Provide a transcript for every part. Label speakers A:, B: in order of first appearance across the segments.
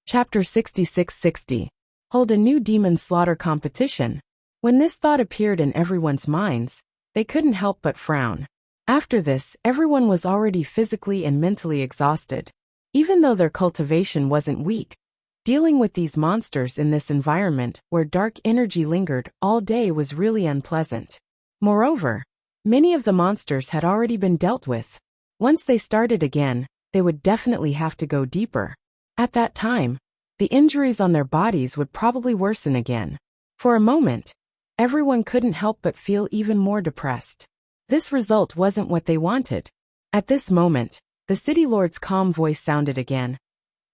A: Chapter 6660. Hold a new demon slaughter competition. When this thought appeared in everyone's minds, they couldn't help but frown. After this, everyone was already physically and mentally exhausted. Even though their cultivation wasn't weak, dealing with these monsters in this environment where dark energy lingered all day was really unpleasant. Moreover, many of the monsters had already been dealt with. Once they started again, they would definitely have to go deeper. At that time, the injuries on their bodies would probably worsen again. For a moment, everyone couldn't help but feel even more depressed. This result wasn't what they wanted. At this moment, the city lord's calm voice sounded again.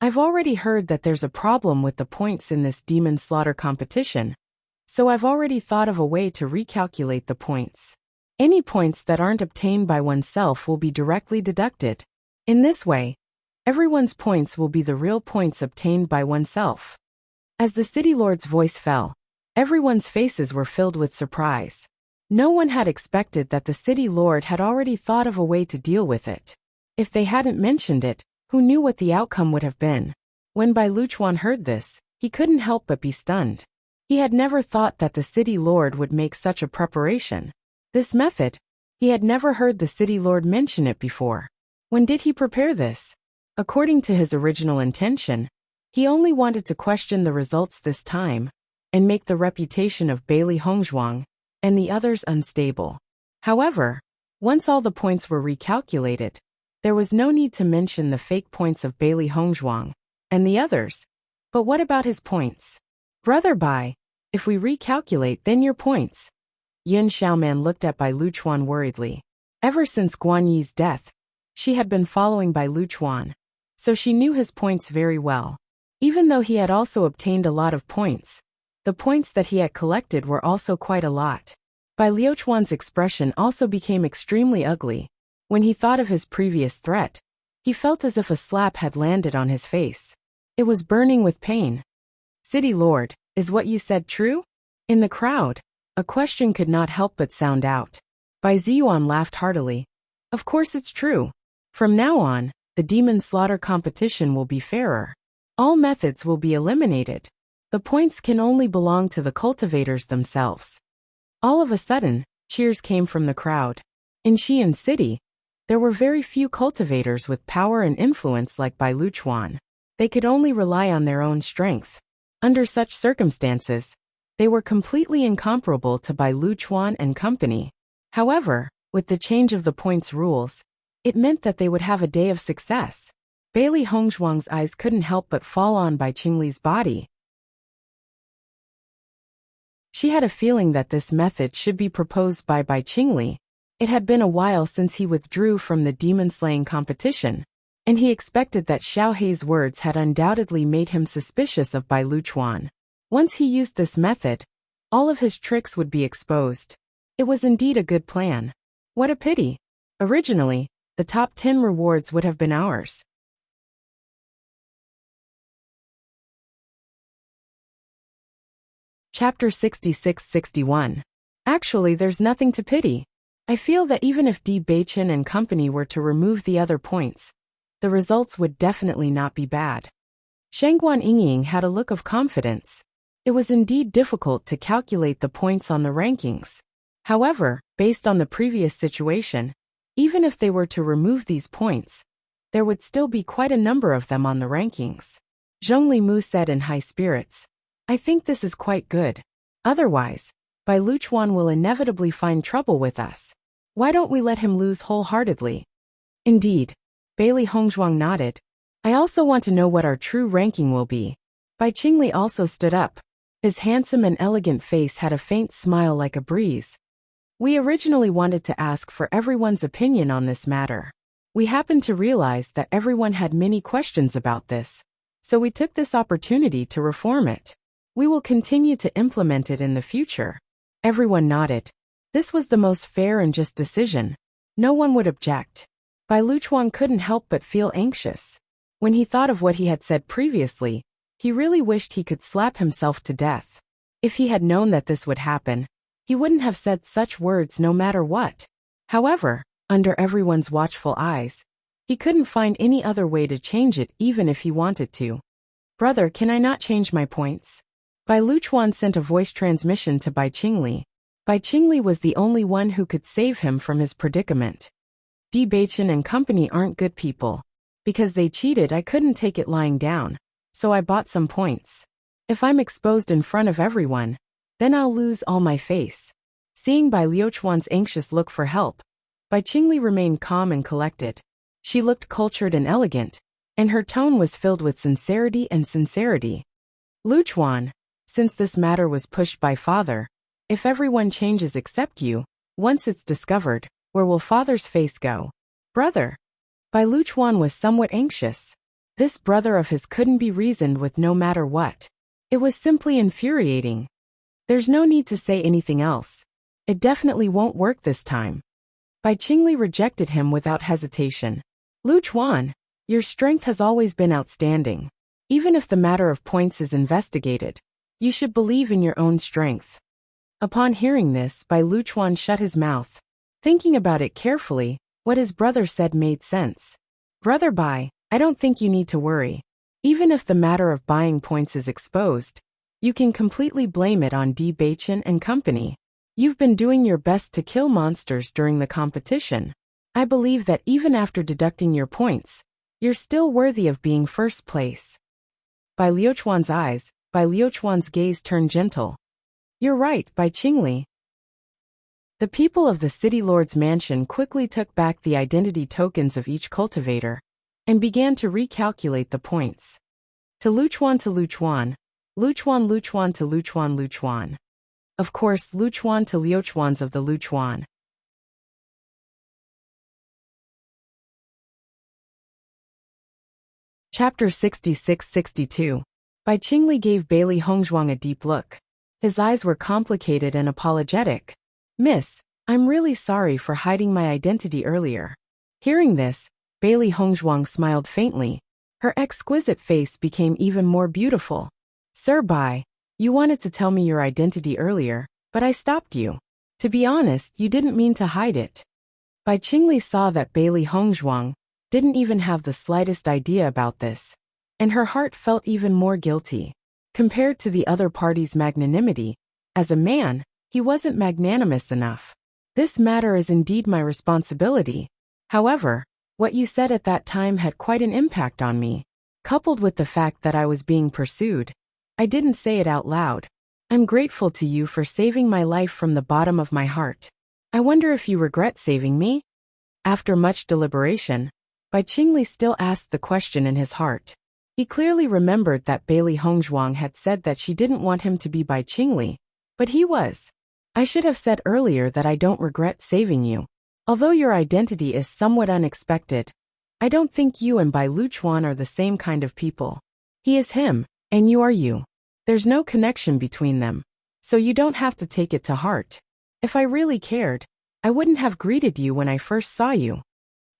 A: I've already heard that there's a problem with the points in this demon slaughter competition, so I've already thought of a way to recalculate the points. Any points that aren't obtained by oneself will be directly deducted. In this way, everyone's points will be the real points obtained by oneself. As the city lord's voice fell, everyone's faces were filled with surprise. No one had expected that the city lord had already thought of a way to deal with it. If they hadn't mentioned it, who knew what the outcome would have been? When Bai Luchuan heard this, he couldn't help but be stunned. He had never thought that the city lord would make such a preparation. This method, he had never heard the city lord mention it before. When did he prepare this? According to his original intention, he only wanted to question the results this time and make the reputation of Bailey Hongzhuang and the others unstable. However, once all the points were recalculated, there was no need to mention the fake points of Bailey Hongzhuang and the others. But what about his points? Brother Bai, if we recalculate then your points. Yin Xiaoman looked at Bai Luchuan worriedly. Ever since Guan Yi's death, she had been following Bai Luchuan, so she knew his points very well. Even though he had also obtained a lot of points, the points that he had collected were also quite a lot. Bai Luchuan's expression also became extremely ugly. When he thought of his previous threat, he felt as if a slap had landed on his face. It was burning with pain. City Lord, is what you said true? In the crowd, a question could not help but sound out. Bai Ziyuan laughed heartily. Of course it's true. From now on, the demon slaughter competition will be fairer. All methods will be eliminated. The points can only belong to the cultivators themselves. All of a sudden, cheers came from the crowd. In Xi'an City, there were very few cultivators with power and influence like Bai Luchuan. They could only rely on their own strength. Under such circumstances, they were completely incomparable to Bai Luchuan and company. However, with the change of the points rules, it meant that they would have a day of success. Bailey Hongzhuang's eyes couldn't help but fall on Bai Qingli's body. She had a feeling that this method should be proposed by Bai Qingli. It had been a while since he withdrew from the demon-slaying competition, and he expected that Xiao Hei's words had undoubtedly made him suspicious of Bai Luchuan. Once he used this method, all of his tricks would be exposed. It was indeed a good plan. What a pity. Originally, the top 10 rewards would have been ours. Chapter 6661. Actually, there's nothing to pity. I feel that even if Di Beichen and company were to remove the other points, the results would definitely not be bad. Shangguan Yingying had a look of confidence. It was indeed difficult to calculate the points on the rankings. However, based on the previous situation, even if they were to remove these points, there would still be quite a number of them on the rankings. Zhong Limu said in high spirits, I think this is quite good. Otherwise, Bai Luchuan will inevitably find trouble with us. Why don't we let him lose wholeheartedly? Indeed. Bailey Hongzhuang nodded. I also want to know what our true ranking will be. Bai Qingli also stood up. His handsome and elegant face had a faint smile like a breeze. We originally wanted to ask for everyone's opinion on this matter. We happened to realize that everyone had many questions about this, so we took this opportunity to reform it. We will continue to implement it in the future. Everyone nodded. This was the most fair and just decision. No one would object. Bai Luchuan couldn't help but feel anxious. When he thought of what he had said previously, he really wished he could slap himself to death. If he had known that this would happen, he wouldn't have said such words no matter what. However, under everyone's watchful eyes, he couldn't find any other way to change it even if he wanted to. Brother, can I not change my points? Bai Luchuan sent a voice transmission to Bai Qingli. Bai Qingli was the only one who could save him from his predicament. Di Baichen and company aren't good people. Because they cheated, I couldn't take it lying down, so I bought some points. If I'm exposed in front of everyone, then I'll lose all my face. Seeing Bai Luchuan's anxious look for help, Bai Qingli remained calm and collected. She looked cultured and elegant, and her tone was filled with sincerity. Luchuan, since this matter was pushed by father, if everyone changes except you, once it's discovered, where will father's face go? Brother. Bai Luchuan was somewhat anxious. This brother of his couldn't be reasoned with no matter what. It was simply infuriating. There's no need to say anything else. It definitely won't work this time. Bai Qingli rejected him without hesitation. Luchuan, your strength has always been outstanding. Even if the matter of points is investigated, you should believe in your own strength. Upon hearing this, Bai Luchuan shut his mouth. Thinking about it carefully, what his brother said made sense. Brother Bai, I don't think you need to worry. Even if the matter of buying points is exposed, you can completely blame it on Di Baichen and company. You've been doing your best to kill monsters during the competition. I believe that even after deducting your points, you're still worthy of being first place. Bai Luchuan's gaze turned gentle. You're right, Bai Qingli. The people of the City Lord's mansion quickly took back the identity tokens of each cultivator and began to recalculate the points. To Luchuan, Luchuan to Luchuan. Of course, Luchuan to Liuchuans of the Luchuan. Chapter 66-62. Bai Qingli gave Bailey Hongzhuang a deep look. His eyes were complicated and apologetic. Miss, I'm really sorry for hiding my identity earlier. Hearing this, Bailey Hongzhuang smiled faintly. Her exquisite face became even more beautiful. Sir Bai, you wanted to tell me your identity earlier, but I stopped you. To be honest, you didn't mean to hide it. Bai Qingli saw that Bailey Hongzhuang didn't even have the slightest idea about this, and her heart felt even more guilty. Compared to the other party's magnanimity, as a man, he wasn't magnanimous enough. This matter is indeed my responsibility. However, what you said at that time had quite an impact on me. Coupled with the fact that I was being pursued, I didn't say it out loud. I'm grateful to you for saving my life from the bottom of my heart. I wonder if you regret saving me? After much deliberation, Bai Qingli still asked the question in his heart. He clearly remembered that Bailey Hongzhuang had said that she didn't want him to be Bai Qingli, but he was. I should have said earlier that I don't regret saving you. Although your identity is somewhat unexpected, I don't think you and Bai Luchuan are the same kind of people. He is him, and you are you. There's no connection between them, so you don't have to take it to heart. If I really cared, I wouldn't have greeted you when I first saw you.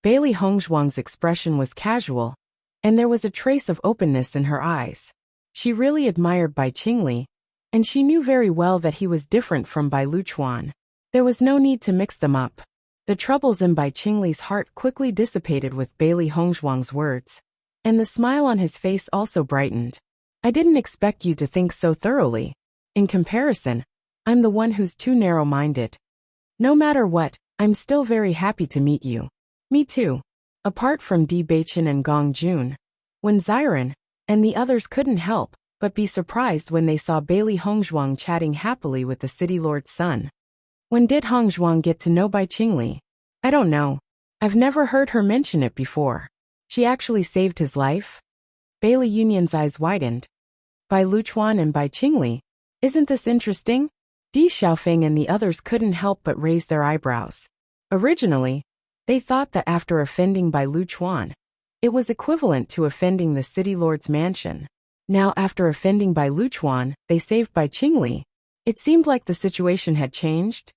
A: Bailey Hongzhuang's expression was casual, and there was a trace of openness in her eyes. She really admired Bai Qingli, and she knew very well that he was different from Bai Luchuan. There was no need to mix them up. The troubles in Bai Qingli's heart quickly dissipated with Bailey Hongzhuang's words, and the smile on his face also brightened. I didn't expect you to think so thoroughly. In comparison, I'm the one who's too narrow-minded. No matter what, I'm still very happy to meet you. Me too. Apart from Di Baichen and Gong Jun, when Xiren and the others couldn't help but be surprised when they saw Bailey Hongzhuang chatting happily with the city lord's son. When did Hongzhuang get to know Bai Qingli? I don't know. I've never heard her mention it before. She actually saved his life? Bailey Union's eyes widened. Bai Luchuan and Bai Qingli. Isn't this interesting? Di Xiaofeng and the others couldn't help but raise their eyebrows. Originally, they thought that after offending Bai Luchuan, it was equivalent to offending the city lord's mansion. Now after offending Bai Luchuan, they saved Bai Qingli. It seemed like the situation had changed.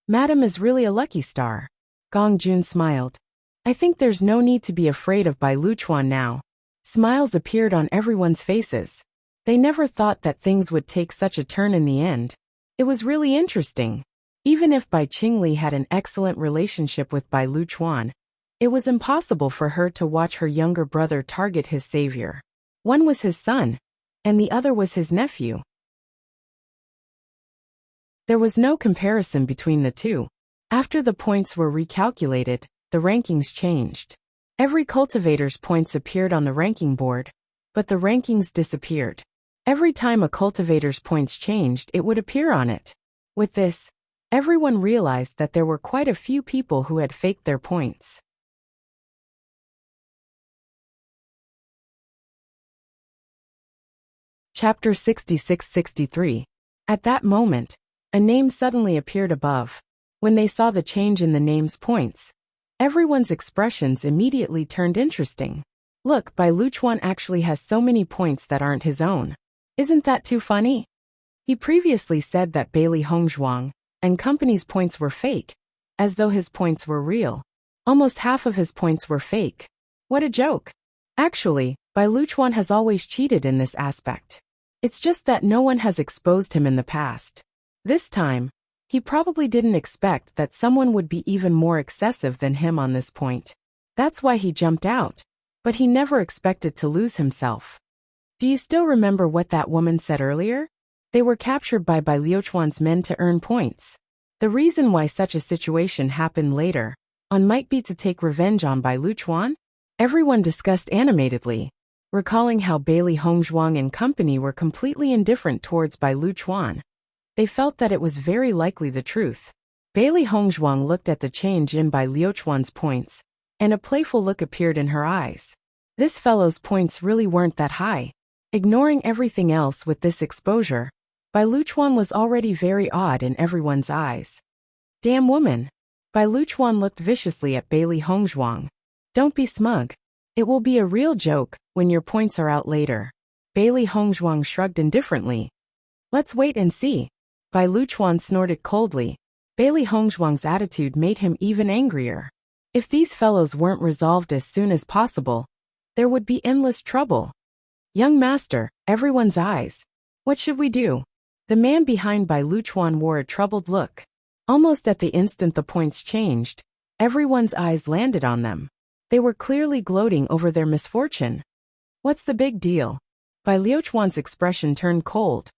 A: Madam is really a lucky star. Gong Jun smiled. I think there's no need to be afraid of Bai Luchuan now. Smiles appeared on everyone's faces. They never thought that things would take such a turn in the end. It was really interesting. Even if Bai Qingli had an excellent relationship with Bai Luchuan, it was impossible for her to watch her younger brother target his savior. One was his son, and the other was his nephew. There was no comparison between the two. After the points were recalculated, the rankings changed. Every cultivator's points appeared on the ranking board, but the rankings disappeared. Every time a cultivator's points changed, it would appear on it. With this, everyone realized that there were quite a few people who had faked their points. Chapter 66-63. At that moment, a name suddenly appeared above. When they saw the change in the name's points, everyone's expressions immediately turned interesting. Look, Bai Luchuan actually has so many points that aren't his own. Isn't that too funny? He previously said that Bailey Hongzhuang and company's points were fake, as though his points were real. Almost half of his points were fake. What a joke. Actually, Bai Luchuan has always cheated in this aspect. It's just that no one has exposed him in the past. This time, he probably didn't expect that someone would be even more excessive than him on this point. That's why he jumped out, but he never expected to lose himself. Do you still remember what that woman said earlier? They were captured by Bai Luchuan's men to earn points. The reason why such a situation happened later on might be to take revenge on Bai Luchuan? Everyone discussed animatedly, recalling how Bailey Hongzhuang and company were completely indifferent towards Bai Luchuan. They felt that it was very likely the truth. Bailey Hongzhuang looked at the change in Bai Luchuan's points, and a playful look appeared in her eyes. This fellow's points really weren't that high. Ignoring everything else with this exposure, Bai Luchuan was already very odd in everyone's eyes. Damn woman. Bai Luchuan looked viciously at Bailey Hongzhuang. Don't be smug. It will be a real joke when your points are out later. Bailey Hongzhuang shrugged indifferently. Let's wait and see. Bai Luchuan snorted coldly. Bailey Hongzhuang's attitude made him even angrier. If these fellows weren't resolved as soon as possible, there would be endless trouble. Young master, everyone's eyes. What should we do? The man behind Bai Luchuan wore a troubled look. Almost at the instant the points changed, everyone's eyes landed on them. They were clearly gloating over their misfortune. What's the big deal? Bai Luchuan's expression turned cold.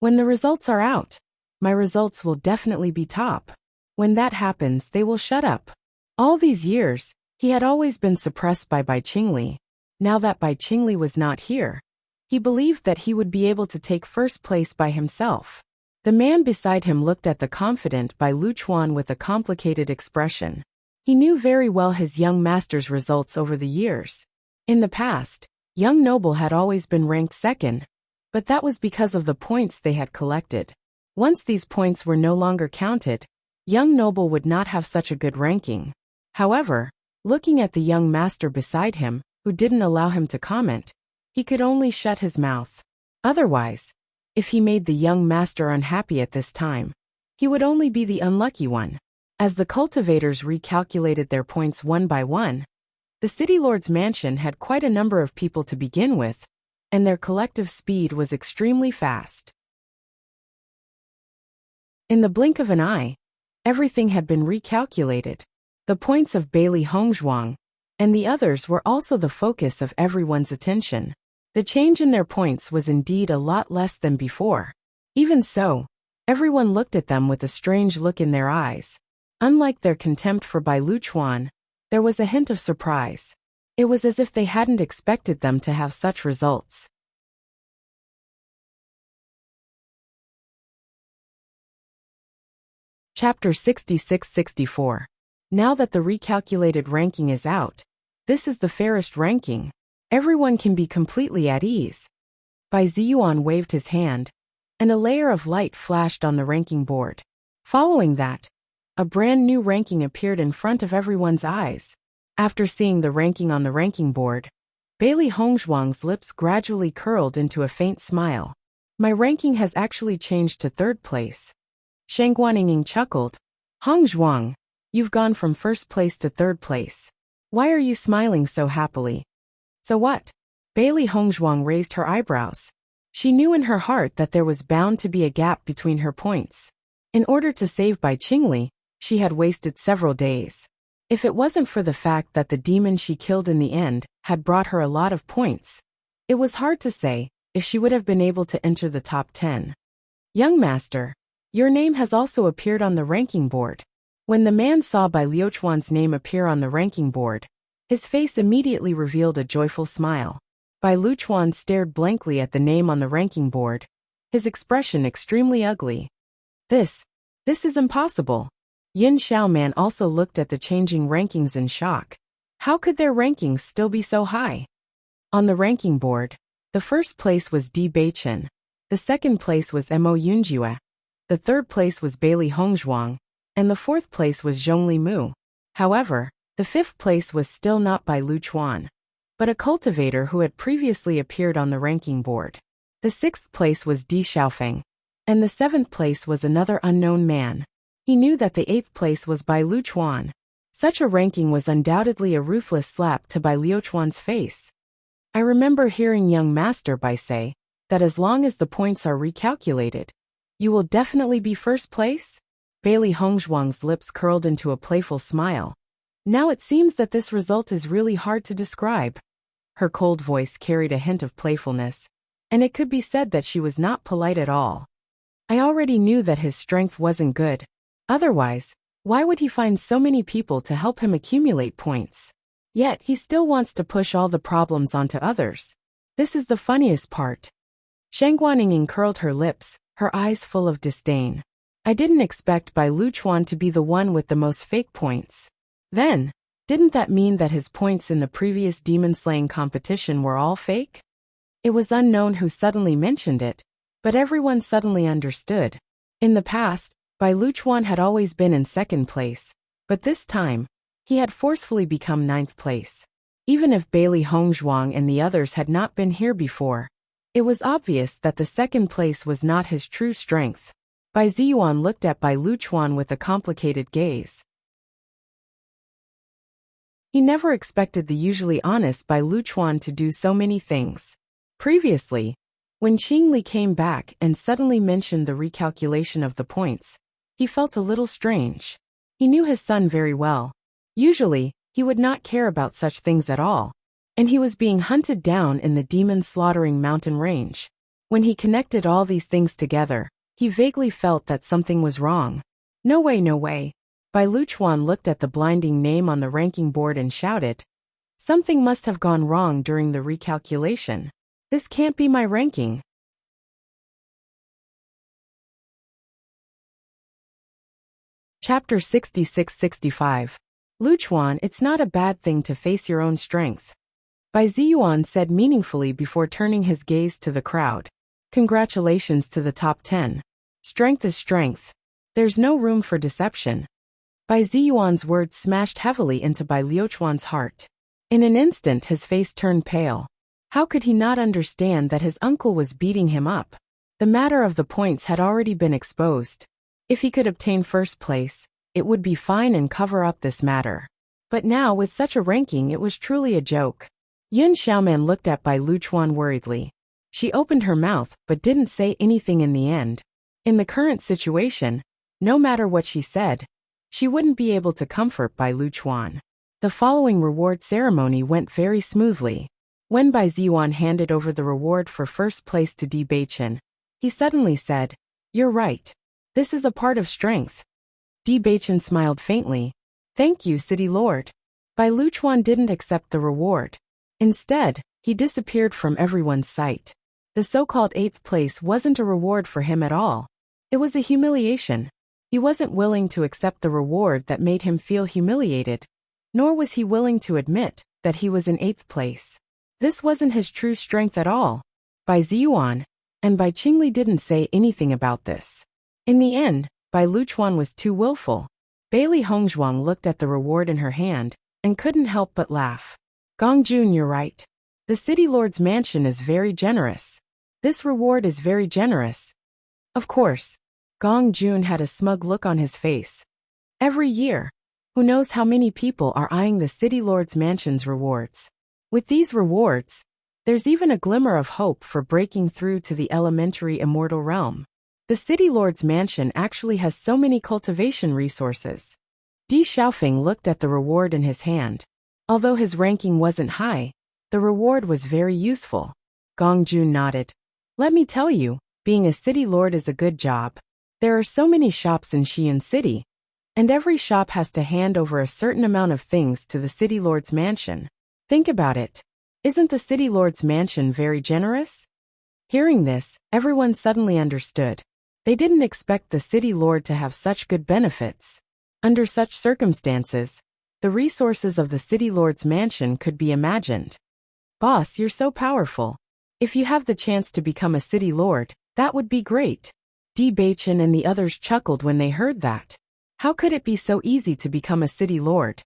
A: When the results are out, my results will definitely be top. When that happens, they will shut up. All these years, he had always been suppressed by Bai Qingli. Now that Bai Qingli was not here, he believed that he would be able to take first place by himself. The man beside him looked at the confident Bai Luchuan with a complicated expression. He knew very well his young master's results over the years. In the past, young noble had always been ranked second, but that was because of the points they had collected. Once these points were no longer counted, young noble would not have such a good ranking. However, looking at the young master beside him, who didn't allow him to comment, he could only shut his mouth. Otherwise, if he made the young master unhappy at this time, he would only be the unlucky one. As the cultivators recalculated their points one by one, the city lord's mansion had quite a number of people to begin with, and their collective speed was extremely fast. In the blink of an eye, everything had been recalculated. The points of Bailey Hongzhuang and the others were also the focus of everyone's attention. The change in their points was indeed a lot less than before. Even so, everyone looked at them with a strange look in their eyes. Unlike their contempt for Bai Luchuan, there was a hint of surprise. It was as if they hadn't expected them to have such results. Chapter 66-64. Now that the recalculated ranking is out, this is the fairest ranking. Everyone can be completely at ease. Bai Ziyuan waved his hand, and a layer of light flashed on the ranking board. Following that, a brand new ranking appeared in front of everyone's eyes. After seeing the ranking on the ranking board, Bailey Hongzhuang's lips gradually curled into a faint smile. My ranking has actually changed to third place. Shang Guaniying chuckled. Hongzhuang, you've gone from first place to third place. Why are you smiling so happily? So what? Bailey Hongzhuang raised her eyebrows. She knew in her heart that there was bound to be a gap between her points. In order to save Bai Qingli, she had wasted several days. If it wasn't for the fact that the demon she killed in the end had brought her a lot of points, it was hard to say if she would have been able to enter the top 10. Young master, your name has also appeared on the ranking board. When the man saw Bai Liuchuan's name appear on the ranking board, his face immediately revealed a joyful smile. Bai Liuchuan stared blankly at the name on the ranking board, his expression extremely ugly. This is impossible. Yin Xiaoman also looked at the changing rankings in shock. How could their rankings still be so high? On the ranking board, the first place was Di Beichen, the second place was Mo Yunjue, the third place was Bailey Hongzhuang, and the fourth place was Zhongli Mu. However, the fifth place was still not Bai Liuchuan, but a cultivator who had previously appeared on the ranking board. The sixth place was Di Xiaofeng, and the seventh place was another unknown man. He knew that the eighth place was Bai Liuchuan. Such a ranking was undoubtedly a ruthless slap to Bai Liuchuan's face. I remember hearing young master Bai say that as long as the points are recalculated, you will definitely be first place? Bailey Hongzhuang's lips curled into a playful smile. Now it seems that this result is really hard to describe. Her cold voice carried a hint of playfulness, and it could be said that she was not polite at all. I already knew that his strength wasn't good. Otherwise, why would he find so many people to help him accumulate points? Yet he still wants to push all the problems onto others. This is the funniest part. Shang Guanning curled her lips, her eyes full of disdain. I didn't expect Bai Liuchuan to be the one with the most fake points. Then, didn't that mean that his points in the previous demon-slaying competition were all fake? It was unknown who suddenly mentioned it, but everyone suddenly understood. In the past, Bai Liuchuan had always been in second place, but this time, he had forcefully become ninth place. Even if Bailey Hongzhuang and the others had not been here before, it was obvious that the second place was not his true strength. Bai Ziyuan looked at Bai Liuchuan with a complicated gaze. He never expected the usually honest Bai Liuchuan to do so many things. Previously, when Qingli came back and suddenly mentioned the recalculation of the points, he felt a little strange. He knew his son very well. Usually, he would not care about such things at all, and he was being hunted down in the demon-slaughtering mountain range. When he connected all these things together, he vaguely felt that something was wrong. No way, no way. Bai Liuchuan looked at the blinding name on the ranking board and shouted, "Something must have gone wrong during the recalculation. This can't be my ranking." Chapter 66-65. Liuchuan, it's not a bad thing to face your own strength. Bai Ziyuan said meaningfully before turning his gaze to the crowd. Congratulations to the top 10. Strength is strength. There's no room for deception. Bai Ziyuan's words smashed heavily into Bai Liuchuan's heart. In an instant his face turned pale. How could he not understand that his uncle was beating him up? The matter of the points had already been exposed. If he could obtain first place, it would be fine and cover up this matter. But now with such a ranking it was truly a joke. Yin Xiaoman looked at Bai Liuchuan worriedly. She opened her mouth but didn't say anything in the end. In the current situation, no matter what she said, she wouldn't be able to comfort Bai Liuchuan. The following reward ceremony went very smoothly. When Bai Ziyuan handed over the reward for first place to Di Beichen, he suddenly said, "You're right. This is a part of strength." Di Beichen smiled faintly. "Thank you, City Lord." Bai Liuchuan didn't accept the reward. Instead, he disappeared from everyone's sight. The so-called eighth place wasn't a reward for him at all. It was a humiliation. He wasn't willing to accept the reward that made him feel humiliated, nor was he willing to admit that he was in eighth place. This wasn't his true strength at all. Bai Ziyuan and Bai Qingli didn't say anything about this. In the end, Bai Liuchuan was too willful. Bailey Hongzhuang looked at the reward in her hand and couldn't help but laugh. "Gongjun, you're right. The City Lord's mansion is very generous. This reward is very generous." Of course, Gong Jun had a smug look on his face. Every year, who knows how many people are eyeing the City Lord's mansion's rewards. With these rewards, there's even a glimmer of hope for breaking through to the elementary immortal realm. The City Lord's mansion actually has so many cultivation resources. Di Xiaofeng looked at the reward in his hand. Although his ranking wasn't high, the reward was very useful. Gong Jun nodded. Let me tell you, being a city lord is a good job. There are so many shops in Xi'an City, and every shop has to hand over a certain amount of things to the city lord's mansion. Think about it. Isn't the city lord's mansion very generous? Hearing this, everyone suddenly understood. They didn't expect the city lord to have such good benefits. Under such circumstances, the resources of the city lord's mansion could be imagined. Boss, you're so powerful. If you have the chance to become a city lord, that would be great. Di Baichen and the others chuckled when they heard that. How could it be so easy to become a city lord?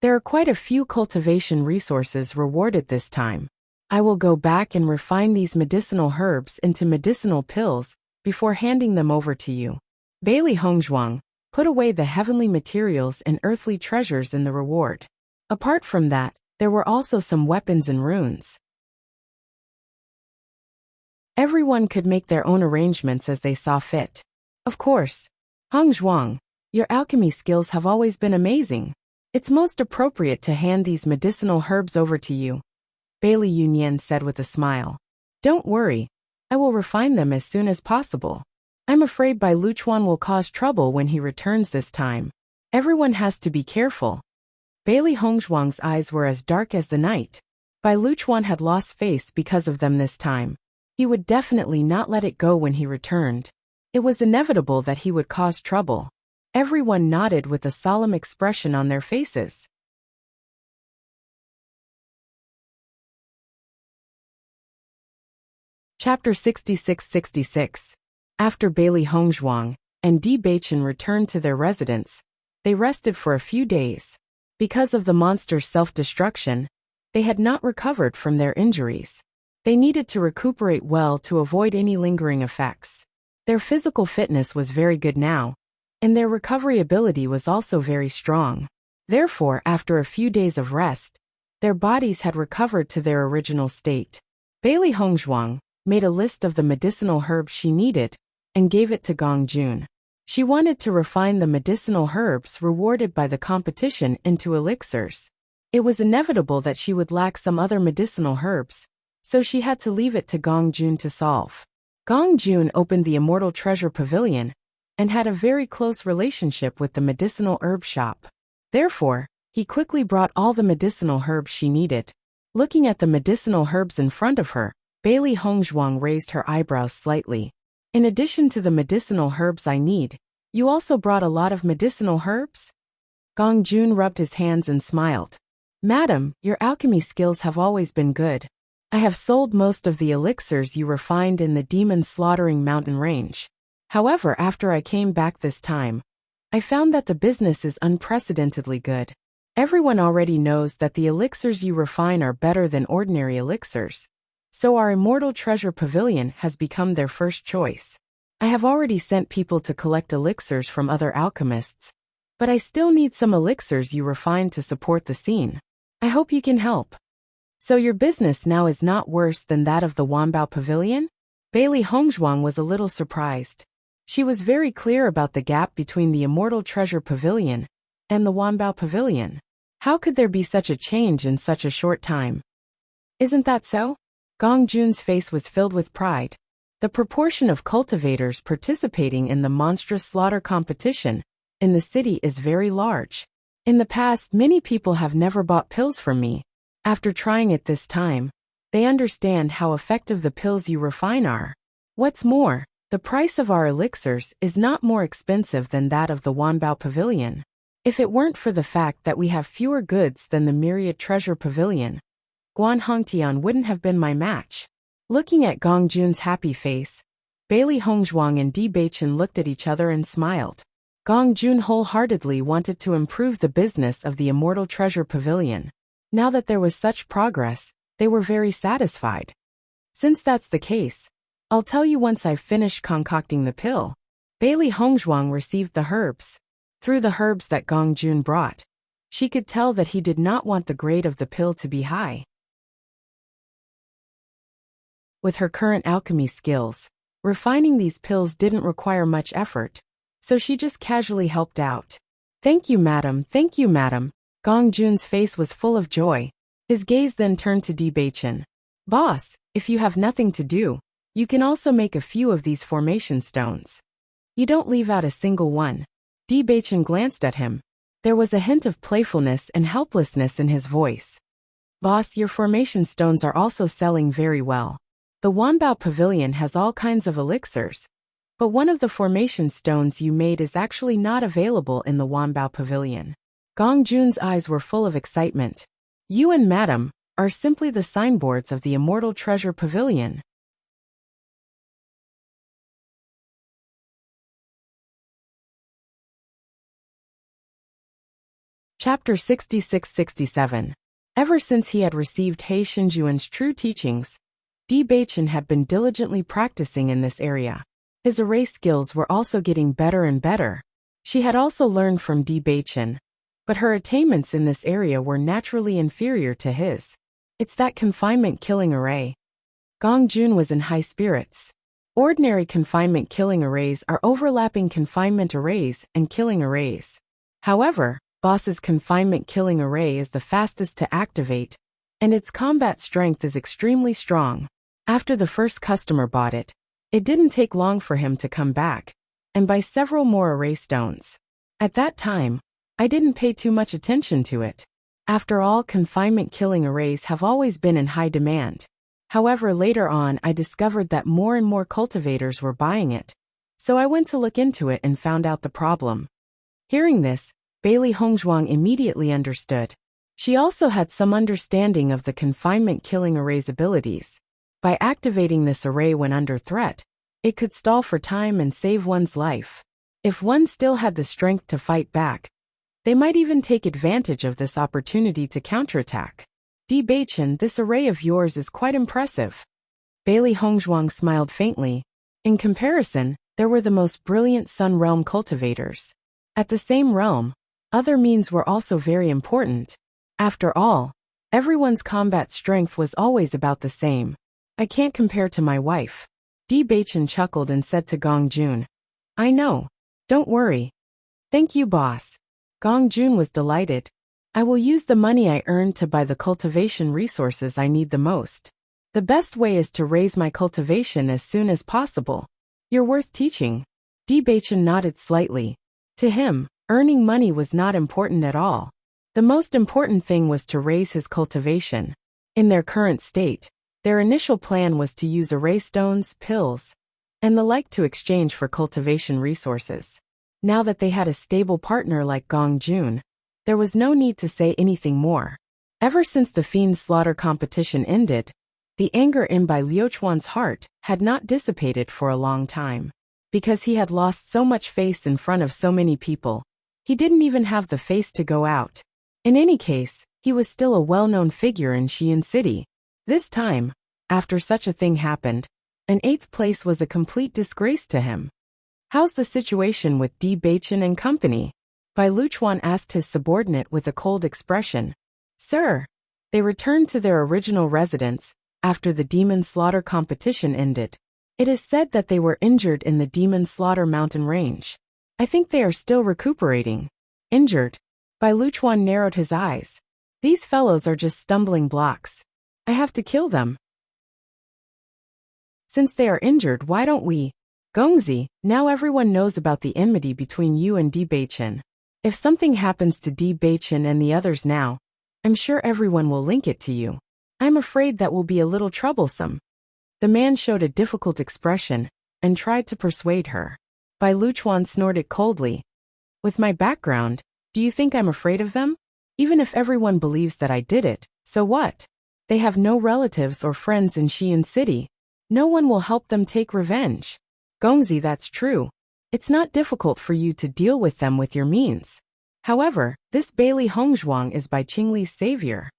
A: There are quite a few cultivation resources rewarded this time. I will go back and refine these medicinal herbs into medicinal pills before handing them over to you. Bailey Hongzhuang, put away the heavenly materials and earthly treasures in the reward. Apart from that, there were also some weapons and runes. Everyone could make their own arrangements as they saw fit. Of course. Hongzhuang, your alchemy skills have always been amazing. It's most appropriate to hand these medicinal herbs over to you, Bailey Yunyan said with a smile. Don't worry. I will refine them as soon as possible. I'm afraid Bai Luchuan will cause trouble when he returns this time. Everyone has to be careful. Bailey Hongzhuang's eyes were as dark as the night. Bai Luchuan had lost face because of them this time. He would definitely not let it go when he returned. It was inevitable that he would cause trouble. Everyone nodded with a solemn expression on their faces. Chapter 66-66. After Bailey Hongzhuang and Di Baichen returned to their residence, they rested for a few days. Because of the monster's self-destruction, they had not recovered from their injuries. They needed to recuperate well to avoid any lingering effects. Their physical fitness was very good now, and their recovery ability was also very strong. Therefore, after a few days of rest, their bodies had recovered to their original state. Bailey Hongzhuang made a list of the medicinal herbs she needed and gave it to Gong Jun. She wanted to refine the medicinal herbs rewarded by the competition into elixirs. It was inevitable that she would lack some other medicinal herbs, so she had to leave it to Gong Jun to solve. Gong Jun opened the Immortal Treasure Pavilion and had a very close relationship with the medicinal herb shop. Therefore, he quickly brought all the medicinal herbs she needed. Looking at the medicinal herbs in front of her, Bailey Hongzhuang raised her eyebrows slightly. In addition to the medicinal herbs I need, you also brought a lot of medicinal herbs? Gong Jun rubbed his hands and smiled. Madam, your alchemy skills have always been good. I have sold most of the elixirs you refined in the demon slaughtering mountain range. However, after I came back this time, I found that the business is unprecedentedly good. Everyone already knows that the elixirs you refine are better than ordinary elixirs. So our Immortal Treasure Pavilion has become their first choice. I have already sent people to collect elixirs from other alchemists, but I still need some elixirs you refined to support the scene. I hope you can help. So your business now is not worse than that of the Wanbao Pavilion? Bailey Hongzhuang was a little surprised. She was very clear about the gap between the Immortal Treasure Pavilion and the Wanbao Pavilion. How could there be such a change in such a short time? Isn't that so? Gong Jun's face was filled with pride. The proportion of cultivators participating in the monstrous slaughter competition in the city is very large. In the past, many people have never bought pills from me. After trying it this time, they understand how effective the pills you refine are. What's more, the price of our elixirs is not more expensive than that of the Wanbao Pavilion. If it weren't for the fact that we have fewer goods than the Myriad Treasure Pavilion, Guan Hongtian wouldn't have been my match. Looking at Gong Jun's happy face, Bailey Hongzhuang and Di Baichen looked at each other and smiled. Gong Jun wholeheartedly wanted to improve the business of the Immortal Treasure Pavilion. Now that there was such progress, they were very satisfied. Since that's the case, I'll tell you once I've finished concocting the pill. Bailey Hongzhuang received the herbs. Through the herbs that Gong Jun brought, she could tell that he did not want the grade of the pill to be high. With her current alchemy skills, refining these pills didn't require much effort, so she just casually helped out. Thank you, madam, thank you, madam. Gong Jun's face was full of joy. His gaze then turned to Di Baichen. Boss, if you have nothing to do, You can also make a few of these formation stones. You don't leave out a single one. Di Baichen glanced at him. There was a hint of playfulness and helplessness in his voice. Boss, your formation stones are also selling very well. The Wanbao Pavilion has all kinds of elixirs, but one of the formation stones you made is actually not available in the Wanbao Pavilion. Gong Jun's eyes were full of excitement. You and Madam are simply the signboards of the Immortal Treasure Pavilion. Chapter 66-67. Ever since he had received He Shinjuan's true teachings, Di Baichen had been diligently practicing in this area. His array skills were also getting better and better. She had also learned from Di Baichen, but her attainments in this area were naturally inferior to his. It's that confinement killing array. Gong Jun was in high spirits. Ordinary confinement killing arrays are overlapping confinement arrays and killing arrays. However, Boss's confinement killing array is the fastest to activate, and its combat strength is extremely strong. After the first customer bought it, it didn't take long for him to come back and buy several more array stones. At that time, I didn't pay too much attention to it. After all, confinement killing arrays have always been in high demand. However, later on I discovered that more and more cultivators were buying it, so I went to look into it and found out the problem. Hearing this, Bailey Hongzhuang immediately understood. She also had some understanding of the confinement killing array's abilities. By activating this array when under threat, it could stall for time and save one's life. If one still had the strength to fight back, they might even take advantage of this opportunity to counterattack. Di Baichen, this array of yours is quite impressive. Bailey Hongzhuang smiled faintly. In comparison, there were the most brilliant Sun Realm cultivators. At the same realm, other means were also very important. After all, everyone's combat strength was always about the same. I can't compare to my wife. Di Baichen chuckled and said to Gong Jun, I know. Don't worry. Thank you, boss. Gong Jun was delighted. I will use the money I earned to buy the cultivation resources I need the most. The best way is to raise my cultivation as soon as possible. You're worth teaching. Di Baichen nodded slightly. To him, earning money was not important at all. The most important thing was to raise his cultivation. In their current state, their initial plan was to use array stones, pills, and the like to exchange for cultivation resources. Now that they had a stable partner like Gong Jun, there was no need to say anything more. Ever since the Fiend Slaughter competition ended, the anger in Bai Liuchuan's heart had not dissipated for a long time. Because he had lost so much face in front of so many people, he didn't even have the face to go out. In any case, he was still a well-known figure in Xi'an City. This time, after such a thing happened, an 8th place was a complete disgrace to him. How's the situation with Di Baichen and company? Bai Liuchuan asked his subordinate with a cold expression. Sir, they returned to their original residence after the Demon Slaughter competition ended. It is said that they were injured in the Demon Slaughter mountain range. I think they are still recuperating. Injured? Bai Liuchuan narrowed his eyes. These fellows are just stumbling blocks. I have to kill them. Since they are injured, why don't we? Gongzi, now everyone knows about the enmity between you and Di Baichen. If something happens to Di Baichen and the others now, I'm sure everyone will link it to you. I'm afraid that will be a little troublesome. The man showed a difficult expression and tried to persuade her. Bai Liuchuan snorted coldly. With my background, do you think I'm afraid of them? Even if everyone believes that I did it, so what? They have no relatives or friends in Xi'an City. No one will help them take revenge. Gongzi, that's true. It's not difficult for you to deal with them with your means. However, this Bailey Hongzhuang is Bai Qingli's savior.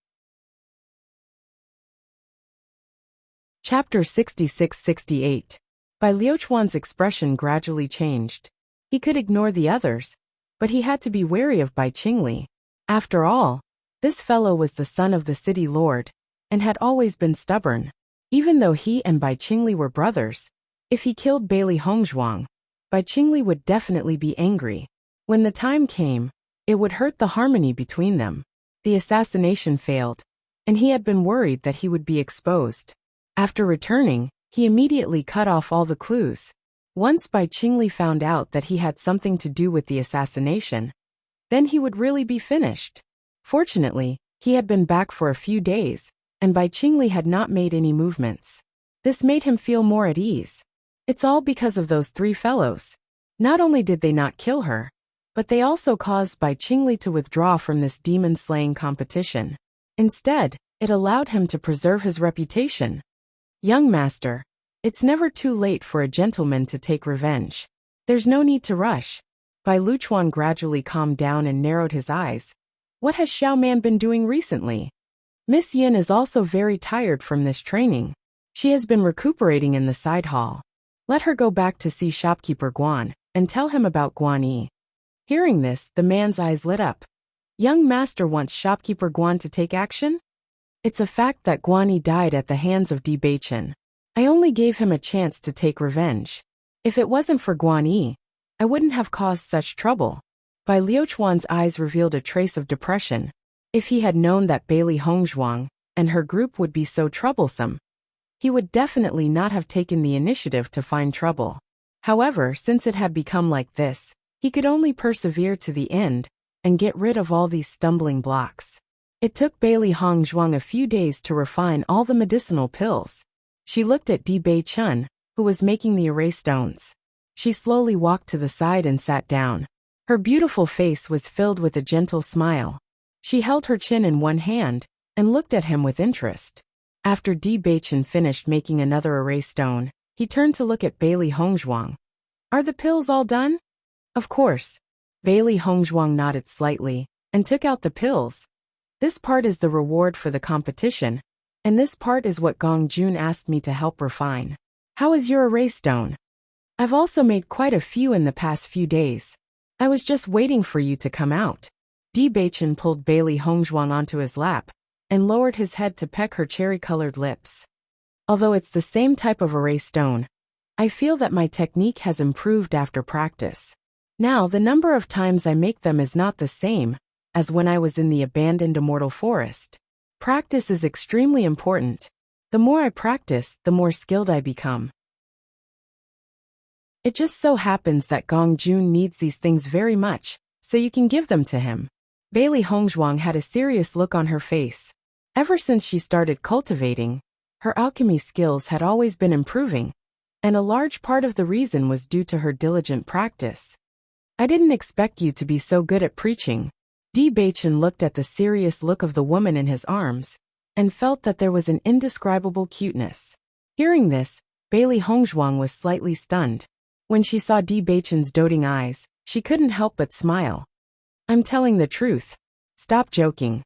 A: Chapter 66-68. Bai Liuchuan's expression gradually changed. He could ignore the others, but he had to be wary of Bai Qingli. After all, this fellow was the son of the city lord, and had always been stubborn. Even though he and Bai Qingli were brothers, if he killed Bailey Hongzhuang, Bai Qingli would definitely be angry. When the time came, it would hurt the harmony between them. The assassination failed, and he had been worried that he would be exposed. After returning, He immediately cut off all the clues. Once Bai Qingli found out that he had something to do with the assassination, then he would really be finished. Fortunately, he had been back for a few days, and Bai Qingli had not made any movements. This made him feel more at ease. It's all because of those three fellows. Not only did they not kill her, but they also caused Bai Qingli to withdraw from this demon-slaying competition. Instead, it allowed him to preserve his reputation. Young master, it's never too late for a gentleman to take revenge. There's no need to rush. Bai Luchuan gradually calmed down and narrowed his eyes. What has Xiao Man been doing recently? Miss Yin is also very tired from this training. She has been recuperating in the side hall. Let her go back to see shopkeeper Guan, and tell him about Guan Yi. Hearing this, the man's eyes lit up. Young master wants shopkeeper Guan to take action? It's a fact that Guan Yi died at the hands of Di Beichen. I only gave him a chance to take revenge. If it wasn't for Guan Yi, I wouldn't have caused such trouble. Bai Liuchuan's eyes revealed a trace of depression. If he had known that Bailey Hongzhuang and her group would be so troublesome, he would definitely not have taken the initiative to find trouble. However, since it had become like this, he could only persevere to the end and get rid of all these stumbling blocks. It took Bailey Hongzhuang a few days to refine all the medicinal pills. She looked at Di Beichen, who was making the array stones. She slowly walked to the side and sat down. Her beautiful face was filled with a gentle smile. She held her chin in one hand and looked at him with interest. After Di Beichen finished making another array stone, he turned to look at Bailey Hongzhuang. Are the pills all done? Of course. Bailey Hongzhuang nodded slightly and took out the pills. This part is the reward for the competition, and this part is what Gong Jun asked me to help refine. How is your array stone? I've also made quite a few in the past few days. I was just waiting for you to come out. Di Beichen pulled Bailey Hongzhuang onto his lap and lowered his head to peck her cherry-colored lips. Although it's the same type of array stone, I feel that my technique has improved after practice. Now the number of times I make them is not the same as when I was in the abandoned immortal forest. Practice is extremely important. The more I practice, the more skilled I become. It just so happens that Gong Jun needs these things very much, so you can give them to him. Bailey Hongzhuang had a serious look on her face. Ever since she started cultivating, her alchemy skills had always been improving, and a large part of the reason was due to her diligent practice. I didn't expect you to be so good at preaching. Di Beichen looked at the serious look of the woman in his arms and felt that there was an indescribable cuteness. Hearing this, Bailey Hongzhuang was slightly stunned. When she saw Di Beichen's doting eyes, she couldn't help but smile. I'm telling the truth. Stop joking.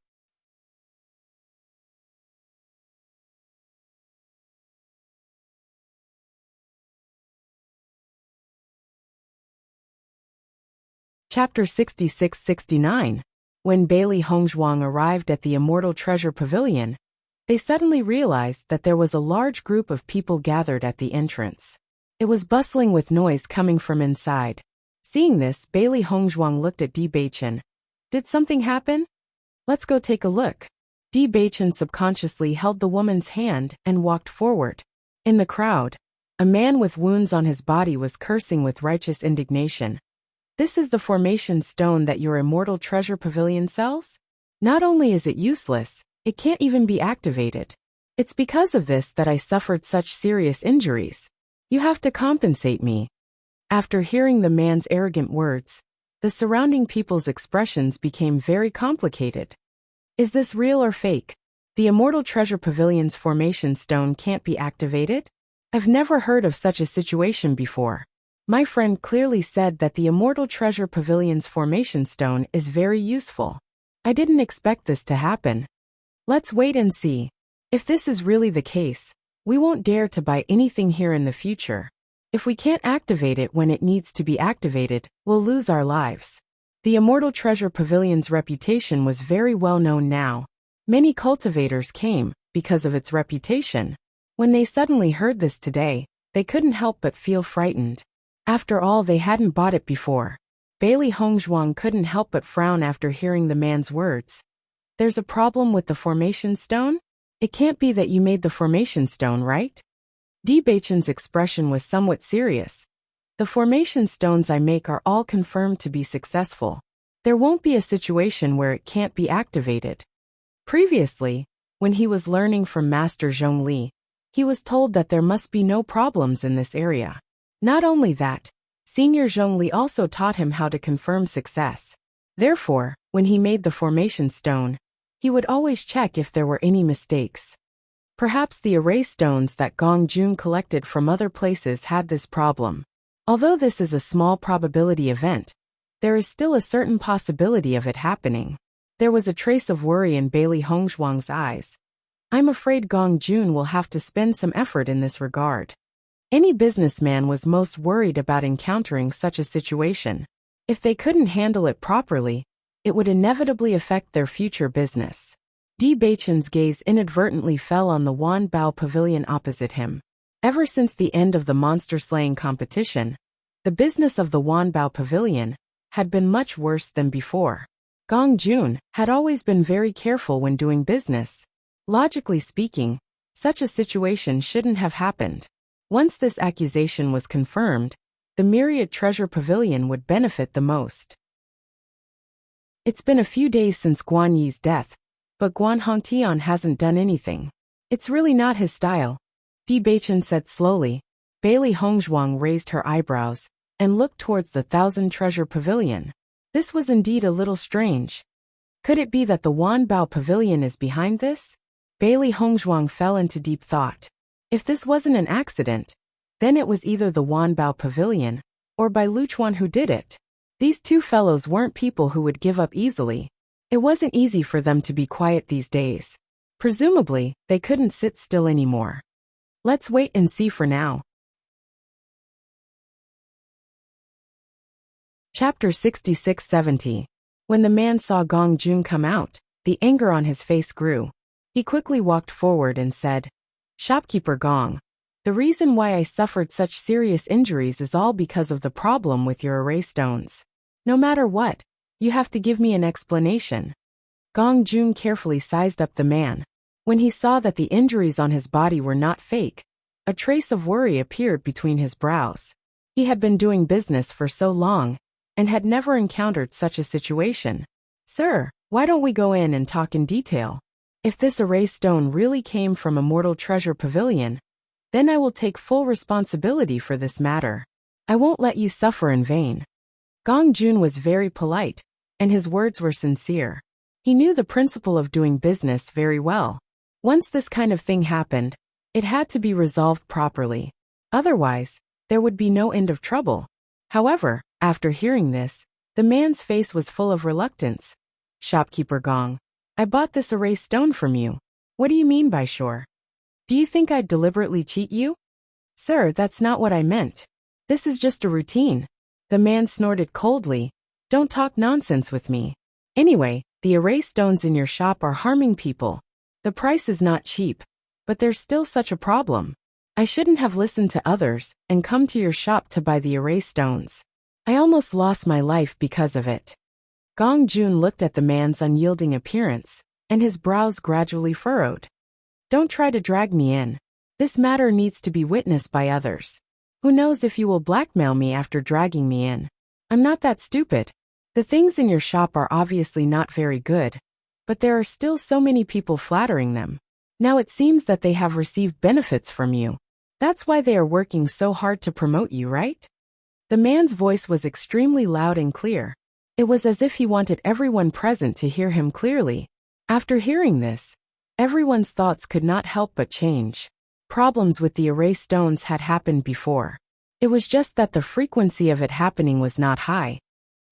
A: Chapter 66-69. When Bailey Hongzhuang arrived at the Immortal Treasure Pavilion, they suddenly realized that there was a large group of people gathered at the entrance. It was bustling with noise coming from inside. Seeing this, Bailey Hongzhuang looked at Di Beichen. Did something happen? Let's go take a look. Di Beichen subconsciously held the woman's hand and walked forward. In the crowd, a man with wounds on his body was cursing with righteous indignation. This is the formation stone that your Immortal Treasure Pavilion sells? Not only is it useless, it can't even be activated. It's because of this that I suffered such serious injuries. You have to compensate me. After hearing the man's arrogant words, the surrounding people's expressions became very complicated. Is this real or fake? The Immortal Treasure Pavilion's formation stone can't be activated? I've never heard of such a situation before. My friend clearly said that the Immortal Treasure Pavilion's formation stone is very useful. I didn't expect this to happen. Let's wait and see. If this is really the case, we won't dare to buy anything here in the future. If we can't activate it when it needs to be activated, we'll lose our lives. The Immortal Treasure Pavilion's reputation was very well known now. Many cultivators came because of its reputation. When they suddenly heard this today, they couldn't help but feel frightened. After all, they hadn't bought it before. Bailey Hongzhuang couldn't help but frown after hearing the man's words. There's a problem with the formation stone? It can't be that you made the formation stone, right? Bachan's expression was somewhat serious. The formation stones I make are all confirmed to be successful. There won't be a situation where it can't be activated. Previously, when he was learning from Master Zhongli, he was told that there must be no problems in this area. Not only that, Senior Zhongli also taught him how to confirm success. Therefore, when he made the formation stone, he would always check if there were any mistakes. Perhaps the array stones that Gong Jun collected from other places had this problem. Although this is a small probability event, there is still a certain possibility of it happening. There was a trace of worry in Bailey Hongzhuang's eyes. I'm afraid Gong Jun will have to spend some effort in this regard. Any businessman was most worried about encountering such a situation. If they couldn't handle it properly, it would inevitably affect their future business. Bachan's gaze inadvertently fell on the Wan Bao pavilion opposite him. Ever since the end of the monster slaying competition, the business of the Wan Bao pavilion had been much worse than before. Gong Jun had always been very careful when doing business. Logically speaking, such a situation shouldn't have happened. Once this accusation was confirmed, the Myriad Treasure Pavilion would benefit the most. It's been a few days since Guan Yi's death, but Guan Hongtian hasn't done anything. It's really not his style, Bachan said slowly. Bailey Hongzhuang raised her eyebrows and looked towards the Thousand Treasure Pavilion. This was indeed a little strange. Could it be that the Wan Bao Pavilion is behind this? Bailey Hongzhuang fell into deep thought. If this wasn't an accident, then it was either the Wan Bao Pavilion or Bai Luchuan who did it. These two fellows weren't people who would give up easily. It wasn't easy for them to be quiet these days. Presumably, they couldn't sit still anymore. Let's wait and see for now. Chapter 66-70. When the man saw Gong Jun come out, the anger on his face grew. He quickly walked forward and said, "Shopkeeper Gong, the reason why I suffered such serious injuries is all because of the problem with your array stones. No matter what, you have to give me an explanation." Gong Jun carefully sized up the man. When he saw that the injuries on his body were not fake, a trace of worry appeared between his brows. He had been doing business for so long and had never encountered such a situation. "Sir, why don't we go in and talk in detail? If this array stone really came from Immortal Treasure Pavilion, then I will take full responsibility for this matter. I won't let you suffer in vain." Gong Jun was very polite, and his words were sincere. He knew the principle of doing business very well. Once this kind of thing happened, it had to be resolved properly. Otherwise, there would be no end of trouble. However, after hearing this, the man's face was full of reluctance. "Shopkeeper Gong, I bought this array stone from you. What do you mean by sure? Do you think I'd deliberately cheat you?" "Sir, that's not what I meant. This is just a routine." The man snorted coldly. "Don't talk nonsense with me. Anyway, the array stones in your shop are harming people. The price is not cheap, but there's still such a problem. I shouldn't have listened to others and come to your shop to buy the array stones. I almost lost my life because of it." Gong Jun looked at the man's unyielding appearance, and his brows gradually furrowed. "Don't try to drag me in. This matter needs to be witnessed by others. Who knows if you will blackmail me after dragging me in? I'm not that stupid. The things in your shop are obviously not very good, but there are still so many people flattering them. Now it seems that they have received benefits from you. That's why they are working so hard to promote you, right?" The man's voice was extremely loud and clear. It was as if he wanted everyone present to hear him clearly. After hearing this, everyone's thoughts could not help but change. Problems with the array stones had happened before. It was just that the frequency of it happening was not high.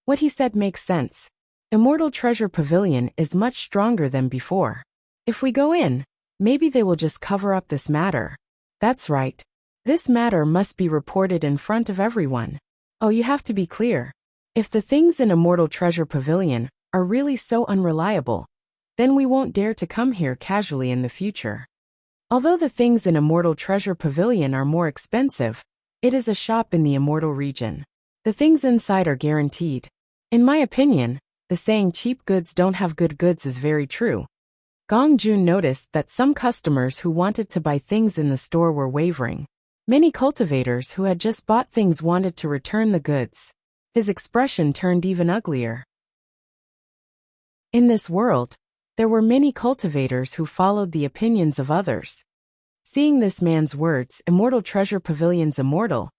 A: What he said makes sense. Immortal Treasure Pavilion is much stronger than before. If we go in, maybe they will just cover up this matter. That's right. This matter must be reported in front of everyone. Oh, you have to be clear. If the things in Immortal Treasure Pavilion are really so unreliable, then we won't dare to come here casually in the future. Although the things in Immortal Treasure Pavilion are more expensive, it is a shop in the Immortal region. The things inside are guaranteed. In my opinion, the saying cheap goods don't have good goods is very true. Gong Jun noticed that some customers who wanted to buy things in the store were wavering. Many cultivators who had just bought things wanted to return the goods. His expression turned even uglier. In this world, there were many cultivators who followed the opinions of others. Seeing this man's words, immortal treasure pavilions immortal,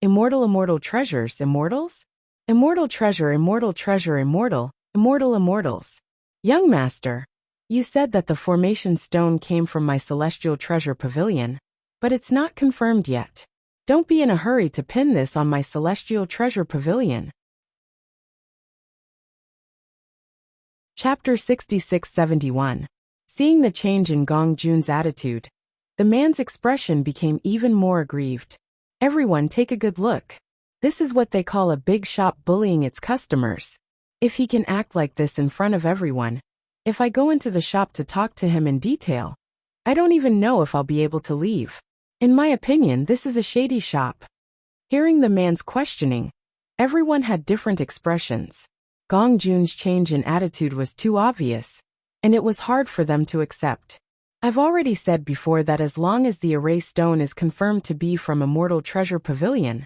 A: immortal treasures immortals, immortal treasure immortal, immortal immortals. Young master, you said that the formation stone came from my celestial treasure pavilion, but it's not confirmed yet. Don't be in a hurry to pin this on my celestial treasure pavilion. Chapter 66-71. Seeing the change in Gong Jun's attitude, the man's expression became even more aggrieved. Everyone take a good look. This is what they call a big shop bullying its customers. If he can act like this in front of everyone, if I go into the shop to talk to him in detail, I don't even know if I'll be able to leave. In my opinion, this is a shady shop. Hearing the man's questioning, everyone had different expressions. Gong Jun's change in attitude was too obvious, and it was hard for them to accept. I've already said before that as long as the array stone is confirmed to be from Immortal Treasure Pavilion,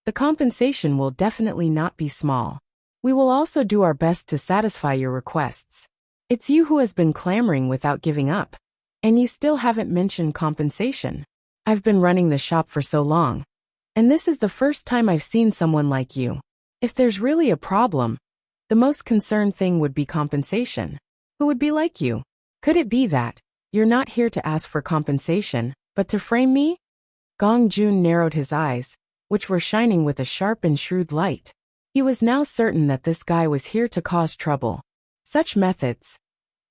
A: the compensation will definitely not be small. We will also do our best to satisfy your requests. It's you who has been clamoring without giving up, and you still haven't mentioned compensation. I've been running the shop for so long, and this is the first time I've seen someone like you. If there's really a problem, the most concerned thing would be compensation. Who would be like you? Could it be that you're not here to ask for compensation, but to frame me? Gong Jun narrowed his eyes, which were shining with a sharp and shrewd light. He was now certain that this guy was here to cause trouble. Such methods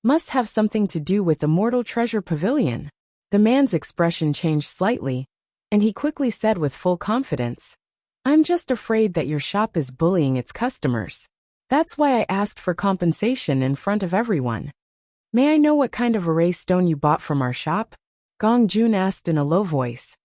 A: must have something to do with the Immortal Treasure Pavilion. The man's expression changed slightly, and he quickly said with full confidence, I'm just afraid that your shop is bullying its customers. That's why I asked for compensation in front of everyone. May I know what kind of array stone you bought from our shop? Gong Jun asked in a low voice.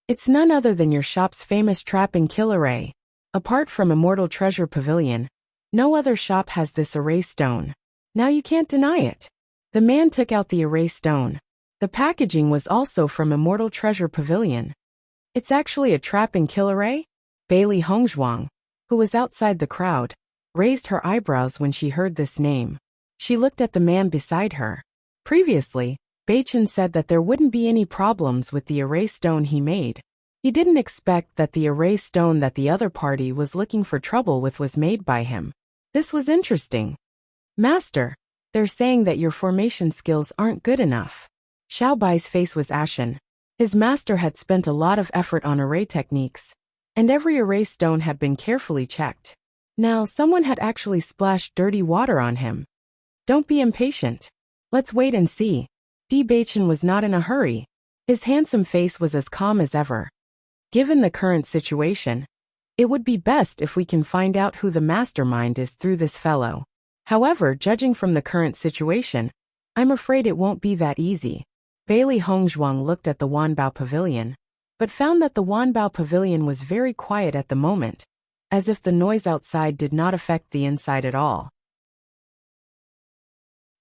A: It's none other than your shop's famous trap and kill array. Apart from Immortal Treasure Pavilion, no other shop has this array stone. Now you can't deny it. The man took out the array stone. The packaging was also from Immortal Treasure Pavilion. It's actually a trap and kill array? Bailey Hongzhuang, who was outside the crowd, raised her eyebrows when she heard this name. She looked at the man beside her. Previously, Beichen said that there wouldn't be any problems with the array stone he made. He didn't expect that the array stone that the other party was looking for trouble with was made by him. This was interesting. Master, they're saying that your formation skills aren't good enough. Xiao Bai's face was ashen. His master had spent a lot of effort on array techniques, and every array stone had been carefully checked. Now someone had actually splashed dirty water on him. Don't be impatient. Let's wait and see. Di Beichen was not in a hurry. His handsome face was as calm as ever. Given the current situation, it would be best if we can find out who the mastermind is through this fellow. However, judging from the current situation, I'm afraid it won't be that easy. Bailey Hongzhuang looked at the Wanbao Pavilion, but found that the Wanbao Pavilion was very quiet at the moment, as if the noise outside did not affect the inside at all.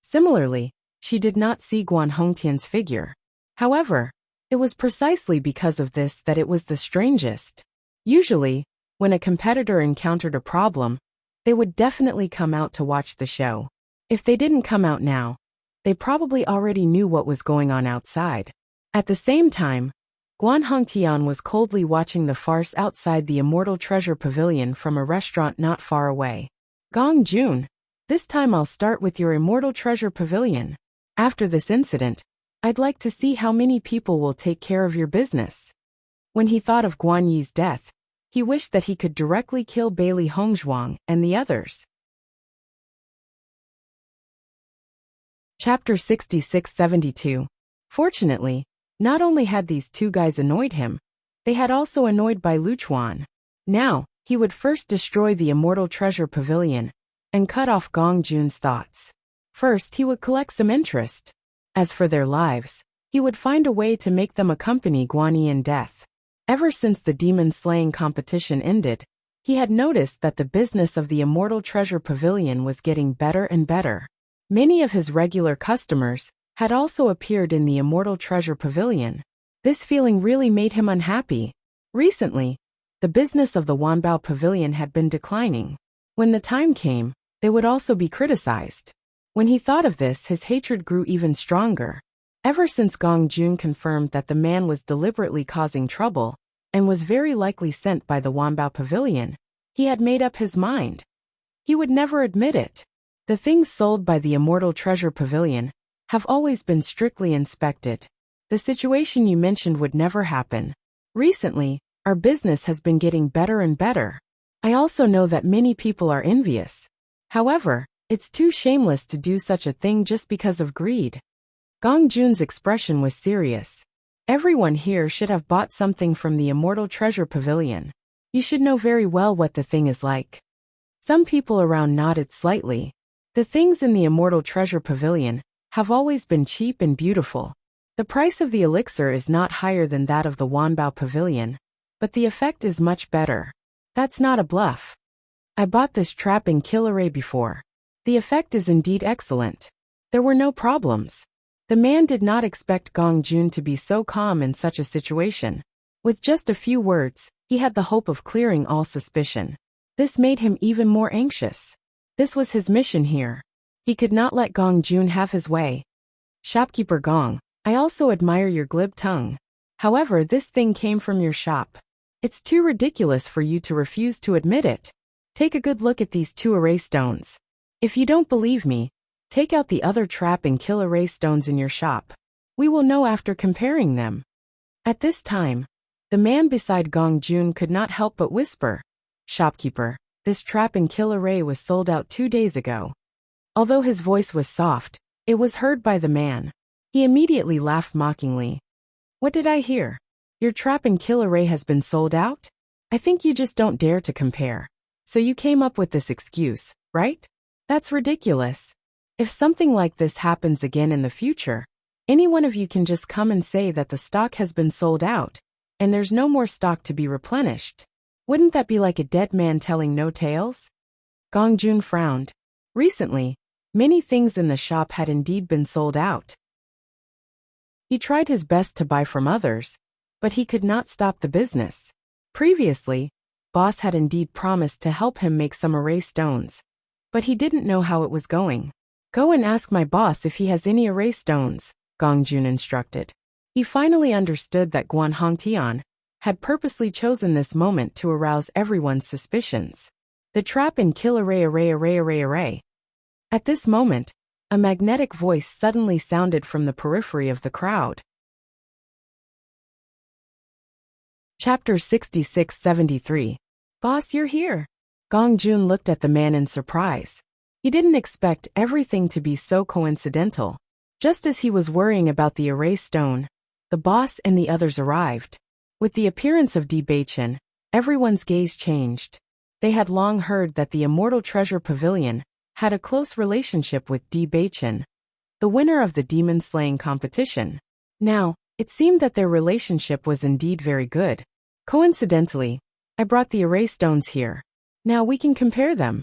A: Similarly, she did not see Guan Hongtian's figure. However, it was precisely because of this that it was the strangest. Usually, when a competitor encountered a problem, they would definitely come out to watch the show. If they didn't come out now, they probably already knew what was going on outside. At the same time, Guan Hongtian was coldly watching the farce outside the Immortal Treasure Pavilion from a restaurant not far away. Gong Jun, this time I'll start with your Immortal Treasure Pavilion. After this incident, I'd like to see how many people will take care of your business. When he thought of Guan Yi's death, he wished that he could directly kill Bailey Hongzhuang and the others. Chapter 66-72. Fortunately, not only had these two guys annoyed him, they had also annoyed Bai Luchuan. Now, he would first destroy the Immortal Treasure Pavilion and cut off Gong Jun's thoughts. First, he would collect some interest. As for their lives, he would find a way to make them accompany Guan Yi in death. Ever since the demon-slaying competition ended, he had noticed that the business of the Immortal Treasure Pavilion was getting better and better. Many of his regular customers had also appeared in the Immortal Treasure Pavilion. This feeling really made him unhappy. Recently, the business of the Wanbao Pavilion had been declining. When the time came, they would also be criticized. When he thought of this, his hatred grew even stronger. Ever since Gong Jun confirmed that the man was deliberately causing trouble and was very likely sent by the Wanbao Pavilion, he had made up his mind. He would never admit it. The things sold by the Immortal Treasure Pavilion have always been strictly inspected. The situation you mentioned would never happen. Recently, our business has been getting better and better. I also know that many people are envious. However, it's too shameless to do such a thing just because of greed. Gong Jun's expression was serious. Everyone here should have bought something from the Immortal Treasure Pavilion. You should know very well what the thing is like. Some people around nodded slightly. The things in the Immortal Treasure Pavilion have always been cheap and beautiful. The price of the elixir is not higher than that of the Wanbao Pavilion, but the effect is much better. That's not a bluff. I bought this trap and kill array before. The effect is indeed excellent. There were no problems. The man did not expect Gong Jun to be so calm in such a situation. With just a few words, he had the hope of clearing all suspicion. This made him even more anxious. This was his mission here. He could not let Gong Jun have his way. Shopkeeper Gong, I also admire your glib tongue. However, this thing came from your shop. It's too ridiculous for you to refuse to admit it. Take a good look at these 2 array stones. If you don't believe me, take out the other trap and kill array stones in your shop. We will know after comparing them. At this time, the man beside Gong Jun could not help but whisper, Shopkeeper, this trap and kill array was sold out 2 days ago. Although his voice was soft, it was heard by the man. He immediately laughed mockingly. What did I hear? Your trap and kill array has been sold out? I think you just don't dare to compare. So you came up with this excuse, right? That's ridiculous. If something like this happens again in the future, any one of you can just come and say that the stock has been sold out, and there's no more stock to be replenished. Wouldn't that be like a dead man telling no tales? Gong Jun frowned. Recently, many things in the shop had indeed been sold out. He tried his best to buy from others, but he could not stop the business. Previously, Boss had indeed promised to help him make some array stones, but he didn't know how it was going. Go and ask my boss if he has any array stones, Gong Jun instructed. He finally understood that Guan Hongtian had purposely chosen this moment to arouse everyone's suspicions. The trap and kill array. At this moment, a magnetic voice suddenly sounded from the periphery of the crowd. Chapter 66-73. Boss, you're here. Gong Jun looked at the man in surprise. He didn't expect everything to be so coincidental. Just as he was worrying about the array stone, the boss and the others arrived. With the appearance of Di Baichen, everyone's gaze changed. They had long heard that the Immortal Treasure Pavilion had a close relationship with Di Baichen, the winner of the demon-slaying competition. Now, it seemed that their relationship was indeed very good. Coincidentally, I brought the array stones here. Now we can compare them.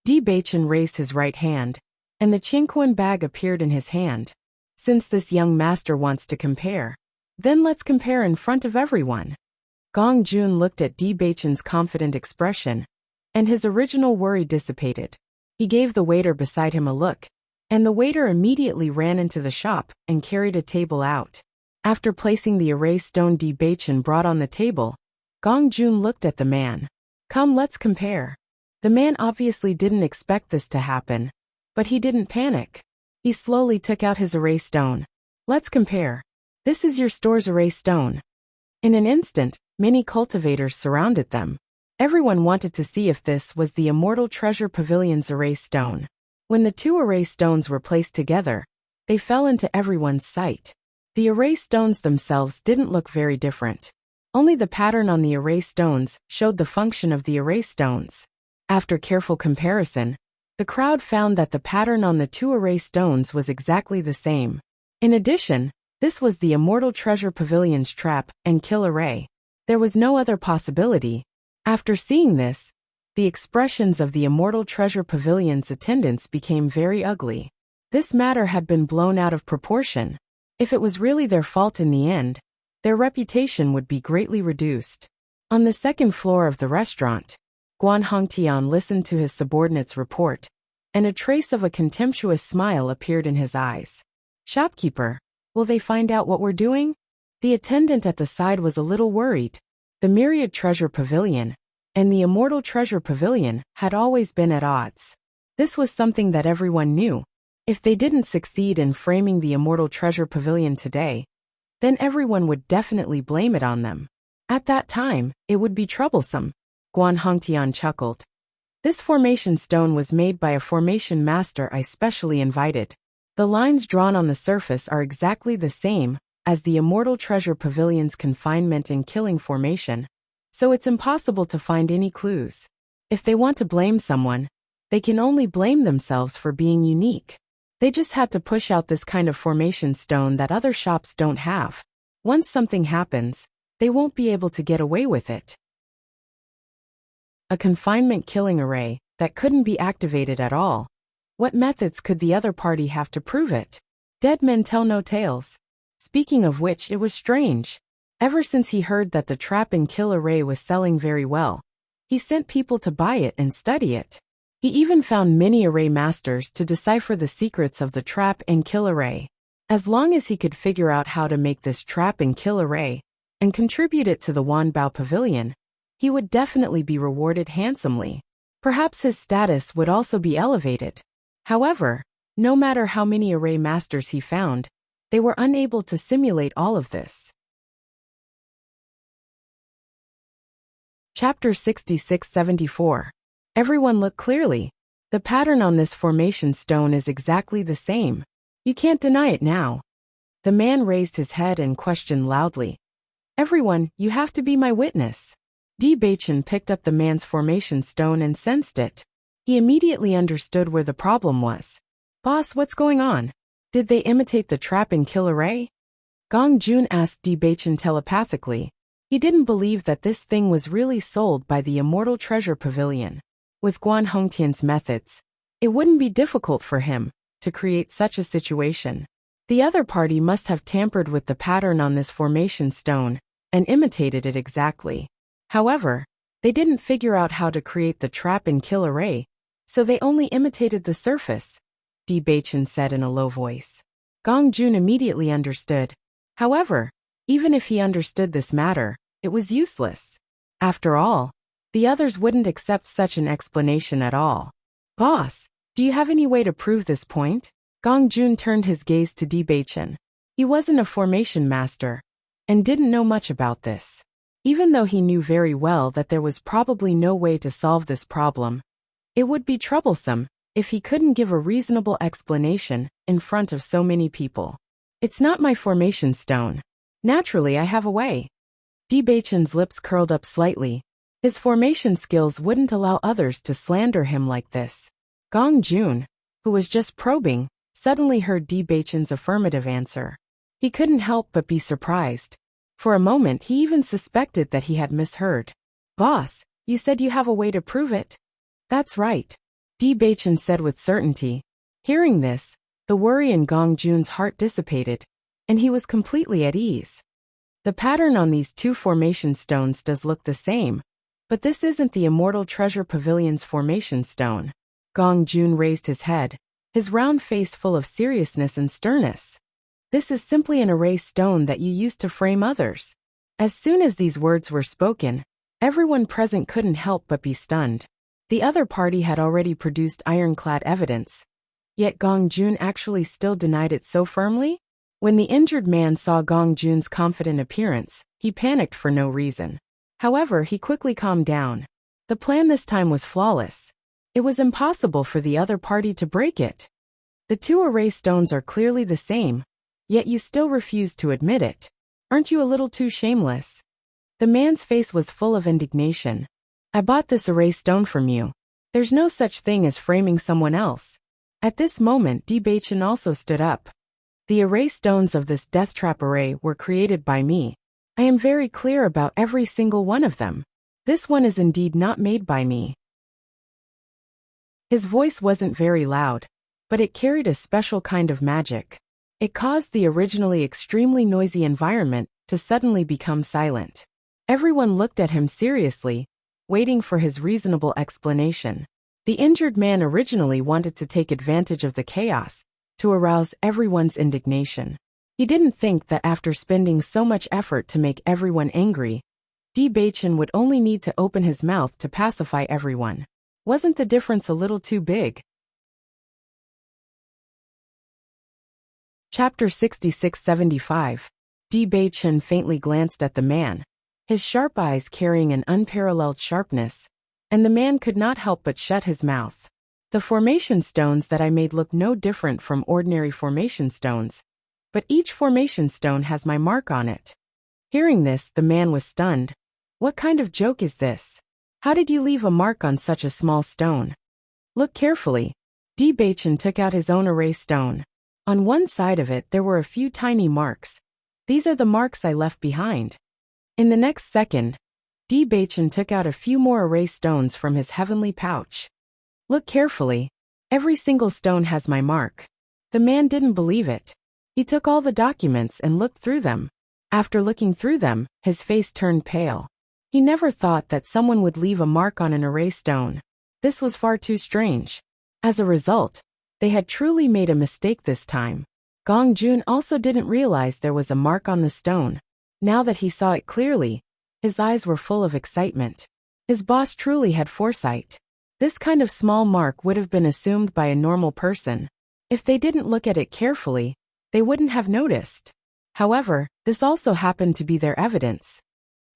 A: Di Baichen raised his right hand, and the Qingquan bag appeared in his hand. Since this young master wants to compare, then let's compare in front of everyone. Gong Jun looked at Di Baichen's confident expression, and his original worry dissipated. He gave the waiter beside him a look, and the waiter immediately ran into the shop and carried a table out. After placing the array stone Di Baichen brought on the table, Gong Jun looked at the man. Come, let's compare. The man obviously didn't expect this to happen, but he didn't panic. He slowly took out his array stone. Let's compare. This is your store's array stone. In an instant, many cultivators surrounded them. Everyone wanted to see if this was the Immortal Treasure Pavilion's array stone. When the 2 array stones were placed together, they fell into everyone's sight. The array stones themselves didn't look very different. Only the pattern on the array stones showed the function of the array stones. After careful comparison, the crowd found that the pattern on the 2 array stones was exactly the same. In addition, this was the Immortal Treasure Pavilion's trap and kill array. There was no other possibility. After seeing this, the expressions of the Immortal Treasure Pavilion's attendants became very ugly. This matter had been blown out of proportion. If it was really their fault in the end, their reputation would be greatly reduced. On the second floor of the restaurant, Guan Hongtian listened to his subordinate's report, and a trace of a contemptuous smile appeared in his eyes. Shopkeeper, will they find out what we're doing? The attendant at the side was a little worried. The Myriad Treasure Pavilion and the Immortal Treasure Pavilion had always been at odds. This was something that everyone knew. If they didn't succeed in framing the Immortal Treasure Pavilion today, then everyone would definitely blame it on them. At that time, it would be troublesome. Guan Hongtian chuckled. This formation stone was made by a formation master I specially invited. The lines drawn on the surface are exactly the same as the Immortal Treasure Pavilion's confinement and killing formation, so it's impossible to find any clues. If they want to blame someone, they can only blame themselves for being unique. They just had to push out this kind of formation stone that other shops don't have. Once something happens, they won't be able to get away with it. A confinement killing array that couldn't be activated at all. What methods could the other party have to prove it? Dead men tell no tales. Speaking of which, it was strange. Ever since he heard that the trap and kill array was selling very well, he sent people to buy it and study it. He even found many array masters to decipher the secrets of the trap and kill array. As long as he could figure out how to make this trap and kill array and contribute it to the Wanbao Pavilion, he would definitely be rewarded handsomely. Perhaps his status would also be elevated. However, no matter how many array masters he found, they were unable to simulate all of this. Chapter 66-74. Everyone look clearly. The pattern on this formation stone is exactly the same. You can't deny it now. The man raised his head and questioned loudly. Everyone, you have to be my witness. Di Baichen picked up the man's formation stone and sensed it. He immediately understood where the problem was. Boss, what's going on? Did they imitate the trap and kill array? Gong Jun asked Di Baichen telepathically. He didn't believe that this thing was really sold by the Immortal Treasure Pavilion. With Guan Hongtian's methods, it wouldn't be difficult for him to create such a situation. The other party must have tampered with the pattern on this formation stone and imitated it exactly. However, they didn't figure out how to create the trap and kill array, so they only imitated the surface, Di Baichen said in a low voice. Gong Jun immediately understood. However, even if he understood this matter, it was useless. After all, the others wouldn't accept such an explanation at all. Boss, do you have any way to prove this point? Gong Jun turned his gaze to Di Baichen. He wasn't a formation master and didn't know much about this. Even though he knew very well that there was probably no way to solve this problem, it would be troublesome if he couldn't give a reasonable explanation in front of so many people. It's not my formation stone. Naturally, I have a way. Di Baichen's lips curled up slightly. His formation skills wouldn't allow others to slander him like this. Gong Jun, who was just probing, suddenly heard Di Baichen's affirmative answer. He couldn't help but be surprised. For a moment he even suspected that he had misheard. Boss, you said you have a way to prove it? That's right, Di Baichen said with certainty. Hearing this, the worry in Gong Jun's heart dissipated, and he was completely at ease. The pattern on these two formation stones does look the same, but this isn't the Immortal Treasure Pavilion's formation stone. Gong Jun raised his head, his round face full of seriousness and sternness. This is simply an array stone that you use to frame others. As soon as these words were spoken, everyone present couldn't help but be stunned. The other party had already produced ironclad evidence, yet Gong Jun actually still denied it so firmly? When the injured man saw Gong Jun's confident appearance, he panicked for no reason. However, he quickly calmed down. The plan this time was flawless. It was impossible for the other party to break it. The two array stones are clearly the same, yet you still refuse to admit it. Aren't you a little too shameless? The man's face was full of indignation. I bought this array stone from you. There's no such thing as framing someone else. At this moment, Di Baichen also stood up. The array stones of this death trap array were created by me. I am very clear about every single one of them. This one is indeed not made by me. His voice wasn't very loud, but it carried a special kind of magic. It caused the originally extremely noisy environment to suddenly become silent. Everyone looked at him seriously, waiting for his reasonable explanation. The injured man originally wanted to take advantage of the chaos to arouse everyone's indignation. He didn't think that after spending so much effort to make everyone angry, Baichin would only need to open his mouth to pacify everyone. Wasn't the difference a little too big? Chapter 66-75. Baichin faintly glanced at the man, his sharp eyes carrying an unparalleled sharpness, and the man could not help but shut his mouth. The formation stones that I made look no different from ordinary formation stones, but each formation stone has my mark on it. Hearing this, the man was stunned. What kind of joke is this? How did you leave a mark on such a small stone? Look carefully. Baichin took out his own erase stone. On one side of it there were a few tiny marks. These are the marks I left behind. In the next second, Baichin took out a few more erase stones from his heavenly pouch. Look carefully. Every single stone has my mark. The man didn't believe it. He took all the documents and looked through them. After looking through them, his face turned pale. He never thought that someone would leave a mark on an erase stone. This was far too strange. As a result, they had truly made a mistake this time. Gong Jun also didn't realize there was a mark on the stone. Now that he saw it clearly, his eyes were full of excitement. His boss truly had foresight. This kind of small mark would have been assumed by a normal person. If they didn't look at it carefully, they wouldn't have noticed. However, this also happened to be their evidence.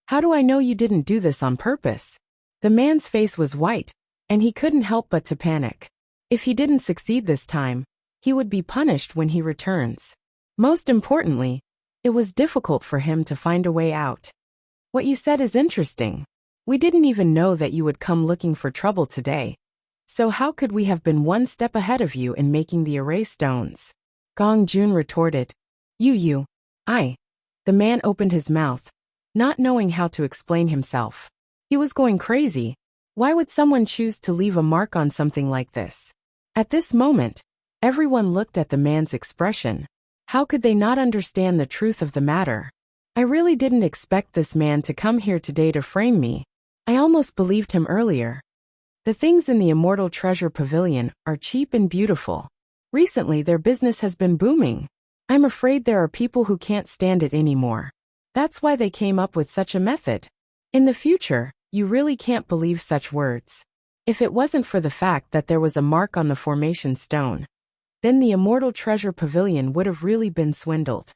A: How do I know you didn't do this on purpose? The man's face was white, and he couldn't help but to panic. If he didn't succeed this time, he would be punished when he returns. Most importantly, it was difficult for him to find a way out. What you said is interesting. We didn't even know that you would come looking for trouble today. So how could we have been one step ahead of you in making the erase stones? Gong Jun retorted. I. The man opened his mouth, not knowing how to explain himself. He was going crazy. Why would someone choose to leave a mark on something like this? At this moment, everyone looked at the man's expression. How could they not understand the truth of the matter? I really didn't expect this man to come here today to frame me. I almost believed him earlier. The things in the Immortal Treasure Pavilion are cheap and beautiful. Recently their business has been booming. I'm afraid there are people who can't stand it anymore. That's why they came up with such a method. In the future, you really can't believe such words. If it wasn't for the fact that there was a mark on the formation stone, then the Immortal Treasure Pavilion would have really been swindled.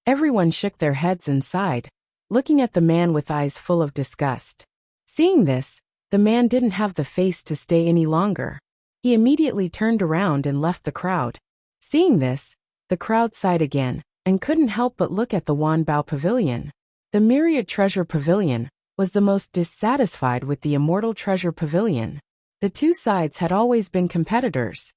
A: Everyone shook their heads and sighed, looking at the man with eyes full of disgust. Seeing this, the man didn't have the face to stay any longer. He immediately turned around and left the crowd. Seeing this, the crowd sighed again, and couldn't help but look at the Wanbao Pavilion. The Myriad Treasure Pavilion was the most dissatisfied with the Immortal Treasure Pavilion. The two sides had always been competitors.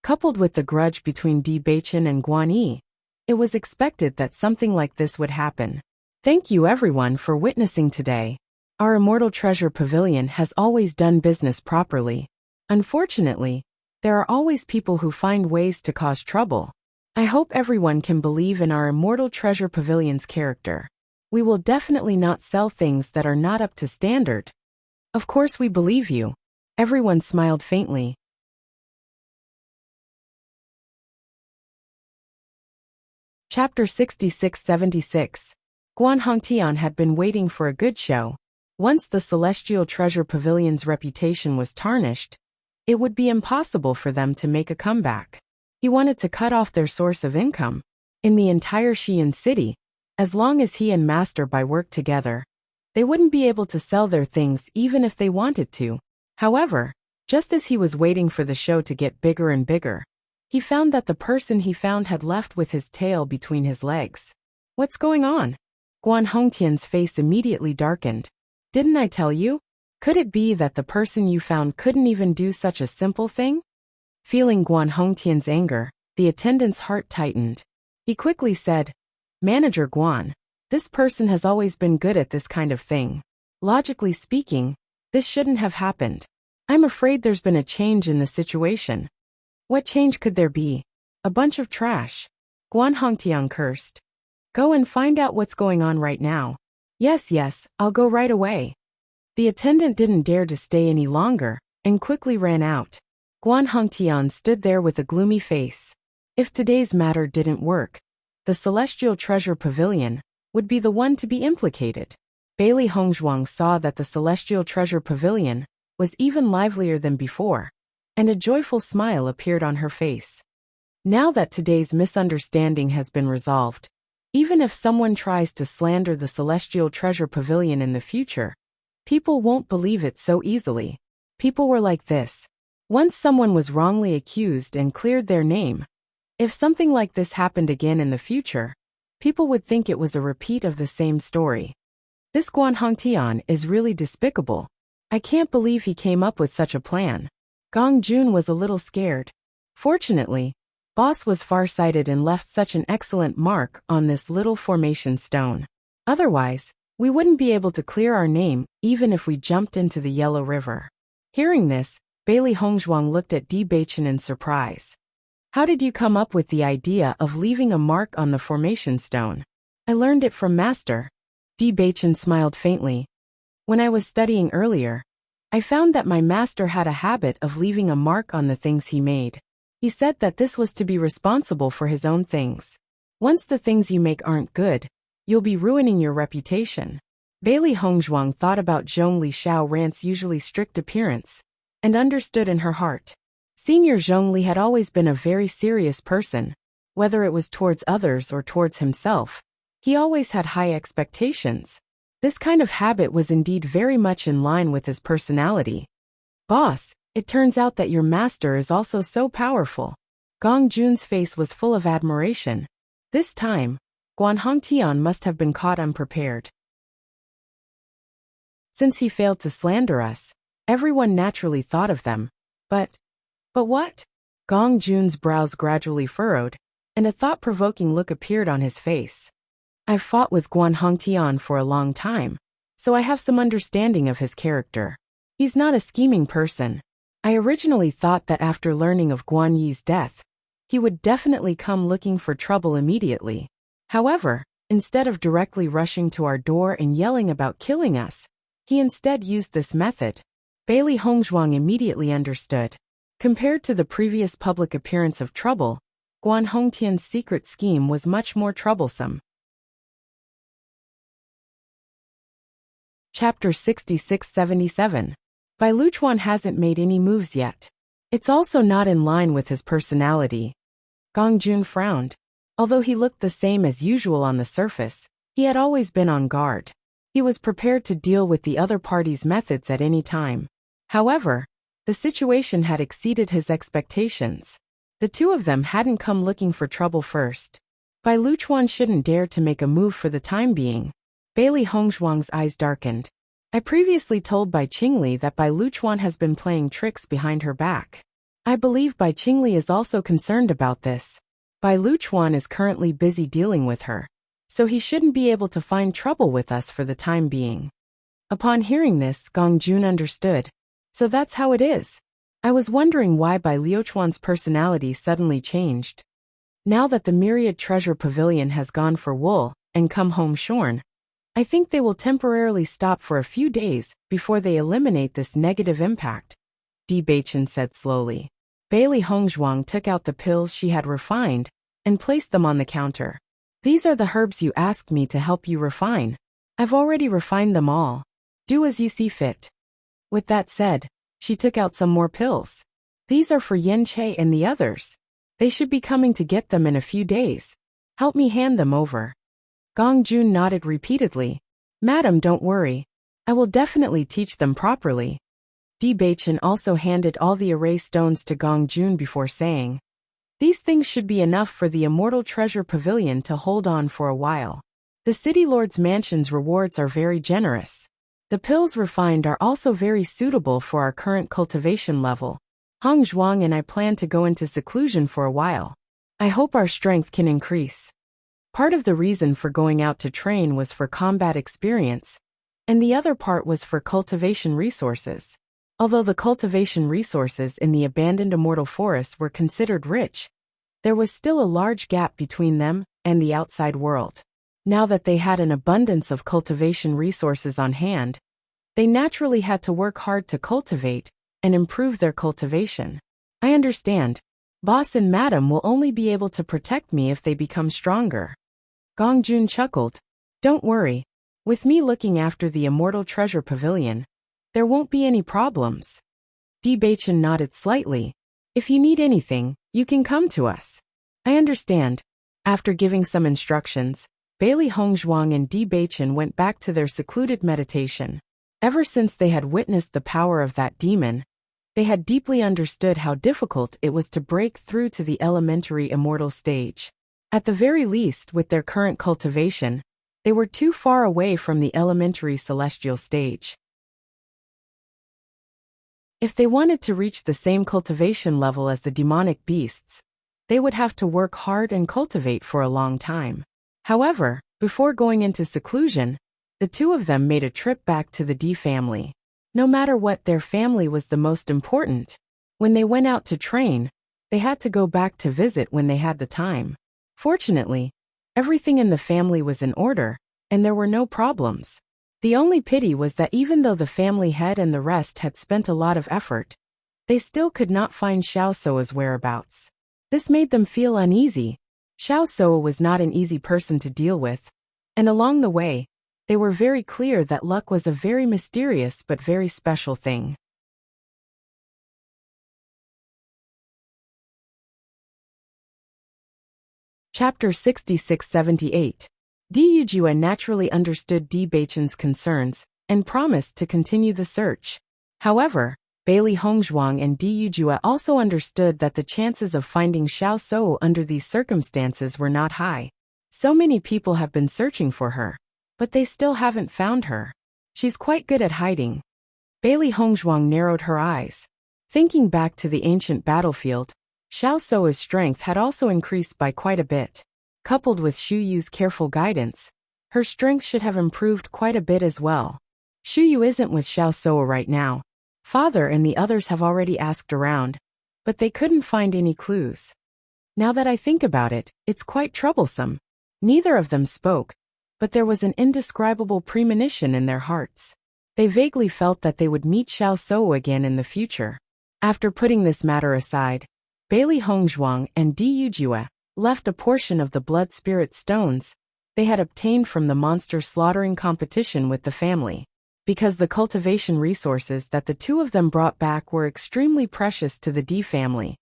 A: Coupled with the grudge between Baichin and Guan Yi, it was expected that something like this would happen. Thank you everyone for witnessing today. Our Immortal Treasure Pavilion has always done business properly. Unfortunately, there are always people who find ways to cause trouble. I hope everyone can believe in our Immortal Treasure Pavilion's character. We will definitely not sell things that are not up to standard. Of course we believe you. Everyone smiled faintly. Chapter 66-76. Guan Hongtian had been waiting for a good show. Once the Celestial Treasure Pavilion's reputation was tarnished, it would be impossible for them to make a comeback. He wanted to cut off their source of income. In the entire Xi'an city, as long as he and Master Bai worked together, they wouldn't be able to sell their things even if they wanted to. However, just as he was waiting for the show to get bigger and bigger, he found that the person he found had left with his tail between his legs. What's going on? Guan Hongtian's face immediately darkened. Didn't I tell you? Could it be that the person you found couldn't even do such a simple thing? Feeling Guan Hongtian's anger, the attendant's heart tightened. He quickly said, Manager Guan, this person has always been good at this kind of thing. Logically speaking, this shouldn't have happened. I'm afraid there's been a change in the situation. What change could there be? A bunch of trash. Guan Hongtian cursed. Go and find out what's going on right now. Yes, yes, I'll go right away. The attendant didn't dare to stay any longer, and quickly ran out. Guan Hongtian stood there with a gloomy face. If today's matter didn't work, the Celestial Treasure Pavilion would be the one to be implicated. Bailey Hongzhuang saw that the Celestial Treasure Pavilion was even livelier than before, and a joyful smile appeared on her face. Now that today's misunderstanding has been resolved, even if someone tries to slander the Celestial Treasure Pavilion in the future, people won't believe it so easily. People were like this. Once someone was wrongly accused and cleared their name, if something like this happened again in the future, people would think it was a repeat of the same story. This Guan Hongtian is really despicable. I can't believe he came up with such a plan. Gong Jun was a little scared. Fortunately, Boss was farsighted and left such an excellent mark on this little formation stone. Otherwise, we wouldn't be able to clear our name even if we jumped into the Yellow River. Hearing this, Bailey Hongzhuang looked at Di Beichen in surprise. How did you come up with the idea of leaving a mark on the formation stone? I learned it from Master. Di Beichen smiled faintly. When I was studying earlier, I found that my master had a habit of leaving a mark on the things he made. He said that this was to be responsible for his own things. Once the things you make aren't good, you'll be ruining your reputation. Bailey Hongzhuang thought about Zhong Li Xiaoran's usually strict appearance, and understood in her heart. Senior Zhong Li had always been a very serious person. Whether it was towards others or towards himself, he always had high expectations. This kind of habit was indeed very much in line with his personality. Boss, it turns out that your master is also so powerful. Gong Jun's face was full of admiration. This time, Guan Hongtian must have been caught unprepared. Since he failed to slander us, everyone naturally thought of them. But what? Gong Jun's brows gradually furrowed, and a thought-provoking look appeared on his face. I've fought with Guan Hongtian for a long time, so I have some understanding of his character. He's not a scheming person. I originally thought that after learning of Guan Yi's death, he would definitely come looking for trouble immediately. However, instead of directly rushing to our door and yelling about killing us, he instead used this method. Bailey Hongzhuang immediately understood. Compared to the previous public appearance of trouble, Guan Hongtian's secret scheme was much more troublesome. Chapter 66-77. Bai Luchuan hasn't made any moves yet. It's also not in line with his personality. Gong Jun frowned. Although he looked the same as usual on the surface, he had always been on guard. He was prepared to deal with the other party's methods at any time. However, the situation had exceeded his expectations. The two of them hadn't come looking for trouble first. Bai Luchuan shouldn't dare to make a move for the time being. Bailey Hongzhuang's eyes darkened. I previously told Bai Qingli that Bai Luchuan has been playing tricks behind her back. I believe Bai Qingli is also concerned about this. Bai Luchuan is currently busy dealing with her, so he shouldn't be able to find trouble with us for the time being. Upon hearing this, Gong Jun understood. So that's how it is. I was wondering why Bai Luchuan's personality suddenly changed. Now that the Myriad Treasure Pavilion has gone for wool and come home shorn, I think they will temporarily stop for a few days before they eliminate this negative impact, Di Beichen said slowly. Bailey Hongzhuang took out the pills she had refined and placed them on the counter. These are the herbs you asked me to help you refine. I've already refined them all. Do as you see fit. With that said, she took out some more pills. These are for Yen Che and the others. They should be coming to get them in a few days. Help me hand them over. Gong Jun nodded repeatedly. Madam, don't worry. I will definitely teach them properly. Di Beichen also handed all the array stones to Gong Jun before saying, these things should be enough for the Immortal Treasure Pavilion to hold on for a while. The City Lord's mansion's rewards are very generous. The pills refined are also very suitable for our current cultivation level. Hong Zhuang and I plan to go into seclusion for a while. I hope our strength can increase. Part of the reason for going out to train was for combat experience, and the other part was for cultivation resources. Although the cultivation resources in the abandoned immortal forest were considered rich, there was still a large gap between them and the outside world. Now that they had an abundance of cultivation resources on hand, they naturally had to work hard to cultivate and improve their cultivation. I understand. Boss and Madam will only be able to protect me if they become stronger. Gongjun chuckled. Don't worry. With me looking after the Immortal Treasure Pavilion, there won't be any problems. Di Baichen nodded slightly. If you need anything, you can come to us. I understand. After giving some instructions, Bailey Hongzhuang and Di Baichen went back to their secluded meditation. Ever since they had witnessed the power of that demon, they had deeply understood how difficult it was to break through to the elementary immortal stage. At the very least, with their current cultivation, they were too far away from the elementary celestial stage. If they wanted to reach the same cultivation level as the demonic beasts, they would have to work hard and cultivate for a long time. However, before going into seclusion, the two of them made a trip back to the D family. No matter what, their family was the most important. When they went out to train, they had to go back to visit when they had the time. Fortunately, everything in the family was in order, and there were no problems. The only pity was that even though the family head and the rest had spent a lot of effort, they still could not find Xiao Soa's whereabouts. This made them feel uneasy. Xiao Soa was not an easy person to deal with, and along the way, they were very clear that luck was a very mysterious but very special thing. Chapter 66-78. Di Yujue naturally understood Di Baichen's concerns and promised to continue the search. However, Bailey Hongzhuang and Di Yujue also understood that the chances of finding Xiao Sou under these circumstances were not high. So many people have been searching for her, but they still haven't found her. She's quite good at hiding. Bailey Hongzhuang narrowed her eyes. Thinking back to the ancient battlefield, Xiao Sou's strength had also increased by quite a bit. Coupled with Xu Yu's careful guidance, her strength should have improved quite a bit as well. Xu Yu isn't with Xiao Sou right now. Father and the others have already asked around, but they couldn't find any clues. Now that I think about it, it's quite troublesome. Neither of them spoke, but there was an indescribable premonition in their hearts. They vaguely felt that they would meet Xiao Sou again in the future. After putting this matter aside, Bailey Hongzhuang and Di Yujue left a portion of the blood spirit stones they had obtained from the monster slaughtering competition with the family. Because the cultivation resources that the two of them brought back were extremely precious to the D family.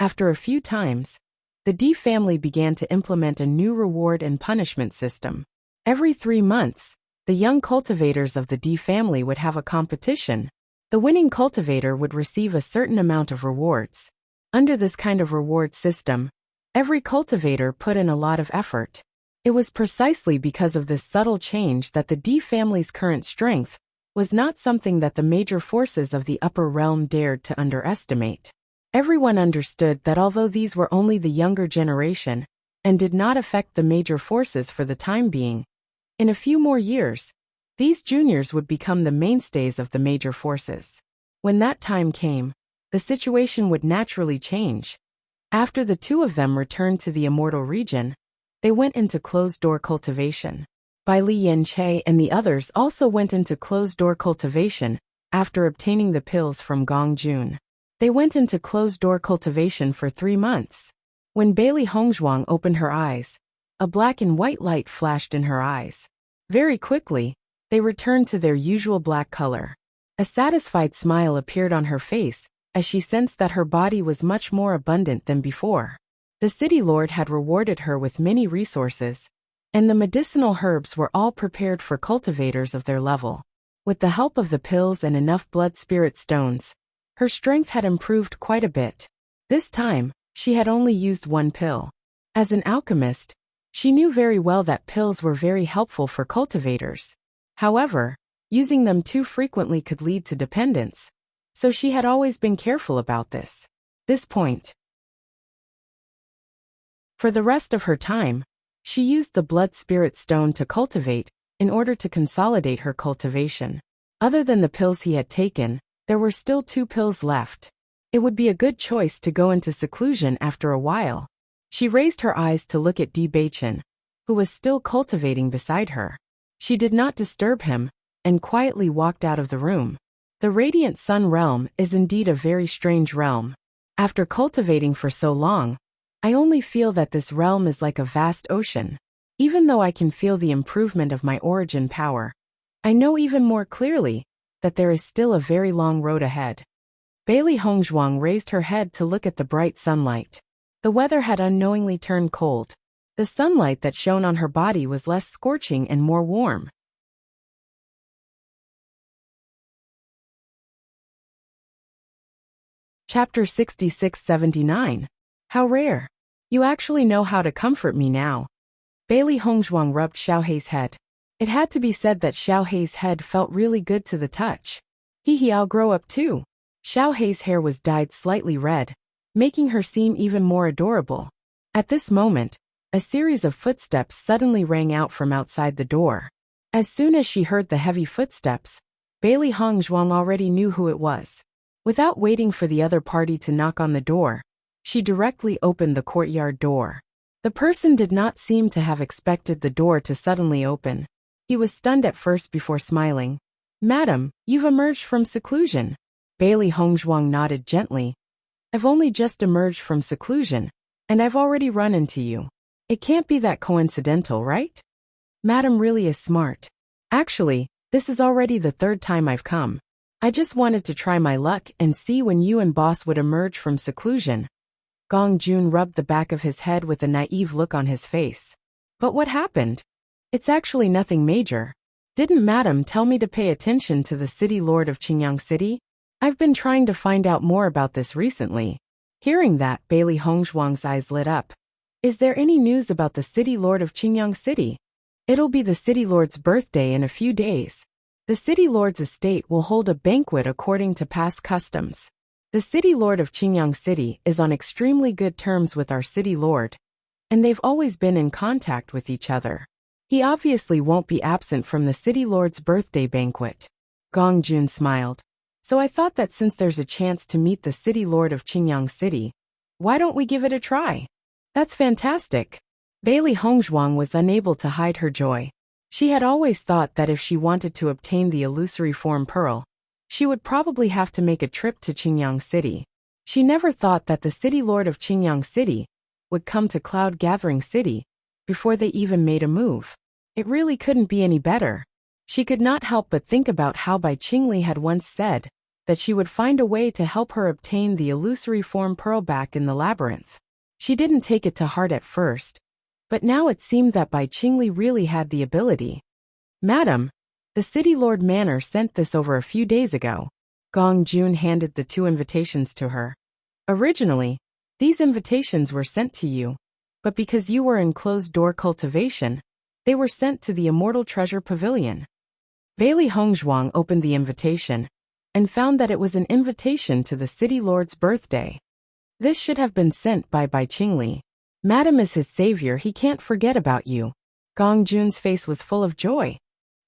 A: After a few times, the D family began to implement a new reward and punishment system. Every 3 months, the young cultivators of the D family would have a competition. The winning cultivator would receive a certain amount of rewards. Under this kind of reward system, every cultivator put in a lot of effort. It was precisely because of this subtle change that the D family's current strength was not something that the major forces of the upper realm dared to underestimate. Everyone understood that although these were only the younger generation and did not affect the major forces for the time being, in a few more years, these juniors would become the mainstays of the major forces. When that time came, the situation would naturally change. After the two of them returned to the immortal region, they went into closed-door cultivation. Bai Li Yanche and the others also went into closed-door cultivation after obtaining the pills from Gong Jun. They went into closed-door cultivation for 3 months. When Bailey Hongzhuang opened her eyes, a black and white light flashed in her eyes. Very quickly, they returned to their usual black color. A satisfied smile appeared on her face as she sensed that her body was much more abundant than before. The city lord had rewarded her with many resources, and the medicinal herbs were all prepared for cultivators of their level. With the help of the pills and enough blood spirit stones, her strength had improved quite a bit. This time, she had only used 1 pill. As an alchemist, she knew very well that pills were very helpful for cultivators. However, using them too frequently could lead to dependence, so she had always been careful about this point. For the rest of her time, she used the blood spirit stone to cultivate in order to consolidate her cultivation. Other than the pills he had taken, there were still 2 pills left. It would be a good choice to go into seclusion after a while. She raised her eyes to look at Di Baichen, who was still cultivating beside her. She did not disturb him, and quietly walked out of the room. The Radiant Sun realm is indeed a very strange realm. After cultivating for so long, I only feel that this realm is like a vast ocean. Even though I can feel the improvement of my origin power, I know even more clearly that there is still a very long road ahead. Bailey Hongzhuang raised her head to look at the bright sunlight. The weather had unknowingly turned cold. The sunlight that shone on her body was less scorching and more warm. Chapter 66-79. How rare. You actually know how to comfort me now. Bailey Hongzhuang rubbed Xiaohei's head. It had to be said that Xiaohei's head felt really good to the touch. I'll grow up too. Xiaohei's hair was dyed slightly red, making her seem even more adorable. At this moment, a series of footsteps suddenly rang out from outside the door. As soon as she heard the heavy footsteps, Bailey Hongzhuang already knew who it was. Without waiting for the other party to knock on the door, she directly opened the courtyard door. The person did not seem to have expected the door to suddenly open. He was stunned at first before smiling. "Madam, you've emerged from seclusion." Bailey Hongzhuang nodded gently. "I've only just emerged from seclusion, and I've already run into you. It can't be that coincidental, right? Madam really is smart. Actually, this is already the third time I've come. I just wanted to try my luck and see when you and boss would emerge from seclusion." Gong Jun rubbed the back of his head with a naive look on his face. "But what happened? It's actually nothing major. Didn't Madam tell me to pay attention to the City Lord of Qingyang City? I've been trying to find out more about this recently." Hearing that, Bailey Hongzhuang's eyes lit up. "Is there any news about the City Lord of Qingyang City? It'll be the City Lord's birthday in a few days. The City Lord's estate will hold a banquet according to past customs. The City Lord of Qingyang City is on extremely good terms with our City Lord, and they've always been in contact with each other. He obviously won't be absent from the City Lord's birthday banquet." Gong Jun smiled. "So I thought that since there's a chance to meet the City Lord of Qingyang City, why don't we give it a try?" "That's fantastic." Bailey Hongzhuang was unable to hide her joy. She had always thought that if she wanted to obtain the illusory form pearl, she would probably have to make a trip to Qingyang City. She never thought that the City Lord of Qingyang City would come to Cloud Gathering City before they even made a move. It really couldn't be any better. She could not help but think about how Bai Qingli had once said that she would find a way to help her obtain the illusory form pearl back in the labyrinth. She didn't take it to heart at first, but now it seemed that Bai Qingli really had the ability. "Madam, the City Lord Manor sent this over a few days ago." Gong Jun handed the 2 invitations to her. "Originally, these invitations were sent to you, but because you were in closed-door cultivation, they were sent to the Immortal Treasure Pavilion." Bailey Hongzhuang opened the invitation and found that it was an invitation to the City Lord's birthday. This should have been sent by Bai Qingli. "Madam is his savior, he can't forget about you." Gong Jun's face was full of joy.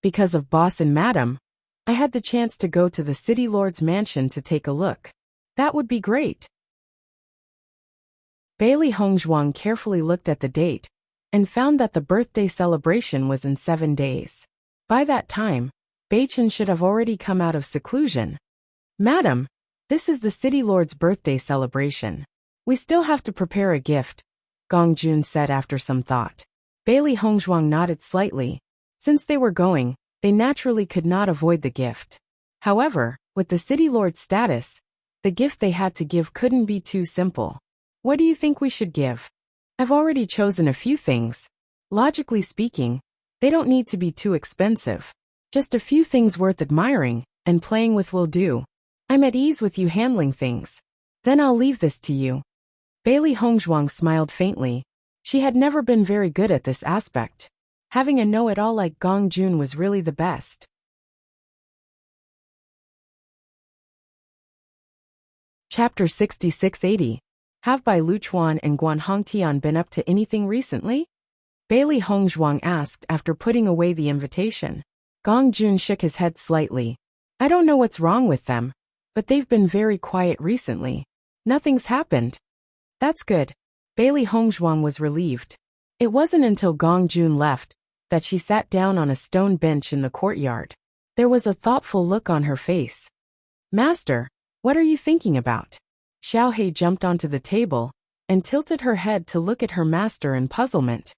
A: "Because of boss and Madam, I had the chance to go to the City Lord's mansion to take a look. That would be great." Bailey Hongzhuang carefully looked at the date and found that the birthday celebration was in 7 days. By that time, Beichen should have already come out of seclusion. "Madam, this is the City Lord's birthday celebration. We still have to prepare a gift," Gong Jun said after some thought. Bailey Hongzhuang nodded slightly. Since they were going, they naturally could not avoid the gift. However, with the City Lord's status, the gift they had to give couldn't be too simple. "What do you think we should give?" "I've already chosen a few things. Logically speaking, they don't need to be too expensive. Just a few things worth admiring and playing with will do. I'm at ease with you handling things. Then I'll leave this to you." Bailey Hongzhuang smiled faintly. She had never been very good at this aspect. Having a know-it-all like Gong Jun was really the best. Chapter 66-80. Have Bai Luchuan and Guan Hongtian been up to anything recently? Bailey Hongzhuang asked after putting away the invitation. Gong Jun shook his head slightly. "I don't know what's wrong with them, but they've been very quiet recently. Nothing's happened." "That's good." Bailey Hongzhuang was relieved. It wasn't until Gong Jun left that she sat down on a stone bench in the courtyard. There was a thoughtful look on her face. Master, what are you thinking about? Xiao He jumped onto the table and tilted her head to look at her master in puzzlement.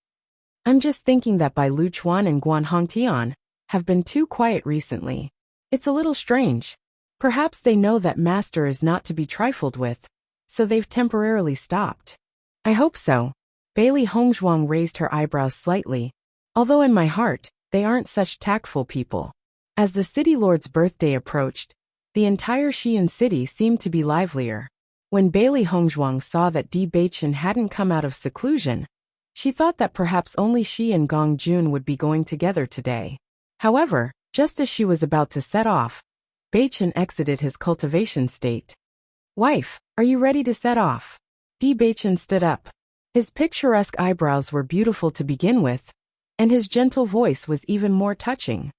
A: I'm just thinking that Bai Luchuan and Guan Hongtian have been too quiet recently. It's a little strange. Perhaps they know that master is not to be trifled with, so they've temporarily stopped. I hope so. Bailey Hongzhuang raised her eyebrows slightly, although in my heart, they aren't such tactful people. As the city lord's birthday approached, the entire Xi'an city seemed to be livelier. When Bailey Hongzhuang saw that Di Beichen hadn't come out of seclusion, she thought that perhaps only she and Gong Jun would be going together today. However, just as she was about to set off, Beichen exited his cultivation state. Wife, are you ready to set off? Di Beichen stood up. His picturesque eyebrows were beautiful to begin with, and his gentle voice was even more touching.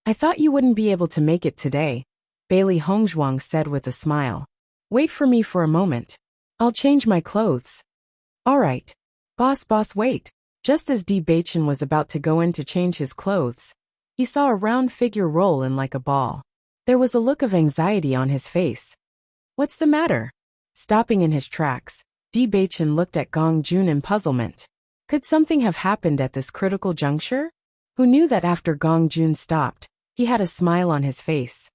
A: I thought you wouldn't be able to make it today, Bailey Hongzhuang said with a smile. Wait for me for a moment. I'll change my clothes. All right. Boss, wait. Just as Di Beichen was about to go in to change his clothes, he saw a round figure roll in like a ball. There was a look of anxiety on his face. What's the matter? Stopping in his tracks, Di Beichen looked at Gong Jun in puzzlement. Could something have happened at this critical juncture? Who knew that after Gong Jun stopped, he had a smile on his face?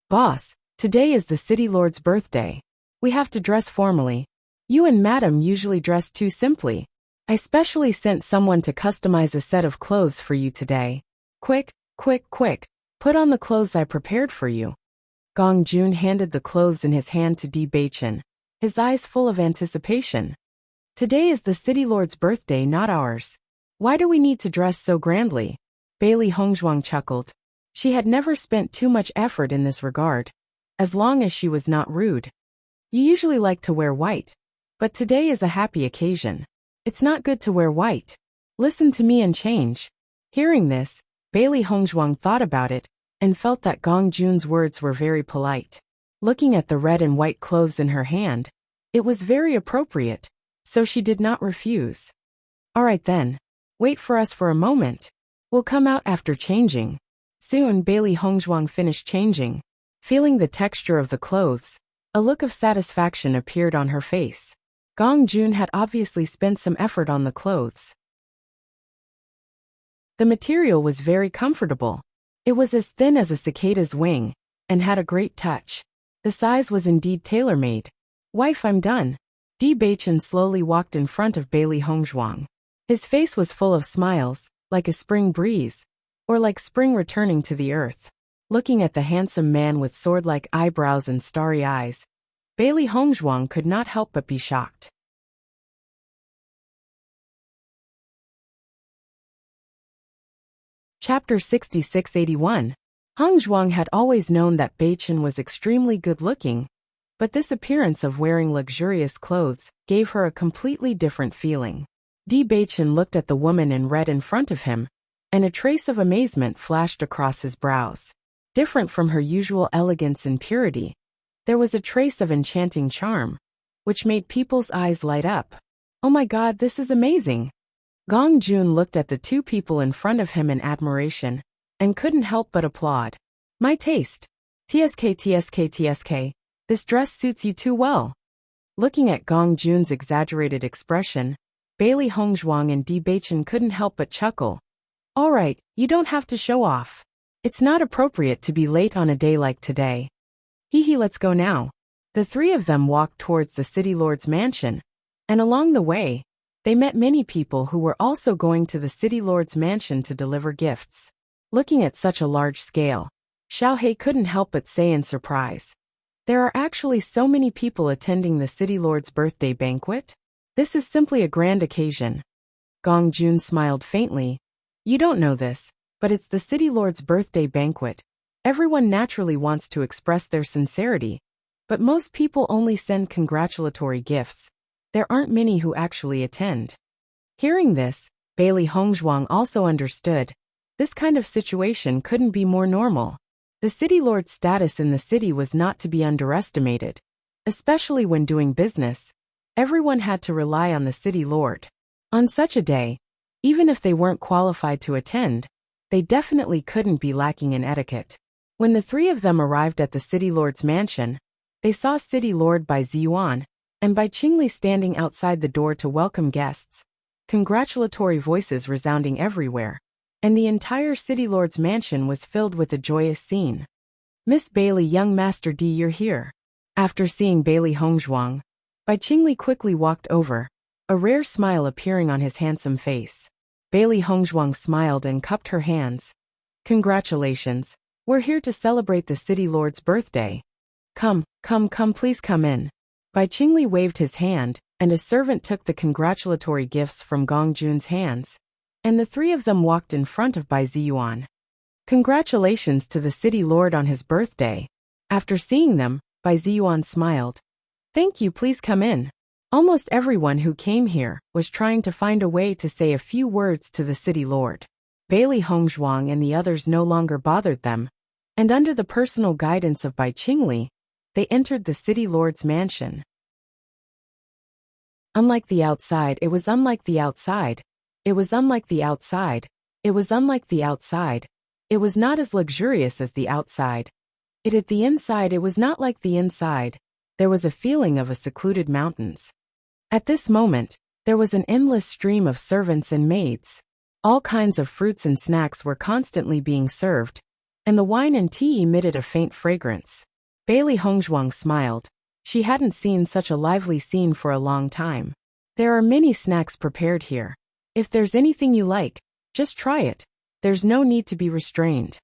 A: Boss, today is the city lord's birthday. We have to dress formally. You and madam usually dress too simply. I specially sent someone to customize a set of clothes for you today. Quick. Put on the clothes I prepared for you. Gong Jun handed the clothes in his hand to Di Beichen, his eyes full of anticipation. Today is the city lord's birthday, not ours. Why do we need to dress so grandly? Bailey Hongzhuang chuckled. She had never spent too much effort in this regard, as long as she was not rude. You usually like to wear white, but today is a happy occasion. It's not good to wear white. Listen to me and change. Hearing this, Bailey Hongzhuang thought about it and felt that Gong Jun's words were very polite. Looking at the red and white clothes in her hand, it was very appropriate, so she did not refuse. All right then. Wait for us for a moment. We'll come out after changing. Soon Bailey Hongzhuang finished changing. Feeling the texture of the clothes, a look of satisfaction appeared on her face. Gong Jun had obviously spent some effort on the clothes. The material was very comfortable. It was as thin as a cicada's wing, and had a great touch. The size was indeed tailor-made. Wife, I'm done. Di Beichen slowly walked in front of Bailey Hongzhuang. His face was full of smiles, like a spring breeze, or like spring returning to the earth. Looking at the handsome man with sword-like eyebrows and starry eyes, Bailey Hongzhuang could not help but be shocked. Chapter 6681. Hongzhuang had always known that Beichen was extremely good-looking, but this appearance of wearing luxurious clothes gave her a completely different feeling. Di Beichen looked at the woman in red in front of him, and a trace of amazement flashed across his brows. Different from her usual elegance and purity, there was a trace of enchanting charm, which made people's eyes light up. Oh my God, this is amazing! Gong Jun looked at the two people in front of him in admiration, and couldn't help but applaud. My taste. TSK. This dress suits you too well. Looking at Gong Jun's exaggerated expression, Bailey Hongzhuang and Di Beichen couldn't help but chuckle. All right, you don't have to show off. It's not appropriate to be late on a day like today. Let's go now. The three of them walked towards the city lord's mansion, and along the way, they met many people who were also going to the city lord's mansion to deliver gifts. Looking at such a large scale, Xiao He couldn't help but say in surprise, there are actually so many people attending the city lord's birthday banquet? This is simply a grand occasion. Gong Jun smiled faintly. You don't know this, but it's the city lord's birthday banquet. Everyone naturally wants to express their sincerity, but most people only send congratulatory gifts. There aren't many who actually attend. Hearing this, Bailey Hongzhuang also understood. This kind of situation couldn't be more normal. The city lord's status in the city was not to be underestimated. Especially when doing business, everyone had to rely on the city lord. On such a day, Even if they weren't qualified to attend, they definitely couldn't be lacking in etiquette. When the three of them arrived at the city lord's mansion, they saw City Lord Bai Ziyuan and Bai Qingli standing outside the door to welcome guests, congratulatory voices resounding everywhere, and the entire city lord's mansion was filled with a joyous scene. "Miss Bailey, young Master D, you're here." After seeing Bailey Hongzhuang, Bai Qingli quickly walked over, a rare smile appearing on his handsome face. Bailey Hongzhuang smiled and cupped her hands. "Congratulations. We're here to celebrate the city lord's birthday. Come, please come in." Bai Qingli waved his hand, and a servant took the congratulatory gifts from Gong Jun's hands, and the three of them walked in front of Bai Ziyuan. "Congratulations to the city lord on his birthday." After seeing them, Bai Ziyuan smiled. "Thank you, please come in." Almost everyone who came here was trying to find a way to say a few words to the city lord. Bailey Hongzhuang and the others no longer bothered them, and under the personal guidance of Bai Qingli, they entered the city lord's mansion. Unlike the outside, it was unlike the outside. It was unlike the outside. It was unlike the outside. It was not as luxurious as the outside. At the inside, it was not like the inside. There was a feeling of a secluded mountains. At this moment, there was an endless stream of servants and maids. All kinds of fruits and snacks were constantly being served, and the wine and tea emitted a faint fragrance. Bailey Hongzhuang smiled. She hadn't seen such a lively scene for a long time. "There are many snacks prepared here. If there's anything you like, just try it. There's no need to be restrained."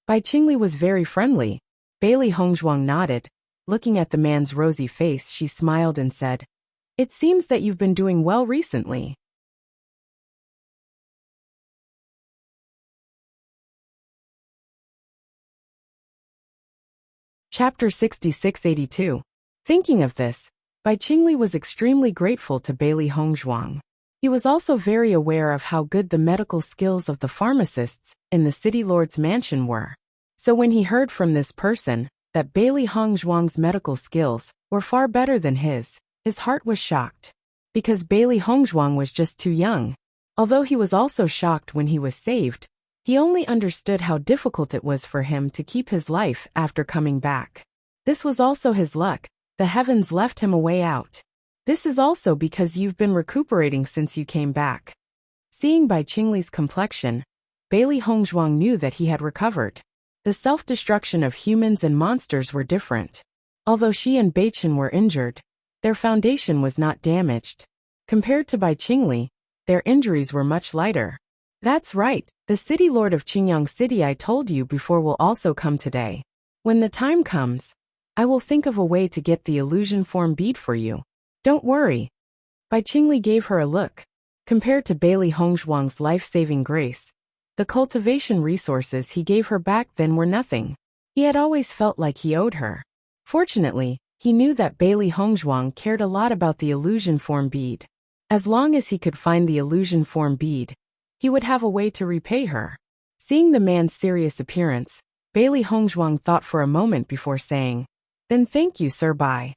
A: Bai Qingli was very friendly. Bailey Hongzhuang nodded. Looking at the man's rosy face, she smiled and said, "It seems that you've been doing well recently." Chapter 6682. Thinking of this, Bai Qingli was extremely grateful to Bailey Hongzhuang. He was also very aware of how good the medical skills of the pharmacists in the city lord's mansion were. So when he heard from this person that Bailey Hongzhuang's medical skills were far better than his heart was shocked. Because Bailey Hongzhuang was just too young. Although he was also shocked when he was saved, he only understood how difficult it was for him to keep his life after coming back. This was also his luck. The heavens left him a way out. This is also because you've been recuperating since you came back. Seeing Bai Qingli's complexion, Bailey Hongzhuang knew that he had recovered. The self-destruction of humans and monsters were different. Although she and Beichen were injured, their foundation was not damaged. Compared to Bai Qingli, their injuries were much lighter. "That's right, the city lord of Qingyang City I told you before will also come today. When the time comes, I will think of a way to get the illusion form bead for you. Don't worry." Bai Qingli gave her a look. Compared to Bailey Hongzhuang's life-saving grace, the cultivation resources he gave her back then were nothing. He had always felt like he owed her. Fortunately, he knew that Bailey Hongzhuang cared a lot about the illusion form bead. As long as he could find the illusion form bead, he would have a way to repay her. Seeing the man's serious appearance, Bailey Hongzhuang thought for a moment before saying, "Then thank you, Sir Bai."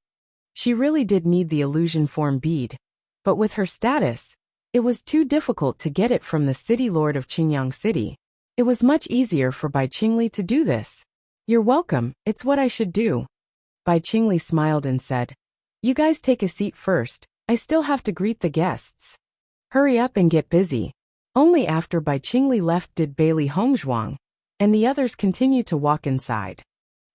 A: She really did need the illusion form bead, but with her status, it was too difficult to get it from the city lord of Qingyang City. It was much easier for Bai Qingli to do this. "You're welcome, it's what I should do." Bai Qingli smiled and said, "You guys take a seat first, I still have to greet the guests. Hurry up and get busy." Only after Bai Qingli left did Bailey Hongzhuang and the others continue to walk inside.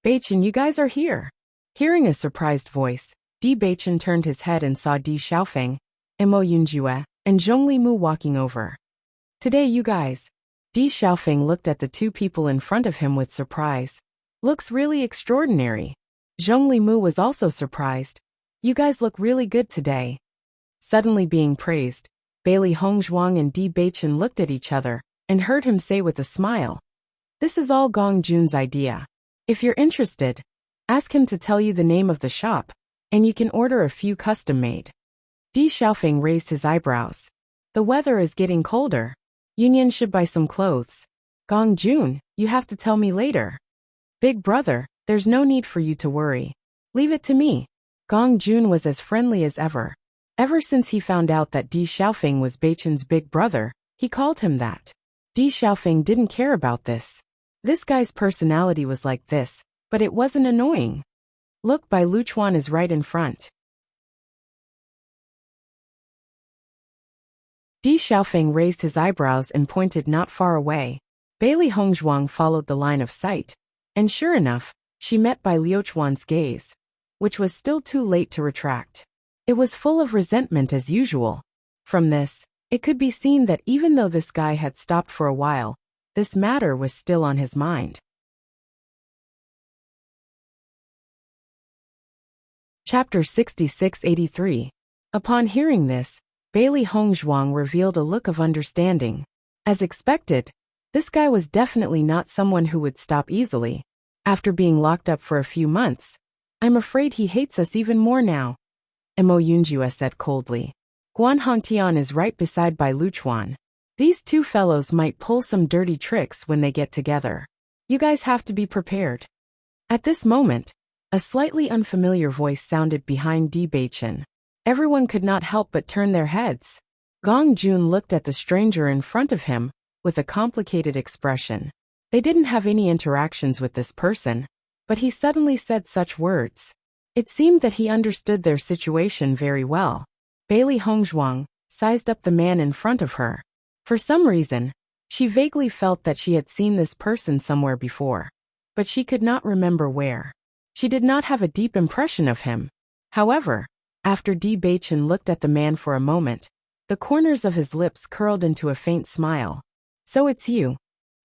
A: "Beichen, you guys are here." Hearing a surprised voice, Di Beichen turned his head and saw Di Xiaofeng, Mo Yunjue, and Zhongli Mu walking over. "Today you guys." Di Xiaofeng looked at the two people in front of him with surprise. "Looks really extraordinary." Zhongli Mu was also surprised. "You guys look really good today." Suddenly being praised, Bailey Hongzhuang and Di Beichen looked at each other and heard him say with a smile, "This is all Gong Jun's idea. If you're interested, ask him to tell you the name of the shop, and you can order a few custom-made." Di Xiaofeng raised his eyebrows. "The weather is getting colder. Yunyan should buy some clothes. Gong Jun, you have to tell me later." "Big brother, there's no need for you to worry. Leave it to me." Gong Jun was as friendly as ever. Ever since he found out that Di Xiaofeng was Beichen's big brother, He called him that. Di Xiaofeng didn't care about this. This guy's personality was like this, but it wasn't annoying. Look, Bai Luchuan is right in front. Di Xiaofeng raised his eyebrows and pointed not far away. Bailey Hongzhuang followed the line of sight, and sure enough, she met Bai Luochuan's gaze, which was still too late to retract. It was full of resentment as usual. From this, it could be seen that even though this guy had stopped for a while, this matter was still on his mind. Chapter 6683. Upon hearing this, Bailey Hongzhuang revealed a look of understanding. As expected, this guy was definitely not someone who would stop easily. After being locked up for a few months, I'm afraid he hates us even more now, Mo Yunjue said coldly. Guan Hongtian is right beside Bai Luchuan. These two fellows might pull some dirty tricks when they get together. You guys have to be prepared. At this moment, a slightly unfamiliar voice sounded behind Di Beichen. Everyone could not help but turn their heads. Gong Jun looked at the stranger in front of him with a complicated expression. They didn't have any interactions with this person, but he suddenly said such words. It seemed that he understood their situation very well. Bailey Hongzhuang sized up the man in front of her. For some reason, she vaguely felt that she had seen this person somewhere before, but she could not remember where. She did not have a deep impression of him. However, after Di Beichen looked at the man for a moment, the corners of his lips curled into a faint smile. So it's you.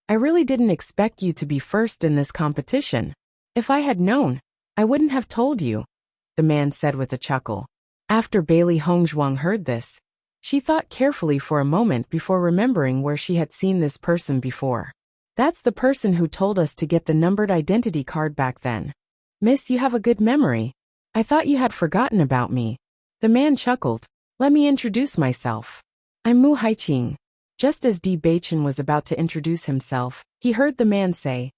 A: I really didn't expect you to be first in this competition. If I had known, I wouldn't have told you, the man said with a chuckle. After Bailey Hongzhuang heard this, she thought carefully for a moment before remembering where she had seen this person before. That's the person who told us to get the numbered identity card back then. Miss, you have a good memory. I thought you had forgotten about me. The man chuckled. Let me introduce myself. I'm Mu Haiqing. Just as Di Beichen was about to introduce himself, he heard the man say,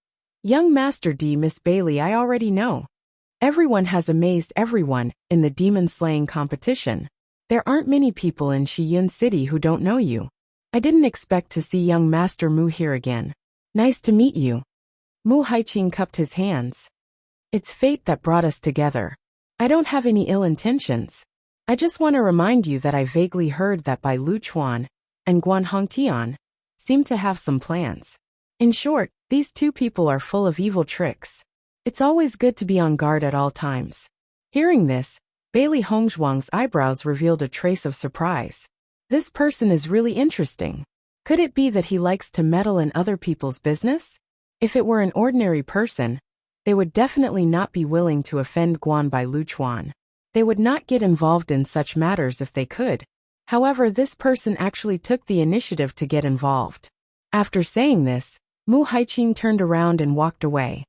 A: Young Master Di, Miss Bailey, I already know. Everyone has amazed everyone in the demon-slaying competition. There aren't many people in Shiyun City who don't know you. I didn't expect to see young Master Mu here again. Nice to meet you. Mu Haiqing cupped his hands. It's fate that brought us together. I don't have any ill intentions. I just want to remind you that I vaguely heard that Bai Luchuan and Guan Hongtian seem to have some plans. In short, these two people are full of evil tricks. It's always good to be on guard at all times. Hearing this, Bailey Hongzhuang's eyebrows revealed a trace of surprise. This person is really interesting. Could it be that he likes to meddle in other people's business? If it were an ordinary person, they would definitely not be willing to offend Guan Bai Luchuan. They would not get involved in such matters if they could. However, this person actually took the initiative to get involved. After saying this, Mu Haiqing turned around and walked away.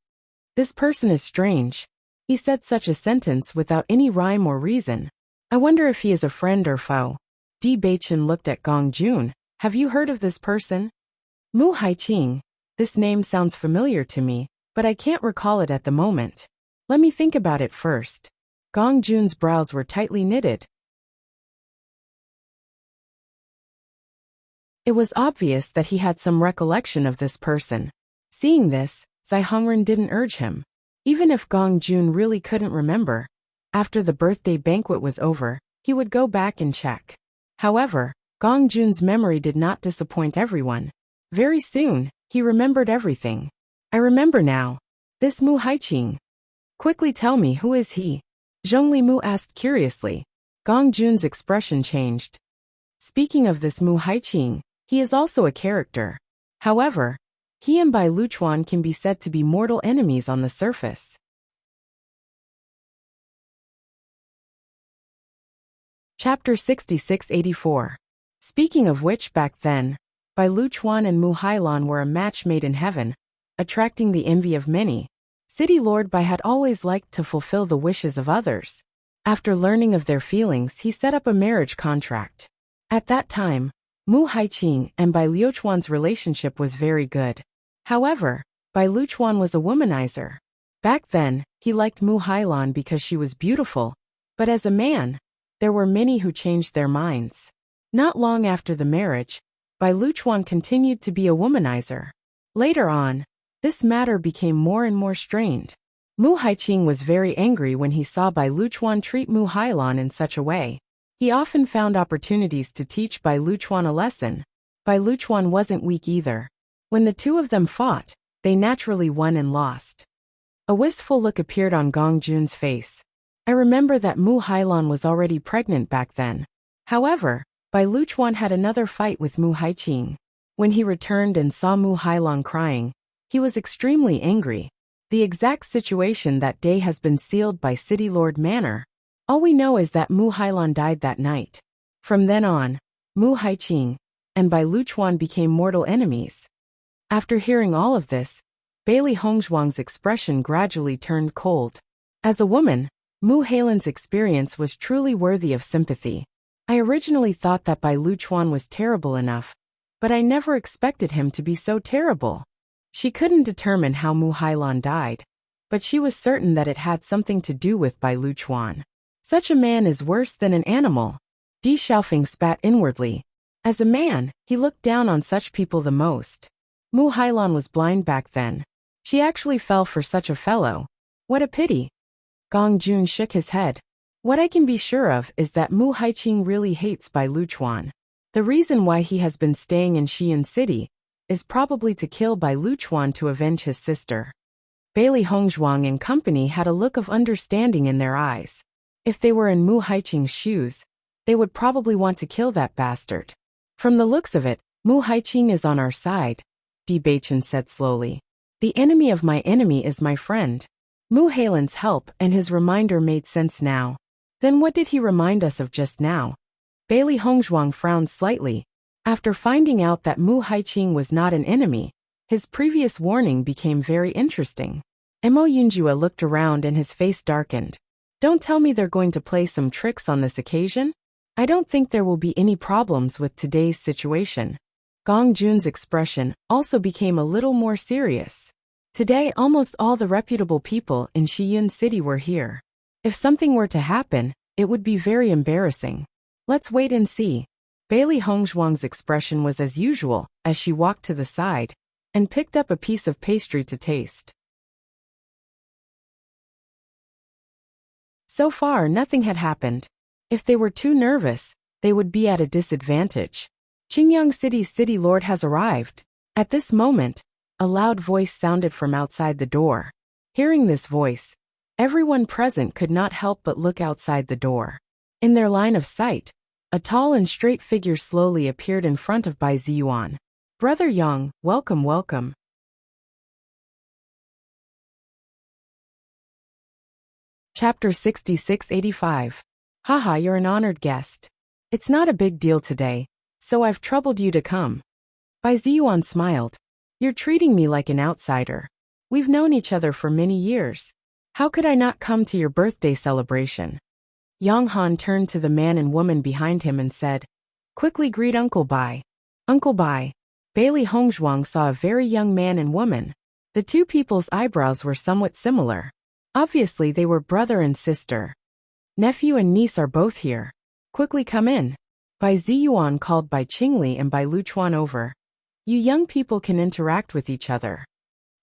A: This person is strange. He said such a sentence without any rhyme or reason. I wonder if he is a friend or foe. Di Beichen looked at Gong Jun. Have you heard of this person? Mu Haiqing. This name sounds familiar to me, but I can't recall it at the moment. Let me think about it first. Gong Jun's brows were tightly knitted. It was obvious that he had some recollection of this person. Seeing this, Zai Hongren didn't urge him. Even if Gong Jun really couldn't remember, after the birthday banquet was over, he would go back and check. However, Gong Jun's memory did not disappoint everyone. Very soon, he remembered everything. I remember now. This Mu Haiqing. Quickly tell me, who is he? Zhongli Mu asked curiously. Gong Jun's expression changed. Speaking of this Mu Haiqing, he is also a character. However, he and Bai Luchuan can be said to be mortal enemies on the surface. Chapter 6684. Speaking of which, back then, Bai Luchuan and Mu Hailan were a match made in heaven, attracting the envy of many. City Lord Bai had always liked to fulfill the wishes of others. After learning of their feelings, he set up a marriage contract. At that time, Mu Haiqing and Bai Luchuan's relationship was very good. However, Bai Luchuan was a womanizer. Back then, he liked Mu Hailan because she was beautiful, but as a man, there were many who changed their minds. Not long after the marriage, Bai Luchuan continued to be a womanizer. Later on, this matter became more and more strained. Mu Haiqing was very angry when he saw Bai Luchuan treat Mu Hailan in such a way. He often found opportunities to teach Bai Luchuan a lesson. Bai Luchuan wasn't weak either. When the two of them fought, they naturally won and lost. A wistful look appeared on Gong Jun's face. I remember that Mu Hailan was already pregnant back then. However, Bai Luchuan had another fight with Mu Haiqing. When he returned and saw Mu Hailan crying, he was extremely angry. The exact situation that day has been sealed by City Lord Manor. All we know is that Mu Hailan died that night. From then on, Mu Haiqing and Bai Luchuan became mortal enemies. After hearing all of this, Bailey Hongzhuang's expression gradually turned cold. As a woman, Mu Hailan's experience was truly worthy of sympathy. I originally thought that Bai Luchuan was terrible enough, but I never expected him to be so terrible. She couldn't determine how Mu Hailan died, but she was certain that it had something to do with Bai Luchuan. Such a man is worse than an animal. Di Xiaofeng spat inwardly. As a man, he looked down on such people the most. Mu Hailan was blind back then. She actually fell for such a fellow. What a pity. Gong Jun shook his head. What I can be sure of is that Mu Haiqing really hates Bai Luchuan. The reason why he has been staying in Xi'an City is probably to kill Bai Luchuan to avenge his sister. Bailey Hongzhuang and company had a look of understanding in their eyes. If they were in Mu Haiqing's shoes, they would probably want to kill that bastard. From the looks of it, Mu Haiqing is on our side, Di Baichen said slowly. The enemy of my enemy is my friend. Mu Hailan's help and his reminder made sense now. Then what did he remind us of just now? Bailey Hongzhuang frowned slightly. After finding out that Mu Haiqing was not an enemy, his previous warning became very interesting. Mo Yunjue looked around and his face darkened. Don't tell me they're going to play some tricks on this occasion? I don't think there will be any problems with today's situation. Gong Jun's expression also became a little more serious. Today almost all the reputable people in Xi'an City were here. If something were to happen, it would be very embarrassing. Let's wait and see. Bailey Hongzhuang's expression was as usual as she walked to the side and picked up a piece of pastry to taste. So far nothing had happened. If they were too nervous, they would be at a disadvantage. Qingyang City's city lord has arrived. At this moment, a loud voice sounded from outside the door. Hearing this voice, everyone present could not help but look outside the door. In their line of sight, a tall and straight figure slowly appeared in front of Bai Ziyuan. Brother Yang, welcome, welcome. Chapter 6685. Haha, you're an honored guest. It's not a big deal today, so I've troubled you to come. Bai Ziyuan smiled. You're treating me like an outsider. We've known each other for many years. How could I not come to your birthday celebration? Yang Han turned to the man and woman behind him and said, Quickly greet Uncle Bai. Uncle Bai. Bailey Hongzhuang saw a very young man and woman. The two people's eyebrows were somewhat similar. Obviously they were brother and sister. Nephew and niece are both here. Quickly come in. Bai Ziyuan called Bai Qingli and Bai Luchuan over. You young people can interact with each other.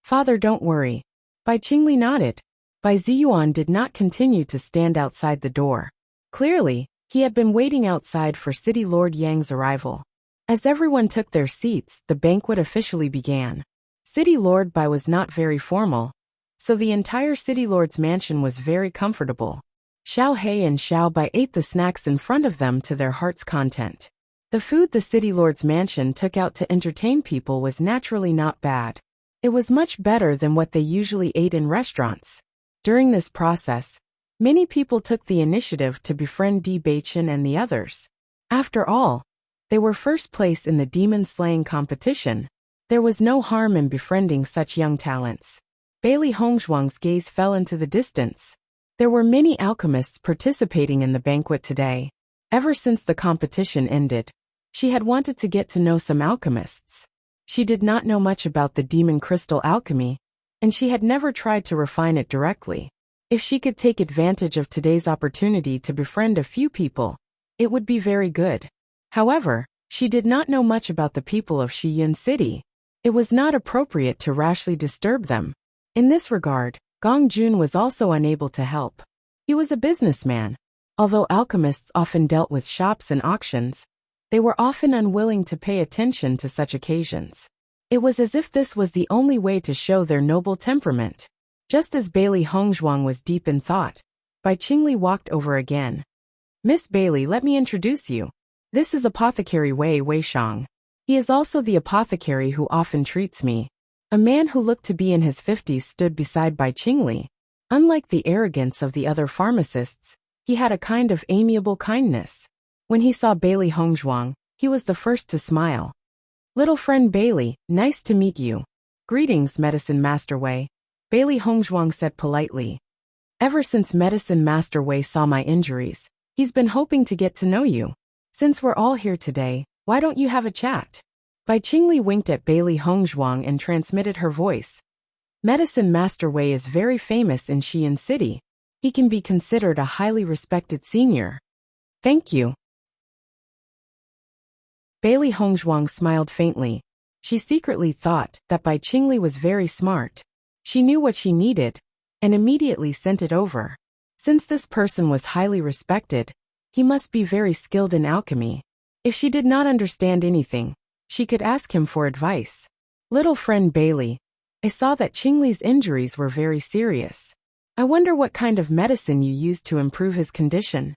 A: Father, don't worry. Bai Qingli nodded. Bai Ziyuan did not continue to stand outside the door. Clearly, he had been waiting outside for City Lord Yang's arrival. As everyone took their seats, the banquet officially began. City Lord Bai was not very formal, so the entire City Lord's mansion was very comfortable. Xiao He and Xiao Bai ate the snacks in front of them to their heart's content. The food the City Lord's mansion took out to entertain people was naturally not bad. It was much better than what they usually ate in restaurants. During this process, many people took the initiative to befriend Di Baichen and the others. After all, they were first place in the demon slaying competition. There was no harm in befriending such young talents. Bailey Hongzhuang's gaze fell into the distance. There were many alchemists participating in the banquet today. Ever since the competition ended, she had wanted to get to know some alchemists. She did not know much about the demon crystal alchemy, and she had never tried to refine it directly. If she could take advantage of today's opportunity to befriend a few people, it would be very good. However, She did not know much about the people of Shiyin City. It was not appropriate to rashly disturb them. In this regard, Gong Jun was also unable to help. He was a businessman. Although alchemists often dealt with shops and auctions, they were often unwilling to pay attention to such occasions. It was as if this was the only way to show their noble temperament. Just as Bailey Hongzhuang was deep in thought, Bai Qingli walked over again. "Miss Bailey, let me introduce you. This is Apothecary Wei Shang. He is also the apothecary who often treats me." A man who looked to be in his 50s stood beside Bai Qingli. Unlike the arrogance of the other pharmacists, he had a kind of amiable kindness. When he saw Bailey Hongzhuang, he was the first to smile. "Little friend Bailey, nice to meet you." "Greetings, Medicine Master Wei," Bailey Hongzhuang said politely. "Ever since Medicine Master Wei saw my injuries, he's been hoping to get to know you. Since we're all here today, why don't you have a chat?" Bai Qingli winked at Bailey Hongzhuang and transmitted her voice. "Medicine Master Wei is very famous in Shiyin City. He can be considered a highly respected senior." "Thank you." Bailey Hongzhuang smiled faintly. She secretly thought that Bai Qingli was very smart. She knew what she needed, and immediately sent it over. Since this person was highly respected, he must be very skilled in alchemy. If she did not understand anything, she could ask him for advice. "Little friend Bailey, I saw that Qingli's injuries were very serious. I wonder what kind of medicine you used to improve his condition."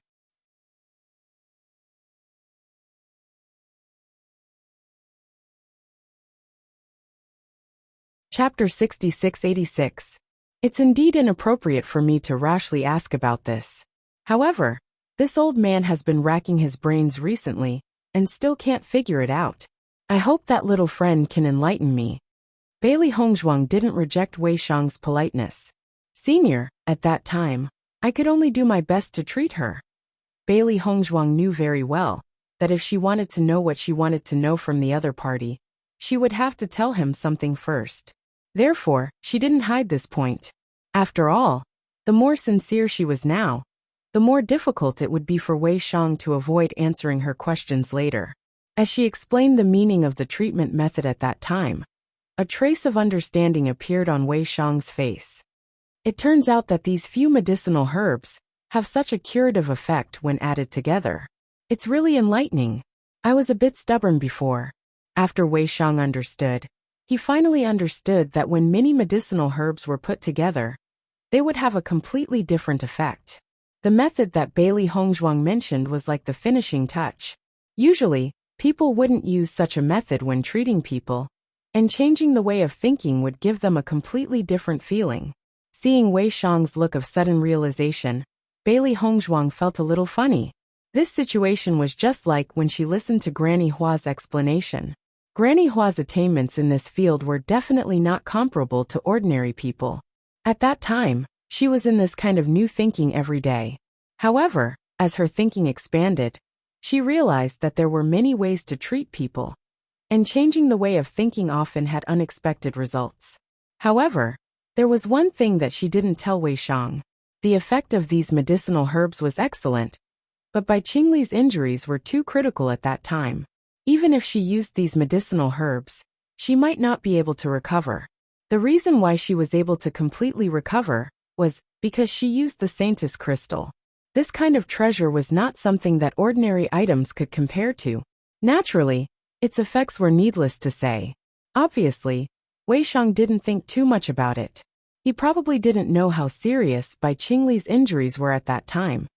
A: Chapter 6686. It's indeed inappropriate for me to rashly ask about this. However, this old man has been racking his brains recently, and still can't figure it out. I hope that little friend can enlighten me. Bailey Hongzhuang didn't reject Wei Shang's politeness. "Senior, at that time, I could only do my best to treat her." Bailey Hongzhuang knew very well that if she wanted to know what she wanted to know from the other party, she would have to tell him something first. Therefore, she didn't hide this point. After all, the more sincere she was now, the more difficult it would be for Wei Shang to avoid answering her questions later. As she explained the meaning of the treatment method at that time, a trace of understanding appeared on Wei Shang's face. It turns out that these few medicinal herbs have such a curative effect when added together. It's really enlightening. I was a bit stubborn before. After Wei Shang understood, he finally understood that when many medicinal herbs were put together, they would have a completely different effect. The method that Bailey Hongzhuang mentioned was like the finishing touch. Usually, people wouldn't use such a method when treating people, and changing the way of thinking would give them a completely different feeling. Seeing Wei Shang's look of sudden realization, Bailey Hongzhuang felt a little funny. This situation was just like when she listened to Granny Hua's explanation. Granny Hua's attainments in this field were definitely not comparable to ordinary people. At that time, she was in this kind of new thinking every day. However, as her thinking expanded, she realized that there were many ways to treat people, and changing the way of thinking often had unexpected results. However, there was one thing that she didn't tell Wei Shang. The effect of these medicinal herbs was excellent, but Bai Qingli's injuries were too critical at that time. Even if she used these medicinal herbs, she might not be able to recover. The reason why she was able to completely recover was because she used the Saintis crystal. This kind of treasure was not something that ordinary items could compare to. Naturally, its effects were needless to say. Obviously, Wei Shang didn't think too much about it. He probably didn't know how serious Bai Qingli's injuries were at that time.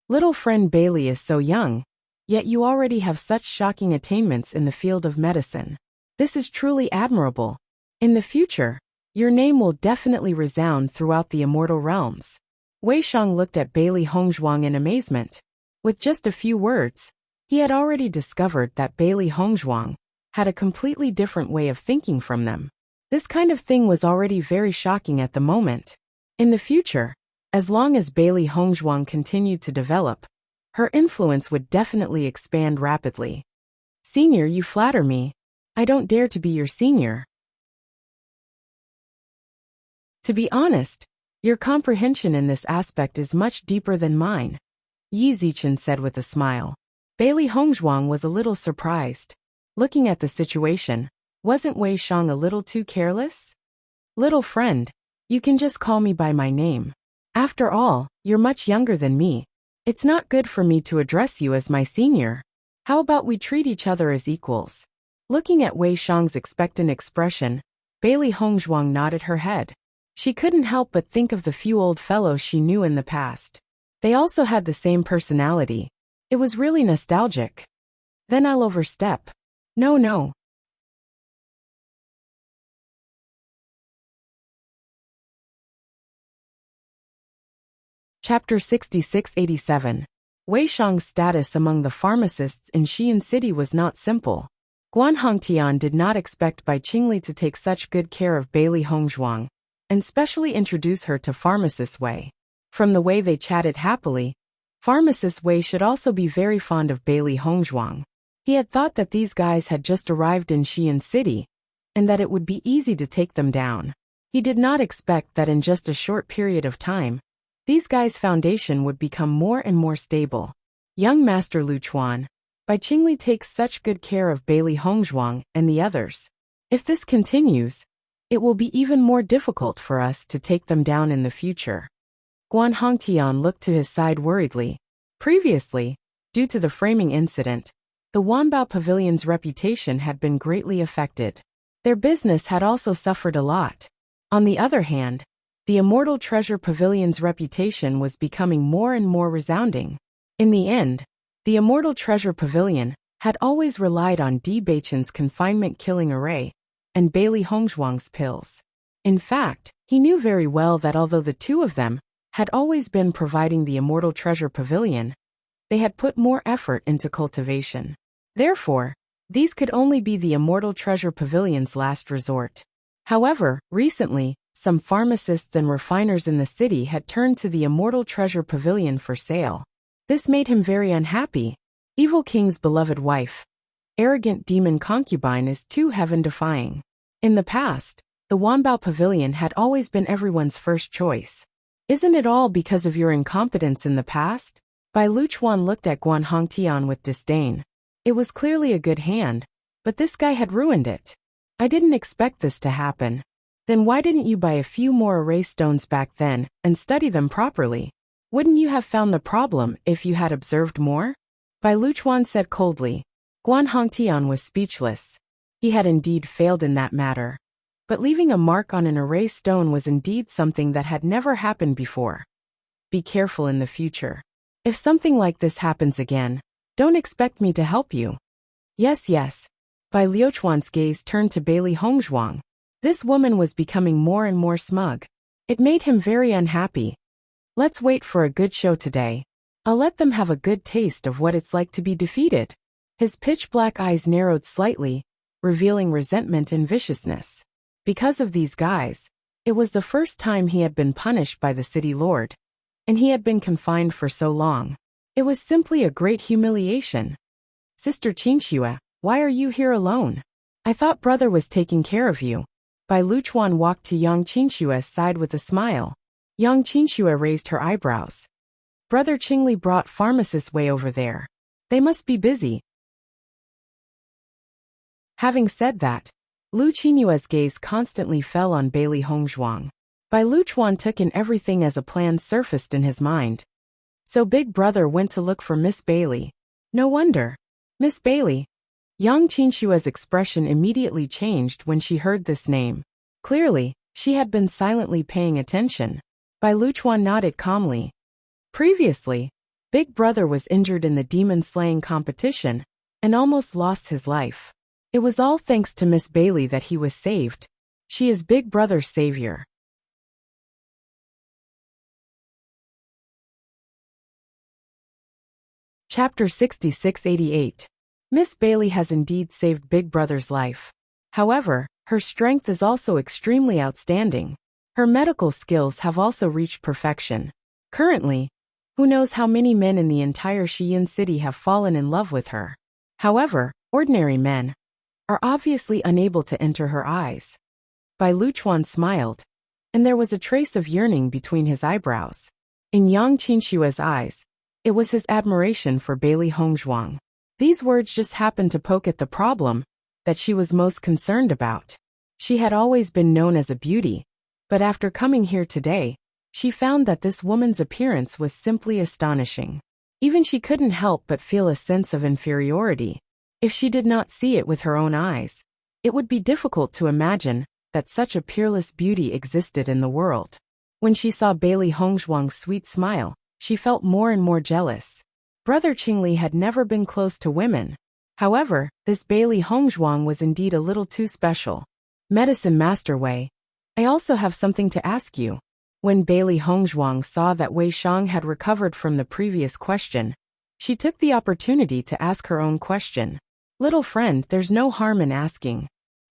A: "Little friend Bailey is so young, yet you already have such shocking attainments in the field of medicine. This is truly admirable. In the future, your name will definitely resound throughout the immortal realms." Wei Shang looked at Bailey Hongzhuang in amazement. With just a few words, he had already discovered that Bailey Hongzhuang had a completely different way of thinking from them. This kind of thing was already very shocking at the moment. In the future, as long as Bailey Hongzhuang continued to develop, her influence would definitely expand rapidly. "Senior, you flatter me. I don't dare to be your senior." "To be honest, your comprehension in this aspect is much deeper than mine," Yi Zichen said with a smile. Bailey Hongzhuang was a little surprised. Looking at the situation, wasn't Wei Shang a little too careless? Little friend, you can just call me by my name. After all, you're much younger than me. It's not good for me to address you as my senior. How about we treat each other as equals? Looking at Wei Shang's expectant expression, Bailey Hongzhuang nodded her head. She couldn't help but think of the few old fellows she knew in the past. They also had the same personality. It was really nostalgic. Then I'll overstep. No. Chapter 6687. Wei Shang's status among the pharmacists in Xi'an City was not simple. Guan Hongtian did not expect Bai Qingli to take such good care of Bailey Hongzhuang, and specially introduce her to Pharmacist Wei. From the way they chatted happily, Pharmacist Wei should also be very fond of Bailey Hongzhuang. He had thought that these guys had just arrived in Xi'an City, and that it would be easy to take them down. He did not expect that in just a short period of time, these guys' foundation would become more and more stable. Young Master Lu Chuan, Bai Qingli takes such good care of Bailey Hongzhuang and the others. If this continues, it will be even more difficult for us to take them down in the future. Guan Hongtian looked to his side worriedly. Previously, due to the framing incident, the Wanbao Pavilion's reputation had been greatly affected. Their business had also suffered a lot. On the other hand, the Immortal Treasure Pavilion's reputation was becoming more and more resounding. In the end, the Immortal Treasure Pavilion had always relied on Di Baichen's confinement-killing array and Bailey Hongzhuang's pills. In fact, he knew very well that although the two of them had always been providing the Immortal Treasure Pavilion, they had put more effort into cultivation. Therefore, these could only be the Immortal Treasure Pavilion's last resort. However, recently, some pharmacists and refiners in the city had turned to the Immortal Treasure Pavilion for sale. This made him very unhappy. Evil King's beloved wife, arrogant demon concubine, is too heaven-defying. In the past, the Wanbao Pavilion had always been everyone's first choice. Isn't it all because of your incompetence in the past? Bai Luchuan looked at Guan Hongtian with disdain. It was clearly a good hand, but this guy had ruined it. I didn't expect this to happen. Then why didn't you buy a few more array stones back then and study them properly? Wouldn't you have found the problem if you had observed more? Bai Luchuan said coldly. Guan Hongtian was speechless. He had indeed failed in that matter. But leaving a mark on an array stone was indeed something that had never happened before. Be careful in the future. If something like this happens again, don't expect me to help you. Yes. Bai Luchuan's gaze turned to Bailey Hongzhuang. This woman was becoming more and more smug. It made him very unhappy. Let's wait for a good show today. I'll let them have a good taste of what it's like to be defeated. His pitch-black eyes narrowed slightly, revealing resentment and viciousness. Because of these guys, it was the first time he had been punished by the city lord, and he had been confined for so long. It was simply a great humiliation. Sister Qinxue, why are you here alone? I thought brother was taking care of you. Bai Luchuan walked to Yang Qinxue's side with a smile. Yang Qinxue raised her eyebrows. Brother Qingli brought Pharmacist Wei over there. They must be busy. Having said that, Lu Qinyue's gaze constantly fell on Bailey Hongzhuang. Bai Luchuan took in everything as a plan surfaced in his mind. So Big Brother went to look for Miss Bailey. No wonder. Miss Bailey. Yang Qinshua's expression immediately changed when she heard this name. Clearly, she had been silently paying attention. Bai Luchuan nodded calmly. Previously, Big Brother was injured in the demon-slaying competition and almost lost his life. It was all thanks to Miss Bailey that he was saved. She is Big Brother's savior. Chapter 6688. Miss Bailey has indeed saved Big Brother's life. However, her strength is also extremely outstanding. Her medical skills have also reached perfection. Currently, who knows how many men in the entire Xi'an city have fallen in love with her. However, ordinary men are obviously unable to enter her eyes. Bai Luchuan smiled, and there was a trace of yearning between his eyebrows. In Yang Qinshue's eyes, it was his admiration for Bailey Hongzhuang. These words just happened to poke at the problem that she was most concerned about. She had always been known as a beauty, but after coming here today, she found that this woman's appearance was simply astonishing. Even she couldn't help but feel a sense of inferiority. If she did not see it with her own eyes, it would be difficult to imagine that such a peerless beauty existed in the world. When she saw Bailey Hongzhuang's sweet smile, she felt more and more jealous. Brother Qingli had never been close to women. However, this Bailey Hongzhuang was indeed a little too special. Medicine Master Wei, I also have something to ask you. When Bailey Hongzhuang saw that Wei Shang had recovered from the previous question, she took the opportunity to ask her own question. Little friend, there's no harm in asking.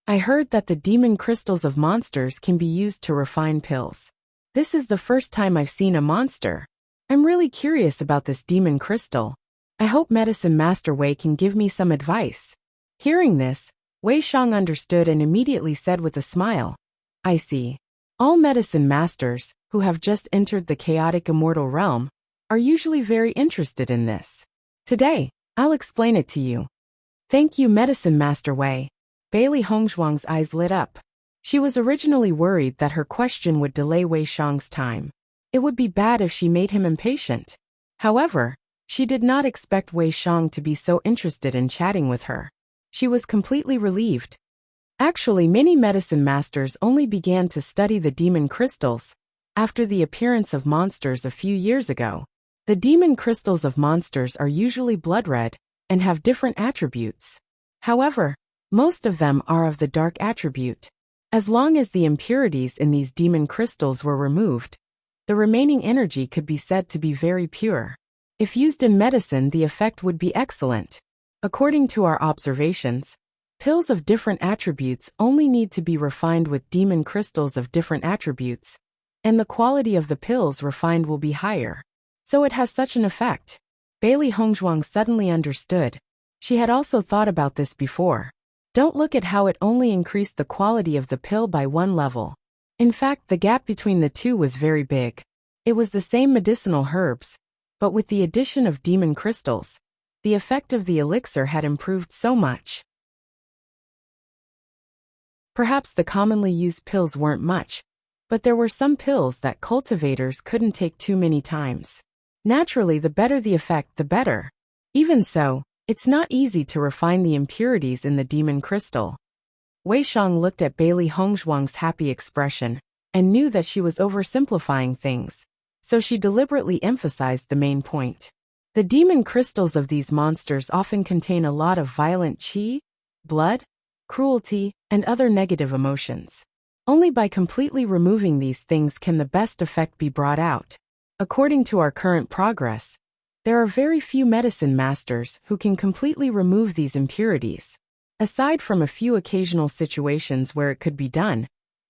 A: I heard that the demon crystals of monsters can be used to refine pills. This is the first time I've seen a monster. I'm really curious about this demon crystal. I hope Medicine Master Wei can give me some advice. Hearing this, Wei Shang understood and immediately said with a smile, I see. All medicine masters, who have just entered the chaotic immortal realm, are usually very interested in this. Today, I'll explain it to you. Thank you, Medicine Master Wei. Bailey Hongzhuang's eyes lit up. She was originally worried that her question would delay Wei Shang's time. It would be bad if she made him impatient. However, she did not expect Wei Shang to be so interested in chatting with her. She was completely relieved. Actually, many medicine masters only began to study the demon crystals after the appearance of monsters a few years ago. The demon crystals of monsters are usually blood red and have different attributes. However, most of them are of the dark attribute. As long as the impurities in these demon crystals were removed, the remaining energy could be said to be very pure. If used in medicine, the effect would be excellent. According to our observations, pills of different attributes only need to be refined with demon crystals of different attributes, and the quality of the pills refined will be higher. So it has such an effect. Bailey Hongzhuang suddenly understood. She had also thought about this before. Don't look at how it only increased the quality of the pill by one level. In fact, the gap between the two was very big. It was the same medicinal herbs, but with the addition of demon crystals, the effect of the elixir had improved so much. Perhaps the commonly used pills weren't much, but there were some pills that cultivators couldn't take too many times. Naturally, the better the effect, the better. Even so, it's not easy to refine the impurities in the demon crystal. Wei Shang looked at Bailey Hongzhuang's happy expression and knew that she was oversimplifying things, so she deliberately emphasized the main point. The demon crystals of these monsters often contain a lot of violent qi, blood, cruelty, and other negative emotions. Only by completely removing these things can the best effect be brought out. According to our current progress, there are very few medicine masters who can completely remove these impurities. Aside from a few occasional situations where it could be done,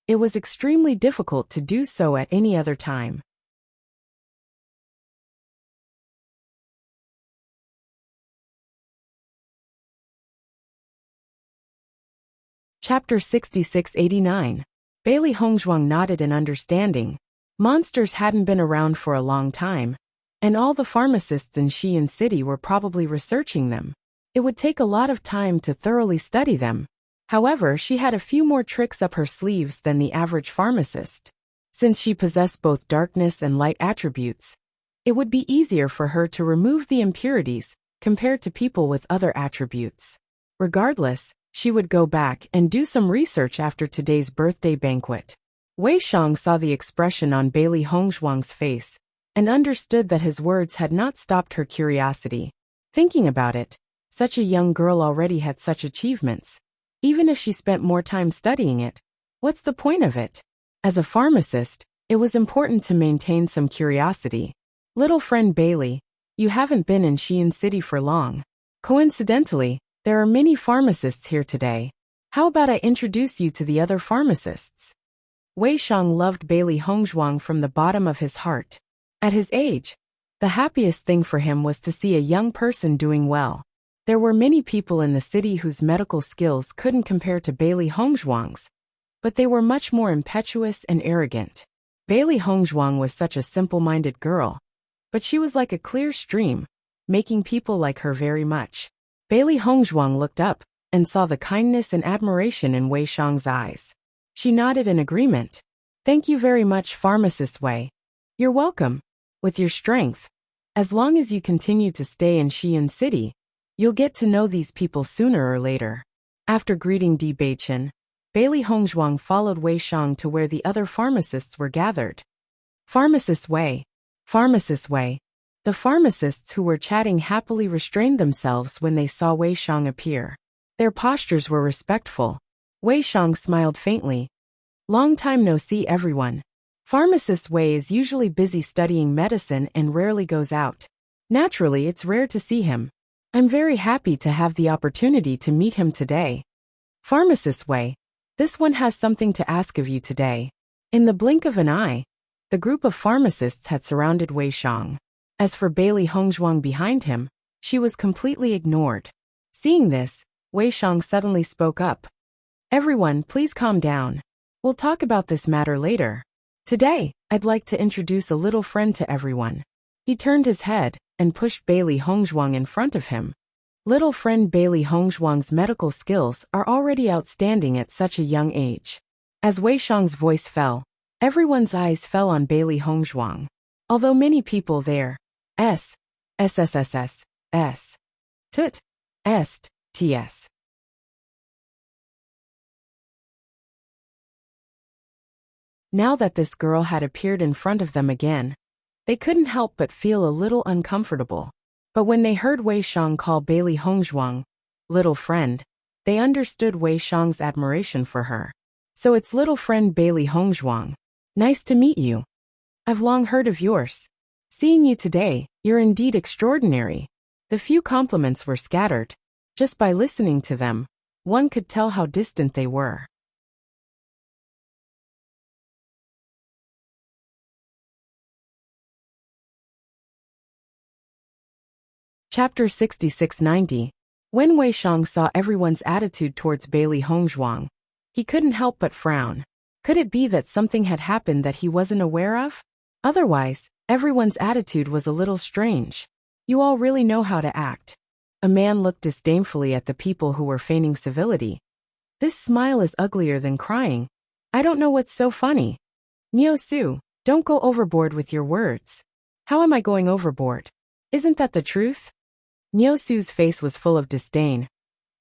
A: it was extremely difficult to do so at any other time. Chapter 6689. Bailey Hongzhuang nodded in understanding. Monsters hadn't been around for a long time, and all the pharmacists in Xi'an City were probably researching them. It would take a lot of time to thoroughly study them. However, she had a few more tricks up her sleeves than the average pharmacist. Since she possessed both darkness and light attributes, it would be easier for her to remove the impurities compared to people with other attributes. Regardless, she would go back and do some research after today's birthday banquet. Wei Shang saw the expression on Bailey Hongzhuang's face and understood that his words had not stopped her curiosity. Thinking about it, such a young girl already had such achievements. Even if she spent more time studying it, what's the point of it? As a pharmacist, it was important to maintain some curiosity. Little friend Bailey, you haven't been in Xi'an City for long. Coincidentally, there are many pharmacists here today. How about I introduce you to the other pharmacists? Wei Shang loved Bailey Hongzhuang from the bottom of his heart. At his age, the happiest thing for him was to see a young person doing well. There were many people in the city whose medical skills couldn't compare to Bailey Hongzhuang's, but they were much more impetuous and arrogant. Bailey Hongzhuang was such a simple-minded girl, but she was like a clear stream, making people like her very much. Bailey Hongzhuang looked up and saw the kindness and admiration in Wei Shang's eyes. She nodded in agreement. Thank you very much, Pharmacist Wei. You're welcome. With your strength, as long as you continue to stay in Xiyun City, you'll get to know these people sooner or later. After greeting Di Beichen, Bailey Hongzhuang followed Wei Shang to where the other pharmacists were gathered. Pharmacist Wei. Pharmacist Wei. The pharmacists who were chatting happily restrained themselves when they saw Wei Shang appear. Their postures were respectful. Wei Shang smiled faintly. Long time no see, everyone. Pharmacist Wei is usually busy studying medicine and rarely goes out. Naturally, it's rare to see him. I'm very happy to have the opportunity to meet him today. Pharmacist Wei, this one has something to ask of you today. In the blink of an eye, the group of pharmacists had surrounded Wei Shang. As for Bailey Hongzhuang behind him, she was completely ignored. Seeing this, Wei Shang suddenly spoke up. Everyone, please calm down. We'll talk about this matter later. Today, I'd like to introduce a little friend to everyone. He turned his head and pushed Bailey Hongzhuang in front of him. Little friend Bailey Hongzhuang's medical skills are already outstanding at such a young age. As Wei Shang's voice fell, everyone's eyes fell on Bailey Hongzhuang. Although many people there, tut, ts. Now that this girl had appeared in front of them again, they couldn't help but feel a little uncomfortable. But when they heard Wei Shang call Bailey Hongzhuang little friend, they understood Wei Shang's admiration for her. So it's little friend Bailey Hongzhuang. Nice to meet you. I've long heard of yours. Seeing you today, you're indeed extraordinary. The few compliments were scattered. Just by listening to them, one could tell how distant they were. Chapter 6690. When Wei Shang saw everyone's attitude towards Bailey Hongzhuang, he couldn't help but frown. Could it be that something had happened that he wasn't aware of? Otherwise, everyone's attitude was a little strange. You all really know how to act. A man looked disdainfully at the people who were feigning civility. This smile is uglier than crying. I don't know what's so funny. Niu Su, don't go overboard with your words. How am I going overboard? Isn't that the truth? Niu Su's face was full of disdain.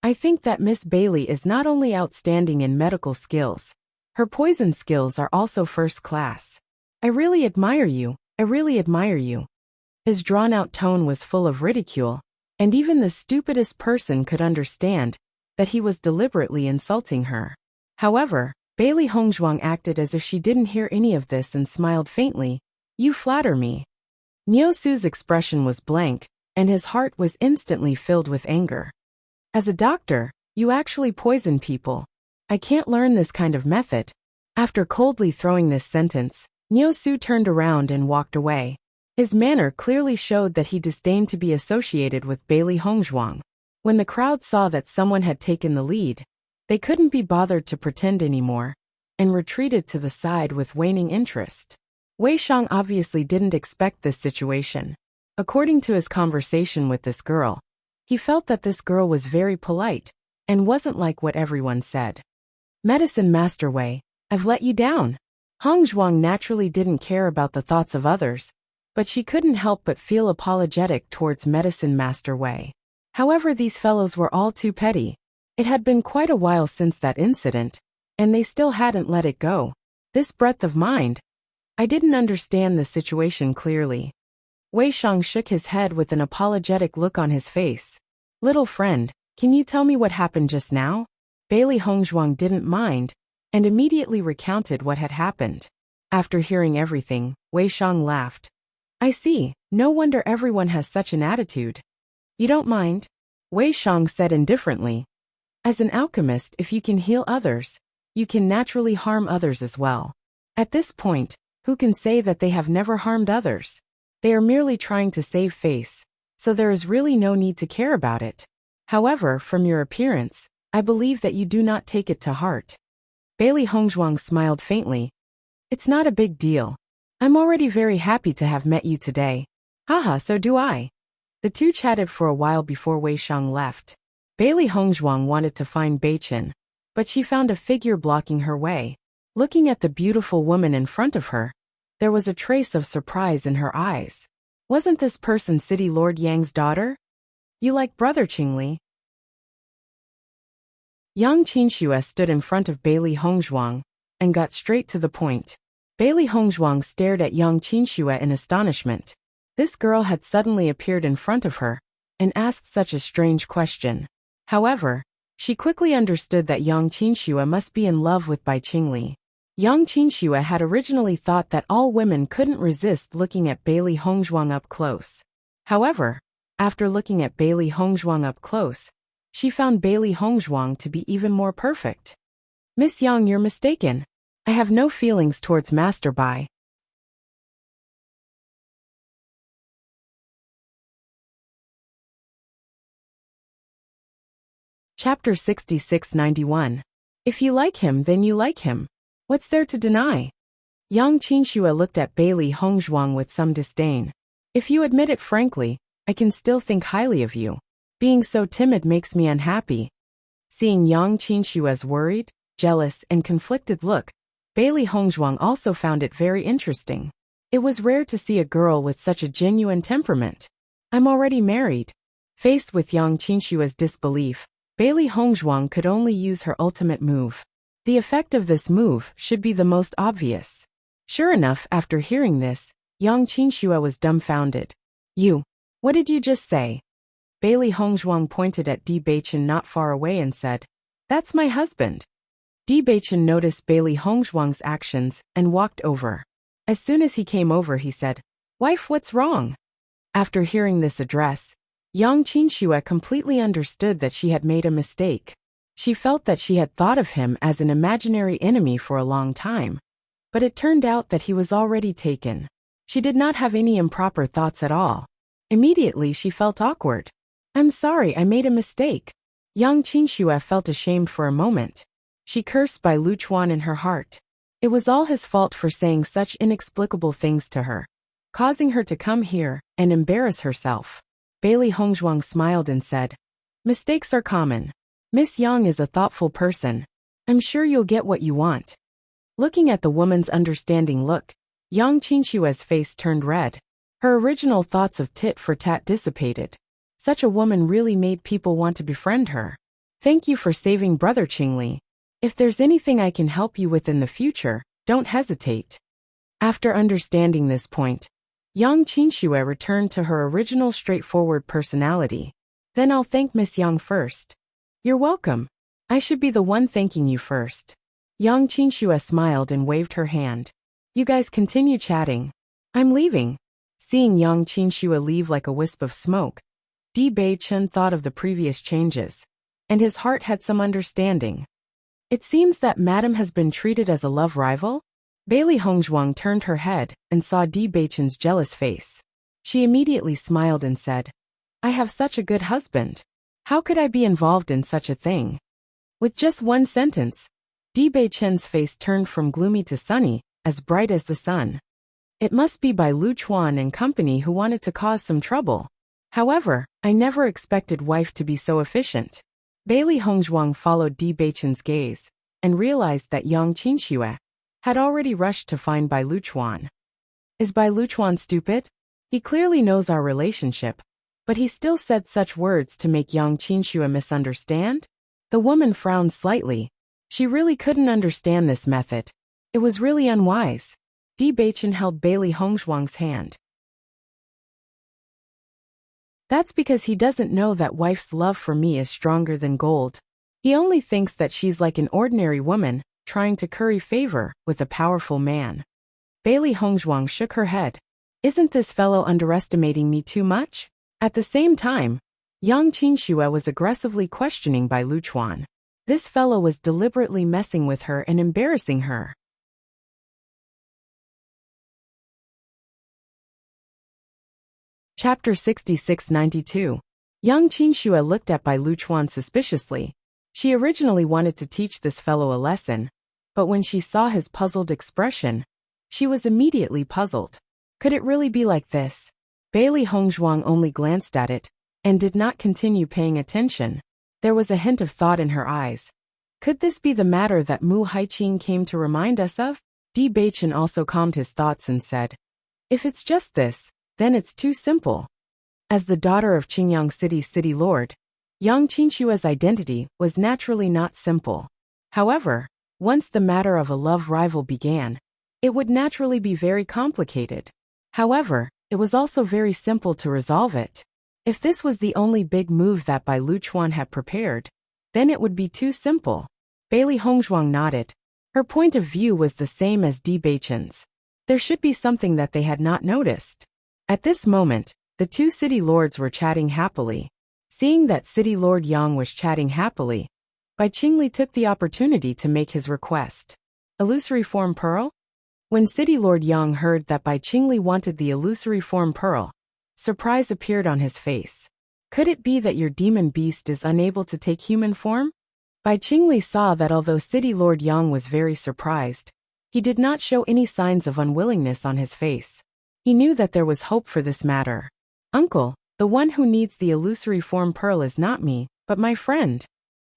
A: I think that Miss Bailey is not only outstanding in medical skills, her poison skills are also first class. I really admire you. I really admire you. His drawn-out tone was full of ridicule, and even the stupidest person could understand that he was deliberately insulting her. However, Bailey Hongzhuang acted as if she didn't hear any of this and smiled faintly. You flatter me. Niu Su's expression was blank, and his heart was instantly filled with anger. As a doctor, you actually poison people. I can't learn this kind of method. After coldly throwing this sentence, Niu Su turned around and walked away. His manner clearly showed that he disdained to be associated with Bailey Hongzhuang. When the crowd saw that someone had taken the lead, they couldn't be bothered to pretend anymore, and retreated to the side with waning interest. Wei Shang obviously didn't expect this situation. According to his conversation with this girl, he felt that this girl was very polite, and wasn't like what everyone said. Medicine Master Wei, I've let you down. Hongzhuang naturally didn't care about the thoughts of others, but she couldn't help but feel apologetic towards Medicine Master Wei. However, these fellows were all too petty. It had been quite a while since that incident, and they still hadn't let it go. This breadth of mind. I didn't understand the situation clearly. Wei Shang shook his head with an apologetic look on his face. Little friend, can you tell me what happened just now? Bailey Hongzhuang didn't mind, and immediately recounted what had happened. After hearing everything, Wei Shang laughed. I see, no wonder everyone has such an attitude. You don't mind? Wei Shang said indifferently. As an alchemist, if you can heal others, you can naturally harm others as well. At this point, who can say that they have never harmed others? They are merely trying to save face, so there is really no need to care about it. However, from your appearance, I believe that you do not take it to heart. Bailey Hongzhuang smiled faintly. It's not a big deal. I'm already very happy to have met you today. Haha, so do I. The two chatted for a while before Wei Shang left. Bailey Hongzhuang wanted to find Bai Chen, but she found a figure blocking her way. Looking at the beautiful woman in front of her, there was a trace of surprise in her eyes. Wasn't this person City Lord Yang's daughter? You like brother Qingli? Yang Qinxue stood in front of Bailey Hongzhuang and got straight to the point. Bailey Hongzhuang stared at Yang Qinxue in astonishment. This girl had suddenly appeared in front of her and asked such a strange question. However, she quickly understood that Yang Qinxue must be in love with Bai Qingli. Yang Qinxue had originally thought that all women couldn't resist looking at Bailey Hongzhuang up close. However, after looking at Bailey Hongzhuang up close, she found Bailey Hongzhuang to be even more perfect. Miss Yang, you're mistaken. I have no feelings towards Master Bai. Chapter 6691. If you like him, then you like him. What's there to deny? Yang Qinxue looked at Bailey Hongzhuang with some disdain. If you admit it frankly, I can still think highly of you. Being so timid makes me unhappy. Seeing Yang Qinshue's worried, jealous, and conflicted look, Bailey Hongzhuang also found it very interesting. It was rare to see a girl with such a genuine temperament. I'm already married. Faced with Yang Qinshue's disbelief, Bailey Hongzhuang could only use her ultimate move. The effect of this move should be the most obvious. Sure enough, after hearing this, Yang Qinxue was dumbfounded. You, what did you just say? Bailey Hongzhuang pointed at Di Baichen not far away and said, That's my husband. Di Baichen noticed Bailey Hongzhuang's actions and walked over. As soon as he came over, he said, Wife, what's wrong? After hearing this address, Yang Qinxue completely understood that she had made a mistake. She felt that she had thought of him as an imaginary enemy for a long time. But it turned out that he was already taken. She did not have any improper thoughts at all. Immediately she felt awkward. I'm sorry, I made a mistake. Yang Qinxue felt ashamed for a moment. She cursed Bai Luchuan in her heart. It was all his fault for saying such inexplicable things to her, causing her to come here and embarrass herself. Bailey Hongzhuang smiled and said, Mistakes are common. Miss Yang is a thoughtful person. I'm sure you'll get what you want. Looking at the woman's understanding look, Yang Qinshue's face turned red. Her original thoughts of tit for tat dissipated. Such a woman really made people want to befriend her. Thank you for saving Brother Qingli. If there's anything I can help you with in the future, don't hesitate. After understanding this point, Yang Qinxue returned to her original straightforward personality. Then I'll thank Miss Yang first. You're welcome. I should be the one thanking you first. Yang Qinxue smiled and waved her hand. You guys continue chatting. I'm leaving. Seeing Yang Qinxue leave like a wisp of smoke, Di Baichen thought of the previous changes, and his heart had some understanding. It seems that Madam has been treated as a love rival? Bailey Hongzhuang turned her head and saw Di Baichen's jealous face. She immediately smiled and said, I have such a good husband. How could I be involved in such a thing? With just one sentence, Di Baichen's face turned from gloomy to sunny, as bright as the sun. It must be Bai Luchuan and company who wanted to cause some trouble. However, I never expected wife to be so efficient. Bailey Hongzhuang followed Di Baichen's gaze and realized that Yang Qinxue had already rushed to find Bai Luchuan. Is Bai Luchuan stupid? He clearly knows our relationship, but he still said such words to make Yang Qinxue misunderstand? The woman frowned slightly. She really couldn't understand this method. It was really unwise. Di Baichen held Bailey Hongzhuang's hand. That's because he doesn't know that wife's love for me is stronger than gold. He only thinks that she's like an ordinary woman, trying to curry favor with a powerful man. Bailey Hongzhuang shook her head. Isn't this fellow underestimating me too much? At the same time, Yang Qinxue was aggressively questioning Bai Luchuan. This fellow was deliberately messing with her and embarrassing her. Chapter 6692. Yang Qinxue looked at Bai Luchuan suspiciously. She originally wanted to teach this fellow a lesson, but when she saw his puzzled expression, she was immediately puzzled. Could it really be like this? Bailey Hongzhuang only glanced at it and did not continue paying attention. There was a hint of thought in her eyes. Could this be the matter that Mu Haiqing came to remind us of? Di Beichen also calmed his thoughts and said, if it's just this, then it's too simple. As the daughter of Qingyang City's city lord, Yang Qinshua's identity was naturally not simple. However, once the matter of a love rival began, it would naturally be very complicated. However, it was also very simple to resolve it. If this was the only big move that Bai Luchuan had prepared, then it would be too simple. Bailey Hongzhuang nodded. Her point of view was the same as Di Beichen's. There should be something that they had not noticed. At this moment, the two city lords were chatting happily. Seeing that City Lord Yang was chatting happily, Bai Qingli took the opportunity to make his request. Illusory form pearl? When City Lord Yang heard that Bai Qingli wanted the illusory form pearl, surprise appeared on his face. Could it be that your demon beast is unable to take human form? Bai Qingli saw that although City Lord Yang was very surprised, he did not show any signs of unwillingness on his face. He knew that there was hope for this matter. Uncle, the one who needs the illusory form pearl is not me, but my friend.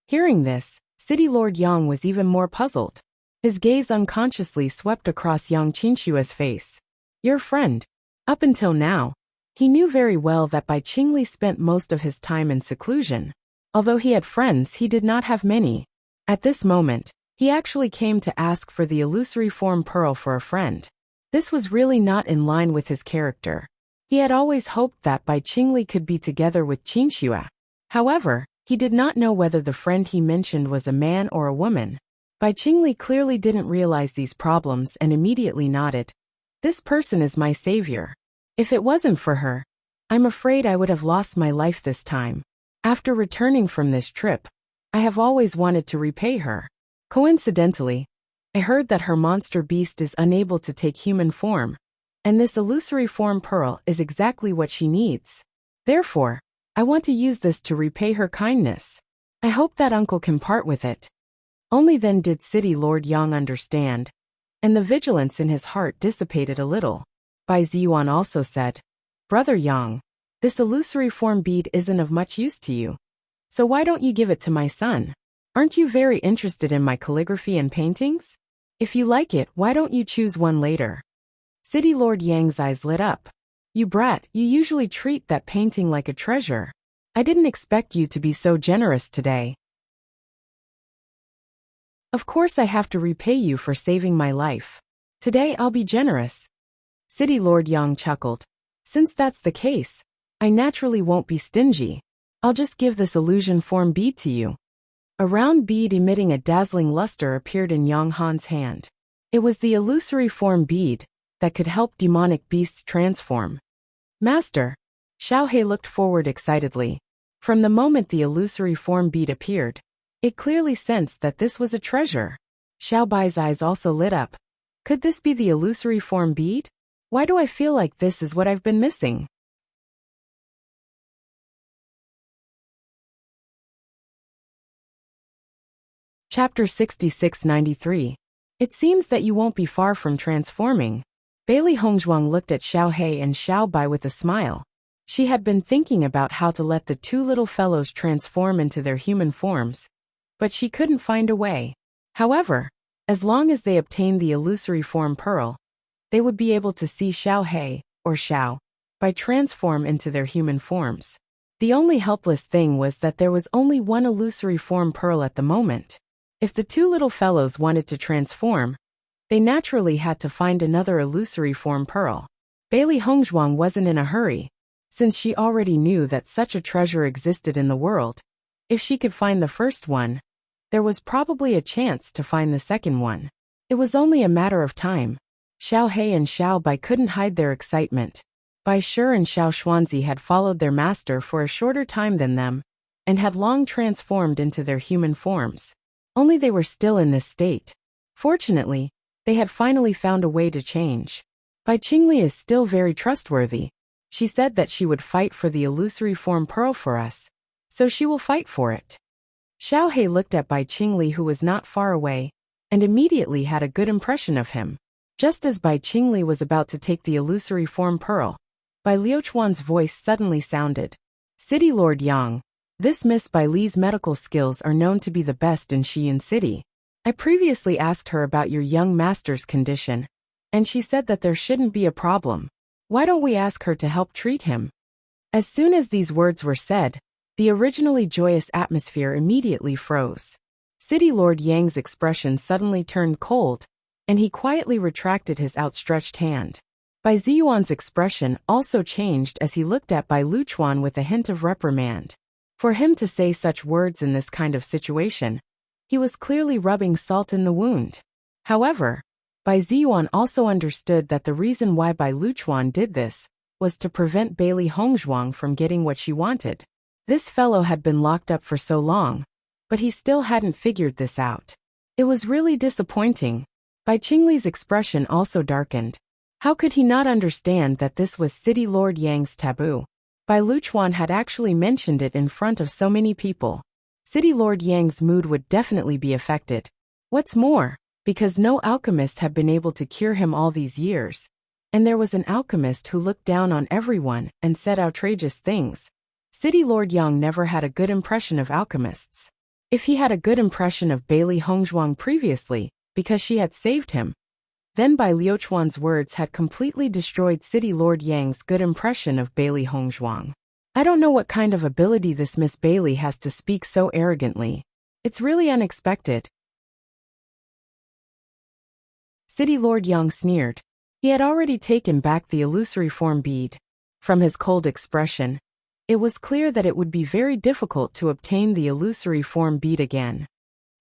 A: Hearing this, City Lord Yang was even more puzzled. His gaze unconsciously swept across Yang Qinshua's face. Your friend. Up until now, he knew very well that Bai Qingli spent most of his time in seclusion. Although he had friends, he did not have many. At this moment, he actually came to ask for the illusory form pearl for a friend. This was really not in line with his character. He had always hoped that Bai Qingli could be together with Qinshua. However, he did not know whether the friend he mentioned was a man or a woman. Bai Qingli clearly didn't realize these problems and immediately nodded. This person is my savior. If it wasn't for her, I'm afraid I would have lost my life this time. After returning from this trip, I have always wanted to repay her. Coincidentally, I heard that her monster beast is unable to take human form, and this illusory form pearl is exactly what she needs. Therefore, I want to use this to repay her kindness. I hope that uncle can part with it. Only then did City Lord Yang understand, and the vigilance in his heart dissipated a little. Bai Ziyuan also said, Brother Yang, this illusory form bead isn't of much use to you. So why don't you give it to my son? Aren't you very interested in my calligraphy and paintings? If you like it, why don't you choose one later? City Lord Yang's eyes lit up. You brat, you usually treat that painting like a treasure. I didn't expect you to be so generous today. Of course I have to repay you for saving my life. Today I'll be generous. City Lord Yang chuckled. Since that's the case, I naturally won't be stingy. I'll just give this illusion form bead to you. A round bead emitting a dazzling luster appeared in Yang Han's hand. It was the illusory form bead that could help demonic beasts transform. Master, Xiao He looked forward excitedly. From the moment the illusory form bead appeared, it clearly sensed that this was a treasure. Xiao Bai's eyes also lit up. Could this be the illusory form bead? Why do I feel like this is what I've been missing? Chapter 6693. It seems that you won't be far from transforming. Bailey Hongzhuang looked at Xiao He and Xiao Bai with a smile. She had been thinking about how to let the two little fellows transform into their human forms, but she couldn't find a way. However, as long as they obtained the illusory form pearl, they would be able to see Xiao He, or Xiao, Bai transform into their human forms. The only helpless thing was that there was only one illusory form pearl at the moment. If the two little fellows wanted to transform, they naturally had to find another illusory form pearl. Bailey Hongzhuang wasn't in a hurry, since she already knew that such a treasure existed in the world. If she could find the first one, there was probably a chance to find the second one. It was only a matter of time. Xiao He and Xiao Bai couldn't hide their excitement. Bai Shi and Xiao Xuanzi had followed their master for a shorter time than them, and had long transformed into their human forms. Only they were still in this state. Fortunately, they had finally found a way to change. Bai Qingli is still very trustworthy. She said that she would fight for the illusory form pearl for us, so she will fight for it. Xiao He looked at Bai Qingli, who was not far away, and immediately had a good impression of him. Just as Bai Qingli was about to take the illusory form pearl, Bai Liuchuan's voice suddenly sounded. City Lord Yang, this Miss Bai Li's medical skills are known to be the best in Xi'an City. I previously asked her about your young master's condition, and she said that there shouldn't be a problem. Why don't we ask her to help treat him? As soon as these words were said, the originally joyous atmosphere immediately froze. City Lord Yang's expression suddenly turned cold, and he quietly retracted his outstretched hand. Bai Ziyuan's expression also changed as he looked at Bai Luchuan with a hint of reprimand. For him to say such words in this kind of situation, he was clearly rubbing salt in the wound. However, Bai Ziyuan also understood that the reason why Bai Luchuan did this was to prevent Bailey Hongzhuang from getting what she wanted. This fellow had been locked up for so long, but he still hadn't figured this out. It was really disappointing. Bai Qingli's expression also darkened. How could he not understand that this was City Lord Yang's taboo? Bai Luchuan had actually mentioned it in front of so many people. City Lord Yang's mood would definitely be affected. What's more, because no alchemist had been able to cure him all these years, and there was an alchemist who looked down on everyone and said outrageous things, City Lord Yang never had a good impression of alchemists. If he had a good impression of Bailey Hongzhuang previously, because she had saved him, then Bai Liuchuan's words had completely destroyed City Lord Yang's good impression of Bailey Hongzhuang. I don't know what kind of ability this Miss Bailey has to speak so arrogantly. It's really unexpected. City Lord Yang sneered. He had already taken back the illusory form bead. From his cold expression, it was clear that it would be very difficult to obtain the illusory form bead again.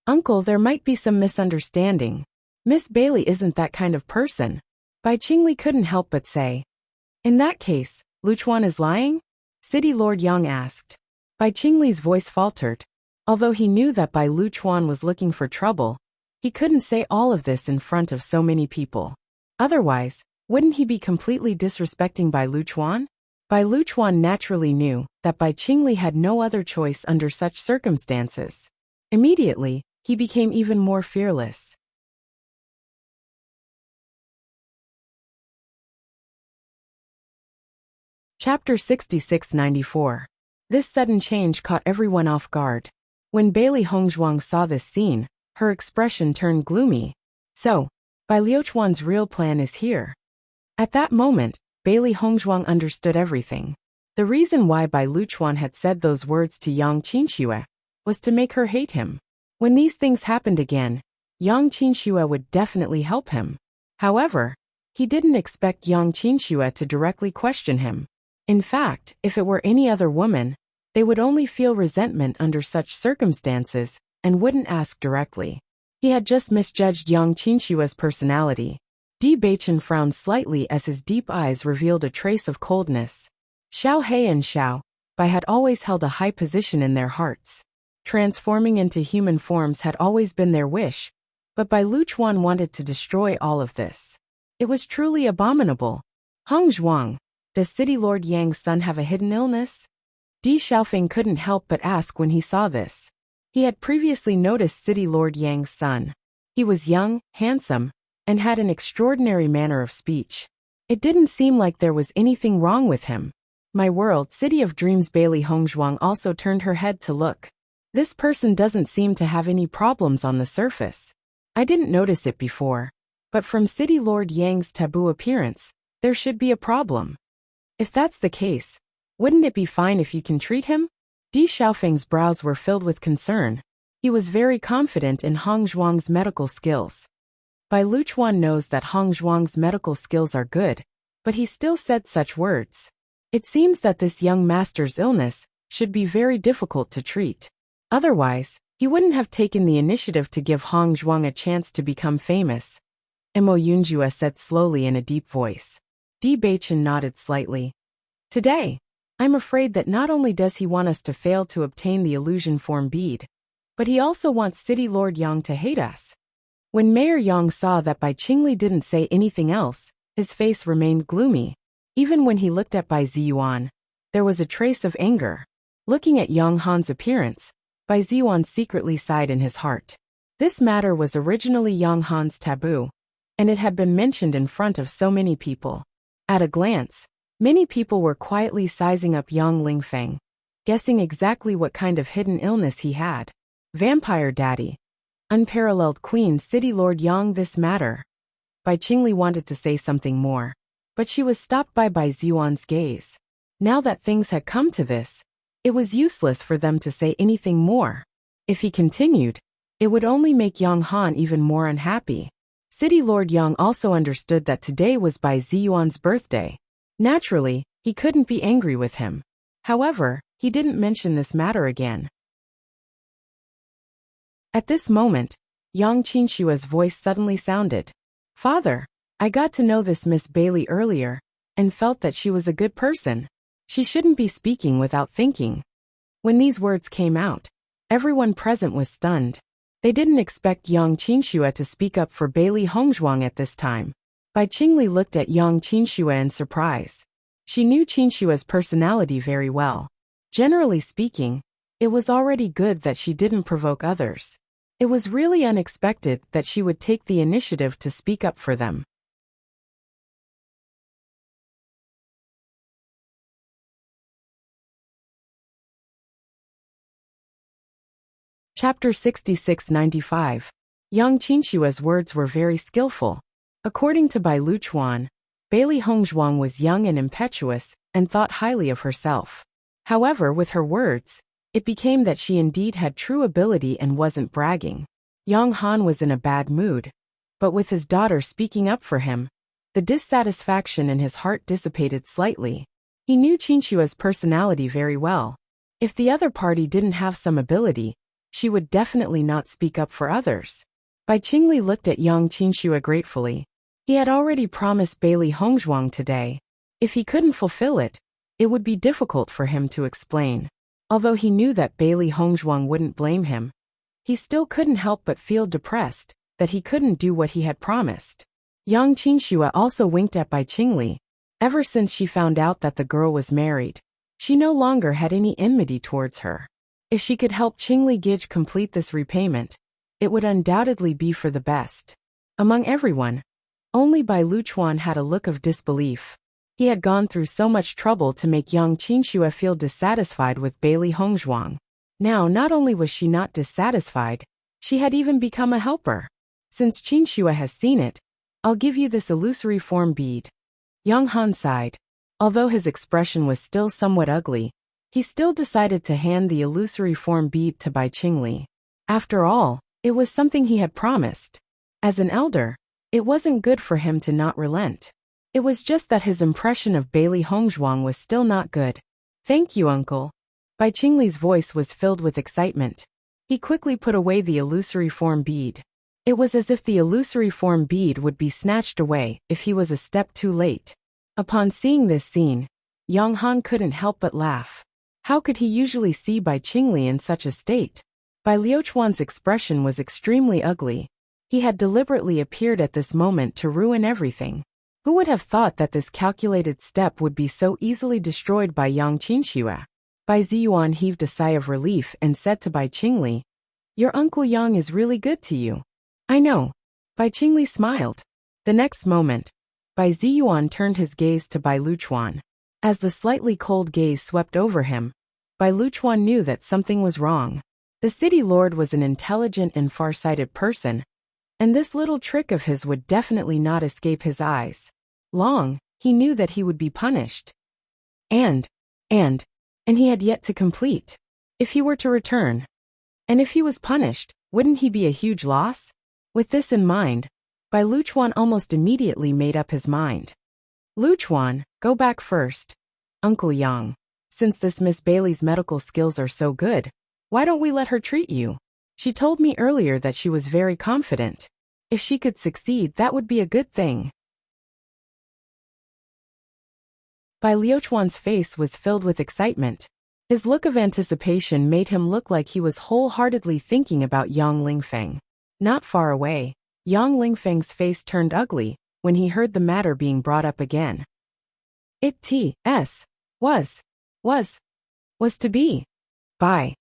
A: Uncle, there might be some misunderstanding. Miss Bailey isn't that kind of person. Bai Qingli couldn't help but say. In that case, Luchuan is lying? City Lord Yang asked. Bai Qingli's voice faltered. Although he knew that Bai Luchuan was looking for trouble, he couldn't say all of this in front of so many people. Otherwise, wouldn't he be completely disrespecting Bai Luchuan? Bai Luchuan naturally knew that Bai Qingli had no other choice under such circumstances. Immediately, he became even more fearless. Chapter 6694. This sudden change caught everyone off guard. When Bailey Hongzhuang saw this scene, her expression turned gloomy. So, Bai Liuchuan's real plan is here. At that moment, Bailey Hongzhuang understood everything. The reason why Bai Luchuan had said those words to Yang Qinxue was to make her hate him. When these things happened again, Yang Qinxue would definitely help him. However, he didn't expect Yang Qinxue to directly question him. In fact, if it were any other woman, they would only feel resentment under such circumstances and wouldn't ask directly. He had just misjudged Yang Qinxue's personality. Di Beichen frowned slightly as his deep eyes revealed a trace of coldness. Xiao He and Xiao Bai had always held a high position in their hearts. Transforming into human forms had always been their wish, but Bai Luchuan wanted to destroy all of this. It was truly abominable. Hongzhuang, does City Lord Yang's son have a hidden illness? Di Xiaofeng couldn't help but ask when he saw this. He had previously noticed City Lord Yang's son. He was young, handsome, and had an extraordinary manner of speech. It didn't seem like there was anything wrong with him. My world, City of Dreams. Bailey Hongzhuang also turned her head to look. This person doesn't seem to have any problems on the surface. I didn't notice it before, but from City Lord Yang's taboo appearance, there should be a problem. If that's the case, wouldn't it be fine if you can treat him? Di Xiaofeng's brows were filled with concern. He was very confident in Hongzhuang's medical skills. Bai Luchuan knows that Hongzhuang's medical skills are good, but he still said such words. It seems that this young master's illness should be very difficult to treat. Otherwise, he wouldn't have taken the initiative to give Hongzhuang a chance to become famous. Mo Yunjue said slowly in a deep voice. Di Beichen nodded slightly. Today, I'm afraid that not only does he want us to fail to obtain the illusion form bead, but he also wants City Lord Yang to hate us. When Mayor Yang saw that Bai Qingli didn't say anything else, his face remained gloomy. Even when he looked at Bai Ziyuan, there was a trace of anger. Looking at Yang Han's appearance, Bai Ziyuan secretly sighed in his heart. This matter was originally Yang Han's taboo, and it had been mentioned in front of so many people. At a glance, Many people were quietly sizing up young Lingfeng, guessing exactly what kind of hidden illness he had. Vampire Daddy. Unparalleled Queen City Lord Yang this matter. Bai Qingli wanted to say something more, but she was stopped by Bai Ziyuan's gaze. Now that things had come to this, it was useless for them to say anything more. If he continued, it would only make Yang Han even more unhappy. City Lord Yang also understood that today was Bai Ziyuan's birthday. Naturally, he couldn't be angry with him. However, he didn't mention this matter again. At this moment, Yang Qinshua's voice suddenly sounded. Father, I got to know this Miss Bailey earlier, and felt that she was a good person. She shouldn't be speaking without thinking. When these words came out, everyone present was stunned. They didn't expect Yang Qinshua to speak up for Bailey Hongzhuang at this time. Bai Qingli looked at Yang Qinshua in surprise. She knew Qinshua's personality very well. Generally speaking, it was already good that she didn't provoke others. It was really unexpected that she would take the initiative to speak up for them. Chapter 6695. Yang Qinshua's words were very skillful. According to Bai Luchuan, Bailey Hongzhuang was young and impetuous, and thought highly of herself. However, with her words, it became that she indeed had true ability and wasn't bragging. Yang Han was in a bad mood, but with his daughter speaking up for him, the dissatisfaction in his heart dissipated slightly. He knew Qinshua's personality very well. If the other party didn't have some ability, she would definitely not speak up for others. Bai Qingli looked at Yang Qinshua gratefully. He had already promised Bailey Hongzhuang today. If he couldn't fulfill it, it would be difficult for him to explain. Although he knew that Bailey Hongzhuang wouldn't blame him, he still couldn't help but feel depressed that he couldn't do what he had promised. Yang Qinshua also winked at Bai Qingli. Ever since she found out that the girl was married, she no longer had any enmity towards her. If she could help Qingli Gij complete this repayment, it would undoubtedly be for the best. Among everyone, only Bai Luchuan had a look of disbelief. He had gone through so much trouble to make Yang Qinshua feel dissatisfied with Bailey Hongzhuang. Now not only was she not dissatisfied, she had even become a helper. Since Qinshua has seen it, I'll give you this illusory form bead. Yang Han sighed. Although his expression was still somewhat ugly, he still decided to hand the illusory form bead to Bai Qingli. After all, it was something he had promised. As an elder, it wasn't good for him to not relent. It was just that his impression of Bailey Hongzhuang was still not good. Thank you, uncle. Bai Qingli's voice was filled with excitement. He quickly put away the illusory form bead. It was as if the illusory form bead would be snatched away if he was a step too late. Upon seeing this scene, Yang Han couldn't help but laugh. How could he usually see Bai Qingli in such a state? Bai Liuchuan's expression was extremely ugly. He had deliberately appeared at this moment to ruin everything. Who would have thought that this calculated step would be so easily destroyed by Yang Qinshua? Bai Ziyuan heaved a sigh of relief and said to Bai Qingli, "Your uncle Yang is really good to you." "I know." Bai Qingli smiled. The next moment, Bai Ziyuan turned his gaze to Bai Luchuan. As the slightly cold gaze swept over him, Bai Luchuan knew that something was wrong. The city lord was an intelligent and far-sighted person, and this little trick of his would definitely not escape his eyes. He knew that he would be punished. And he had yet to complete. If he were to return, and if he was punished, wouldn't he be a huge loss? With this in mind, Bai Luchuan almost immediately made up his mind. "Luchuan, go back first. Uncle Yang, since this Miss Bailey's medical skills are so good, why don't we let her treat you? She told me earlier that she was very confident. If she could succeed, that would be a good thing." Bai Liuchuan's face was filled with excitement. His look of anticipation made him look like he was wholeheartedly thinking about Yang Lingfeng. Not far away, Yang Lingfeng's face turned ugly when he heard the matter being brought up again. Was to be. Bai.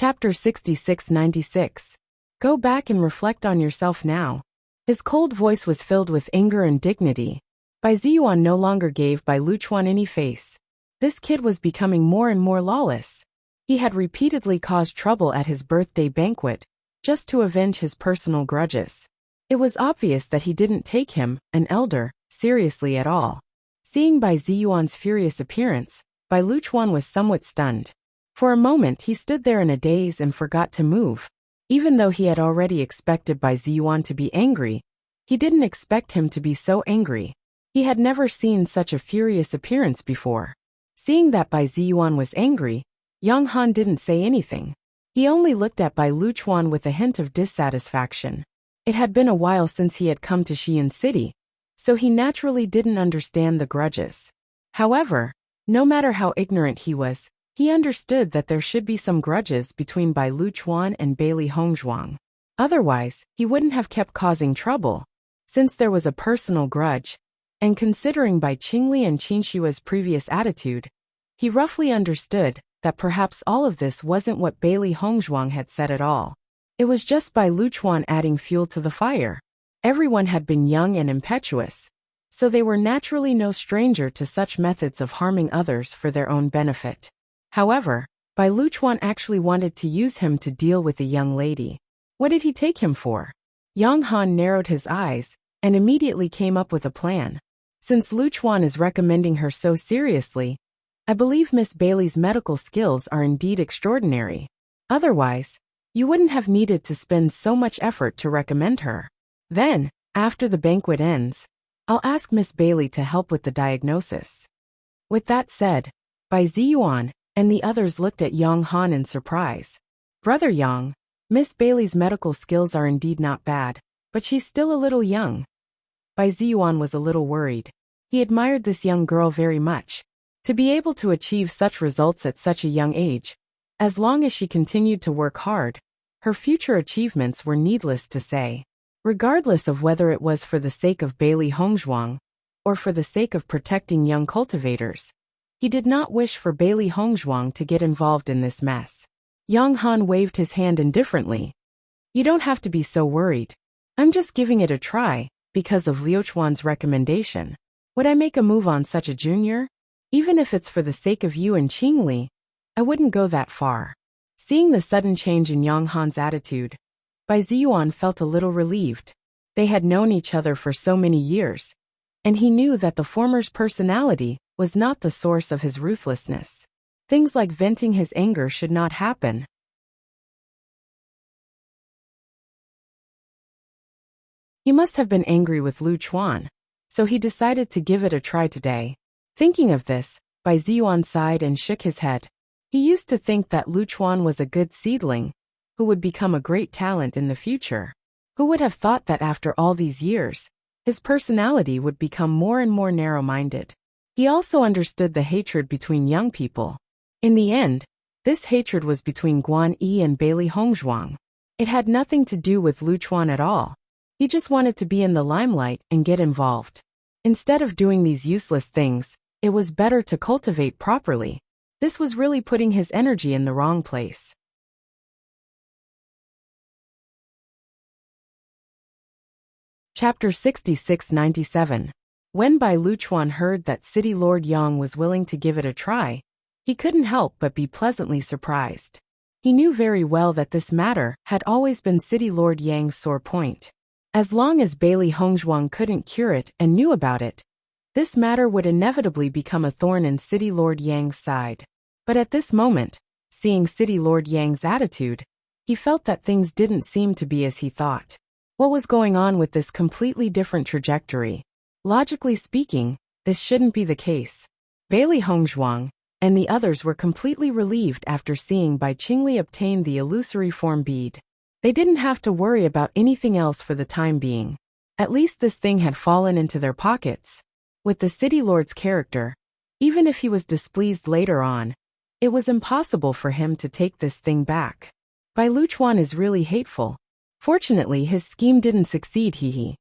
A: Chapter 6696. Go back and reflect on yourself now. His cold voice was filled with anger and dignity. Bai Ziyuan no longer gave Bai Luchuan any face. This kid was becoming more and more lawless. He had repeatedly caused trouble at his birthday banquet, just to avenge his personal grudges. It was obvious that he didn't take him, an elder, seriously at all. Seeing Bai Ziyuan's furious appearance, Bai Luchuan was somewhat stunned. For a moment he stood there in a daze and forgot to move. Even though he had already expected Bai Ziyuan to be angry, he didn't expect him to be so angry. He had never seen such a furious appearance before. Seeing that Bai Ziyuan was angry, Yang Han didn't say anything. He only looked at Bai Luchuan with a hint of dissatisfaction. It had been a while since he had come to Xi'an City, so he naturally didn't understand the grudges. However, no matter how ignorant he was, he understood that there should be some grudges between Bai Luchuan and Bailey Hongzhuang. Otherwise, he wouldn't have kept causing trouble. Since there was a personal grudge, and considering Bai Qingli and Qin Shui's previous attitude, he roughly understood that perhaps all of this wasn't what Bailey Hongzhuang had said at all. It was just Bai Luchuan adding fuel to the fire. Everyone had been young and impetuous, so they were naturally no stranger to such methods of harming others for their own benefit. However, Bai Luchuan actually wanted to use him to deal with the young lady. What did he take him for? Yang Han narrowed his eyes and immediately came up with a plan. Since Luchuan is recommending her so seriously, I believe Miss Bailey's medical skills are indeed extraordinary. Otherwise, you wouldn't have needed to spend so much effort to recommend her. Then, after the banquet ends, I'll ask Miss Bailey to help with the diagnosis. With that said, Bai Ziyuan and the others looked at Yang Han in surprise. Brother Yang, Miss Bailey's medical skills are indeed not bad, but she's still a little young. Bai Ziyuan was a little worried. He admired this young girl very much. To be able to achieve such results at such a young age, as long as she continued to work hard, her future achievements were needless to say. Regardless of whether it was for the sake of Bailey Hongzhuang, or for the sake of protecting young cultivators, he did not wish for Bailey Hongzhuang to get involved in this mess. Yang Han waved his hand indifferently. You don't have to be so worried. I'm just giving it a try, because of Liu Chuan's recommendation. Would I make a move on such a junior? Even if it's for the sake of you and Qingli, I wouldn't go that far. Seeing the sudden change in Yang Han's attitude, Bai Ziyuan felt a little relieved. They had known each other for so many years, and he knew that the former's personality was not the source of his ruthlessness. Things like venting his anger should not happen. He must have been angry with Lu Chuan, so he decided to give it a try today. Thinking of this, Bai Ziyuan sighed and shook his head. He used to think that Lu Chuan was a good seedling, who would become a great talent in the future. Who would have thought that after all these years, his personality would become more and more narrow-minded? He also understood the hatred between young people. In the end, this hatred was between Guan Yi and Bailey Hongzhuang. It had nothing to do with Lu Chuan at all. He just wanted to be in the limelight and get involved. Instead of doing these useless things, it was better to cultivate properly. This was really putting his energy in the wrong place. Chapter 6697. When Bai Luchuan heard that City Lord Yang was willing to give it a try, he couldn't help but be pleasantly surprised. He knew very well that this matter had always been City Lord Yang's sore point. As long as Bailey Hongzhuang couldn't cure it and knew about it, this matter would inevitably become a thorn in City Lord Yang's side. But at this moment, seeing City Lord Yang's attitude, he felt that things didn't seem to be as he thought. What was going on with this completely different trajectory? Logically speaking, this shouldn't be the case. Bailey Hongzhuang and the others were completely relieved after seeing Bai Qingli obtain the illusory form bead. They didn't have to worry about anything else for the time being. At least this thing had fallen into their pockets. With the City Lord's character, even if he was displeased later on, it was impossible for him to take this thing back. Bai Luchuan is really hateful. Fortunately, his scheme didn't succeed, hehe.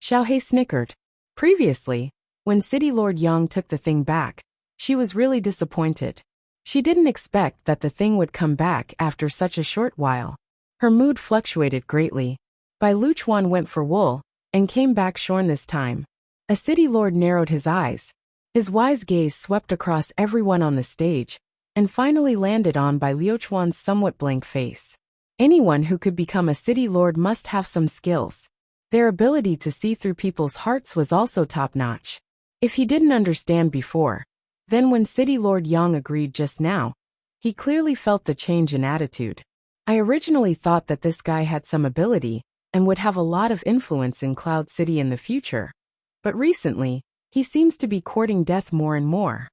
A: Xiaohei snickered. Previously, when City Lord Yang took the thing back, she was really disappointed. She didn't expect that the thing would come back after such a short while. Her mood fluctuated greatly. Bai Luchuan went for wool, and came back shorn this time. A city lord narrowed his eyes. His wise gaze swept across everyone on the stage, and finally landed on Bai Luchuan's somewhat blank face. Anyone who could become a city lord must have some skills. Their ability to see through people's hearts was also top-notch. If he didn't understand before, then when City Lord Yang agreed just now, he clearly felt the change in attitude. I originally thought that this guy had some ability, and would have a lot of influence in Cloud City in the future. But recently, he seems to be courting death more and more.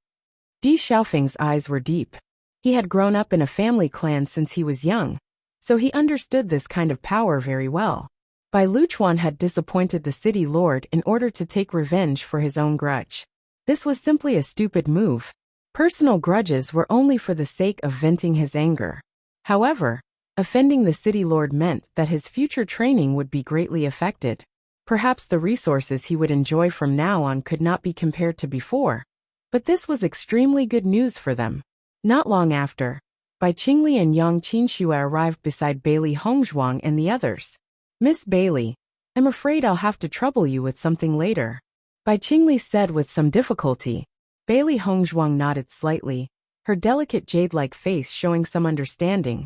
A: Di Xiaofeng's eyes were deep. He had grown up in a family clan since he was young, so he understood this kind of power very well. Bai Luchuan had disappointed the city lord in order to take revenge for his own grudge. This was simply a stupid move. Personal grudges were only for the sake of venting his anger. However, offending the city lord meant that his future training would be greatly affected. Perhaps the resources he would enjoy from now on could not be compared to before. But this was extremely good news for them. Not long after, Bai Qingli and Yang Qinxue arrived beside Bailey Hongzhuang and the others. Miss Bailey, I'm afraid I'll have to trouble you with something later, Bai Qingli said with some difficulty. Bailey Hongzhuang nodded slightly, her delicate jade-like face showing some understanding.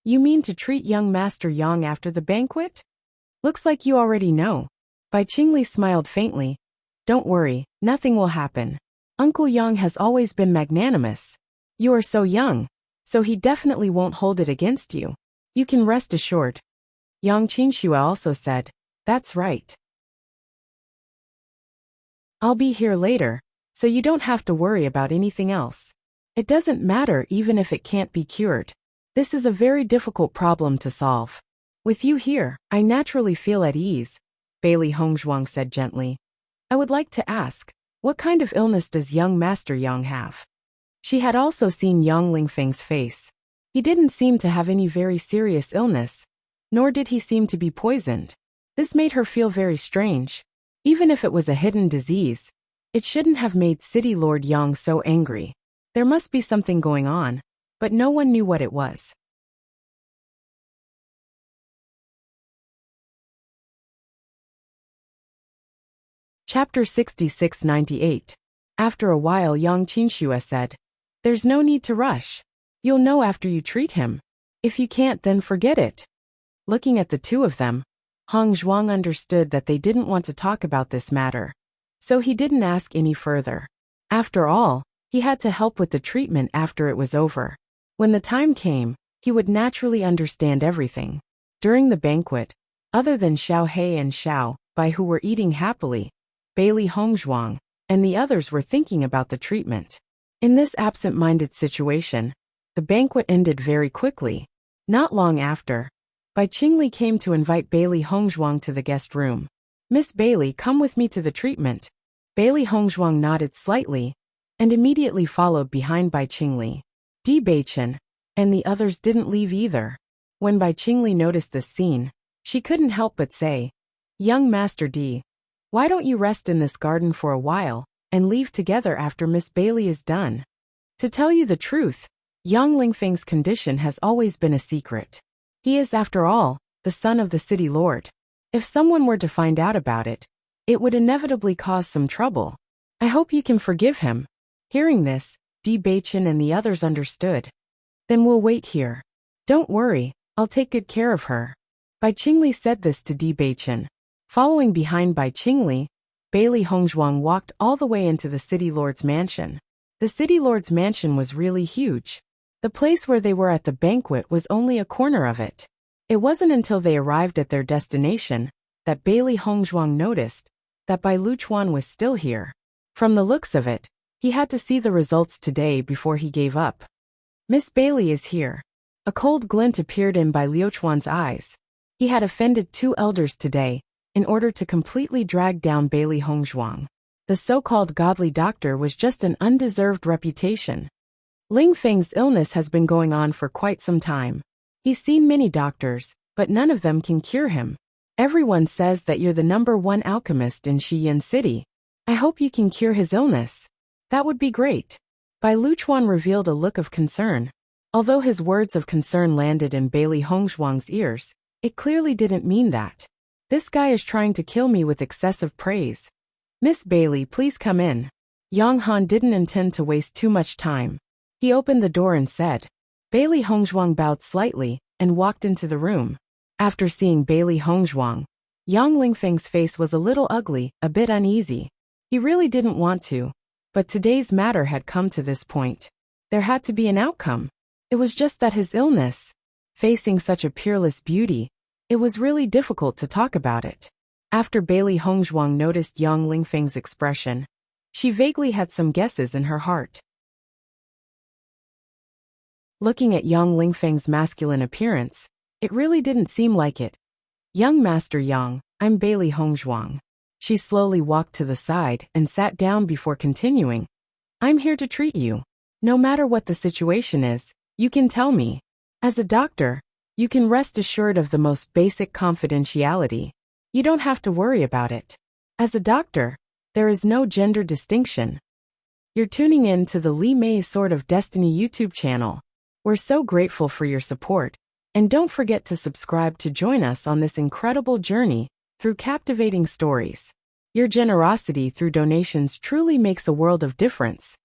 A: You mean to treat young Master Yang after the banquet? Looks like you already know. Bai Qingli smiled faintly. Don't worry, nothing will happen. Uncle Yang has always been magnanimous. You are so young, so he definitely won't hold it against you. You can rest assured. Yang Qinxue also said, That's right. I'll be here later, so you don't have to worry about anything else. It doesn't matter even if it can't be cured. This is a very difficult problem to solve. With you here, I naturally feel at ease, Bailey Hongzhuang said gently. I would like to ask, what kind of illness does young Master Yang have? She had also seen Yang Lingfeng's face. He didn't seem to have any very serious illness, nor did he seem to be poisoned. This made her feel very strange. Even if it was a hidden disease, it shouldn't have made City Lord Yang so angry. There must be something going on, but no one knew what it was. Chapter 6698. After a while Yang Qinxue said, There's no need to rush. You'll know after you treat him. If you can't, then forget it. Looking at the two of them, Hong Zhuang understood that they didn't want to talk about this matter, so he didn't ask any further. After all, he had to help with the treatment after it was over. When the time came, he would naturally understand everything. During the banquet, other than Xiao He and Xiao Bai who were eating happily, Bailey Hongzhuang and the others were thinking about the treatment. In this absent-minded situation, the banquet ended very quickly. Not long after, Bai Qingli came to invite Bailey Hongzhuang to the guest room. Miss Bailey, come with me to the treatment. Bailey Hongzhuang nodded slightly, and immediately followed behind Bai Qingli. Di Beichen and the others didn't leave either. When Bai Qingli noticed this scene, she couldn't help but say, Young Master Di, why don't you rest in this garden for a while, and leave together after Miss Bailey is done? To tell you the truth, Yang Lingfeng's condition has always been a secret. He is, after all, the son of the city lord. If someone were to find out about it, it would inevitably cause some trouble. I hope you can forgive him. Hearing this, Di Beichen and the others understood. Then we'll wait here. Don't worry, I'll take good care of her. Bai Qingli said this to Di Beichen. Following behind Bai Qingli, Bailey Hongzhuang walked all the way into the city lord's mansion. The city lord's mansion was really huge. The place where they were at the banquet was only a corner of it. It wasn't until they arrived at their destination that Bailey Hongzhuang noticed that Bai Luchuan was still here. From the looks of it, he had to see the results today before he gave up. Miss Bailey is here. A cold glint appeared in Bai Luchuan's eyes. He had offended two elders today in order to completely drag down Bailey Hongzhuang. The so-called godly doctor was just an undeserved reputation. Ling Feng's illness has been going on for quite some time. He's seen many doctors, but none of them can cure him. Everyone says that you're the #1 alchemist in Shiyan City. I hope you can cure his illness. That would be great. Bai Luchuan revealed a look of concern. Although his words of concern landed in Bailey Hongzhuang's ears, it clearly didn't mean that. This guy is trying to kill me with excessive praise. Miss Bailey, please come in. Yang Han didn't intend to waste too much time. He opened the door and said. Bailey Hongzhuang bowed slightly and walked into the room. After seeing Bailey Hongzhuang, Yang Lingfeng's face was a little ugly, a bit uneasy. He really didn't want to, but today's matter had come to this point. There had to be an outcome. It was just that his illness. Facing such a peerless beauty, it was really difficult to talk about it. After Bailey Hongzhuang noticed Yang Lingfeng's expression, she vaguely had some guesses in her heart. Looking at Yang Lingfeng's masculine appearance, it really didn't seem like it. Young Master Yang, I'm Bailey Hongzhuang. She slowly walked to the side and sat down before continuing. I'm here to treat you. No matter what the situation is, you can tell me. As a doctor, you can rest assured of the most basic confidentiality. You don't have to worry about it. As a doctor, there is no gender distinction. You're tuning in to the Li Mei's Sword of Destiny YouTube channel. We're so grateful for your support, and don't forget to subscribe to join us on this incredible journey through captivating stories. Your generosity through donations truly makes a world of difference,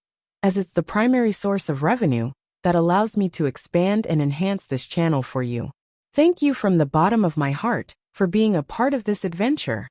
A: as it's the primary source of revenue that allows me to expand and enhance this channel for you. Thank you from the bottom of my heart for being a part of this adventure.